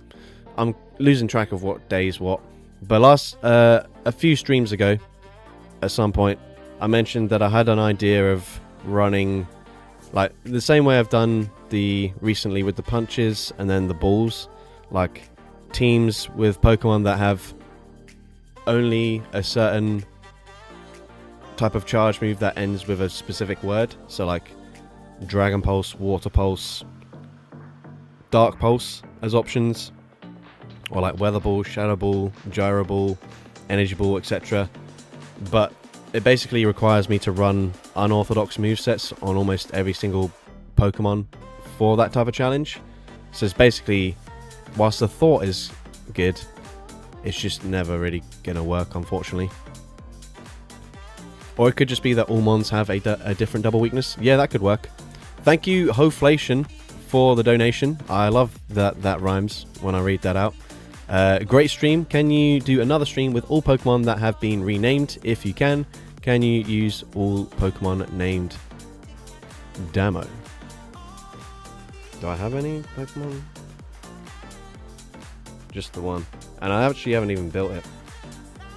I'm losing track of what days what. But a few streams ago, at some point, I mentioned that I had an idea of running, like, the same way I've done recently with the punches and then the balls, like teams with Pokemon that have only a certain type of charge move that ends with a specific word. So like Dragon Pulse, Water Pulse, Dark Pulse as options, or like Weather Ball, Shadow Ball, Gyro Ball, Energy Ball, etc. But it basically requires me to run unorthodox movesets on almost every single Pokemon for that type of challenge. So it's basically, whilst the thought is good, it's just never really gonna work, unfortunately. Or it could just be that all mons have a different double weakness. Yeah, that could work. Thank you, Hoflation, for the donation. I love that rhymes when I read that out. Great stream. Can you do another stream with all Pokemon that have been renamed? If you can you use all Pokemon named Damo? Do I have any Pokemon? Just the one. And I actually haven't even built it.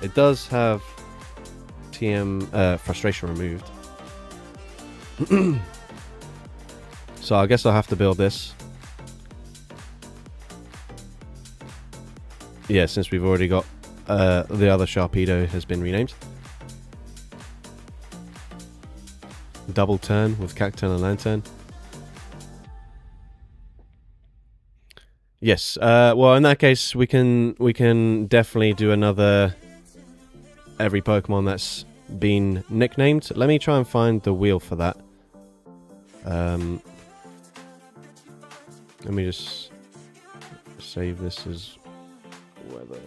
It does have TM frustration removed. So I guess I'll have to build this. Yeah, since we've already got the other Sharpedo has been renamed. Double turn with Cacturn and Lantern. Yes, well, in that case, we can definitely do another every Pokemon that's been nicknamed. Let me try and find the wheel for that. Let me just save this as weather.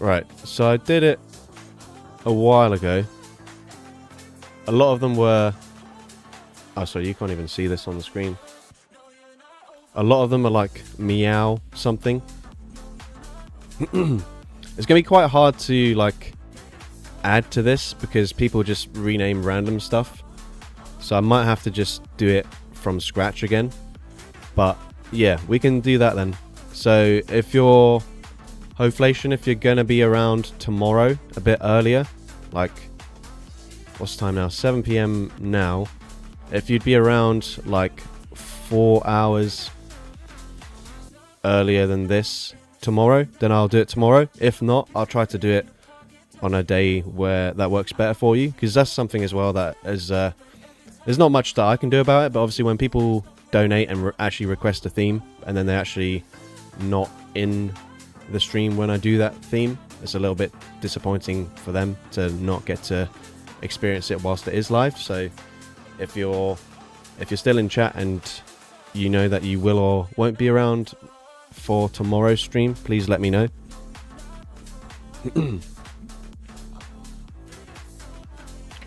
Right, so I did it a while ago. A lot of them were... Oh, sorry, you can't even see this on the screen. A lot of them are like meow something. It's going to be quite hard to like add to this because people just rename random stuff. So I might have to just do it from scratch again. But yeah, we can do that then. So if you're... Hoflation, if you're going to be around tomorrow a bit earlier, like, what's the time now? 7 PM now. If you'd be around like 4 hours earlier than this tomorrow, then I'll do it tomorrow. If not, I'll try to do it on a day where that works better for you, because that's something as well that is there's not much that I can do about it, but obviously when people donate and actually request a theme, and then they're actually not in the stream when I do that theme. It's a little bit disappointing for them to not get to experience it whilst it is live. So if you're still in chat and you know that you will or won't be around for tomorrow's stream, please let me know.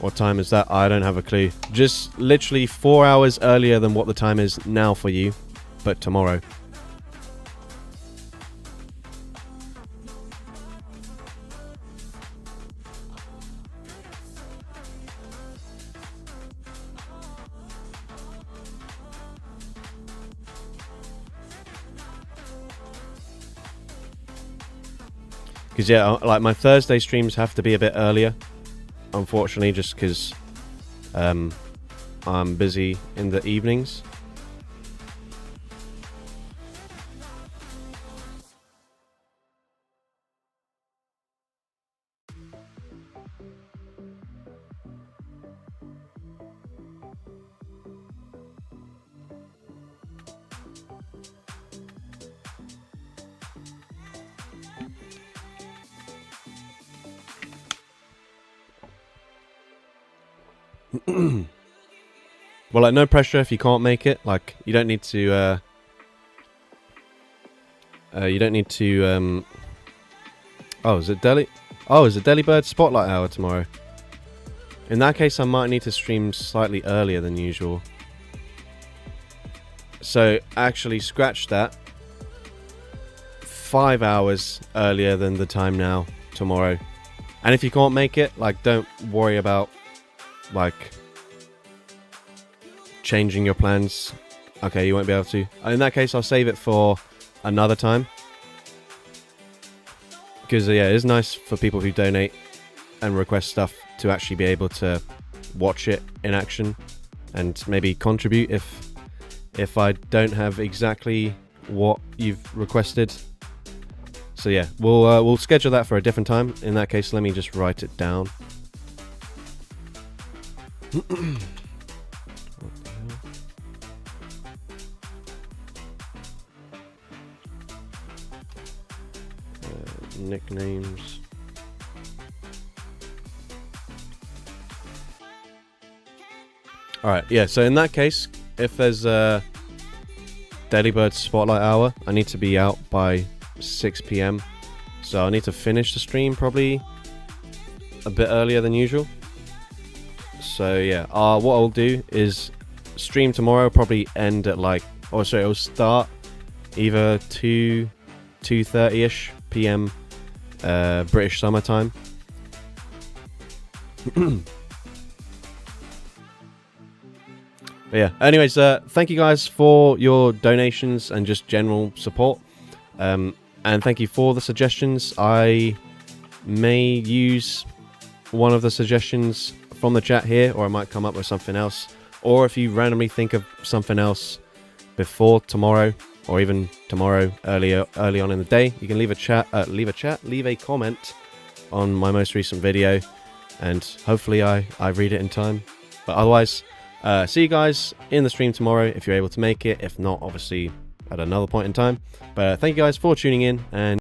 What time is that? I don't have a clue. Just literally 4 hours earlier than what the time is now for you, but tomorrow. Because yeah, like my Thursday streams have to be a bit earlier, unfortunately, just because I'm busy in the evenings. Well, like, no pressure if you can't make it. Like, you don't need to oh, is it Delibird Spotlight Hour tomorrow? In that case, I might need to stream slightly earlier than usual. So actually scratch that. 5 hours earlier than the time now tomorrow. And if you can't make it, like, don't worry about like changing your plans. Okay, you won't be able to. In that case, I'll save it for another time. Because yeah, it is nice for people who donate and request stuff to actually be able to watch it in action and maybe contribute if I don't have exactly what you've requested. So yeah, we'll schedule that for a different time. In that case, let me just write it down. Nicknames. Alright, yeah, so in that case, if there's a Delibird Spotlight Hour, I need to be out by 6 PM. So I need to finish the stream probably a bit earlier than usual. So yeah, what I'll do is stream tomorrow, probably end at like, it'll start either 2:30ish PM British summertime. But yeah, anyways, thank you guys for your donations and just general support. And thank you for the suggestions. I may use one of the suggestions from the chat here, or I might come up with something else. Or if you randomly think of something else before tomorrow, or even tomorrow early on in the day, you can leave a comment on my most recent video, and hopefully I read it in time. But otherwise, see you guys in the stream tomorrow if you're able to make it. If not, obviously at another point in time. But thank you guys for tuning in, and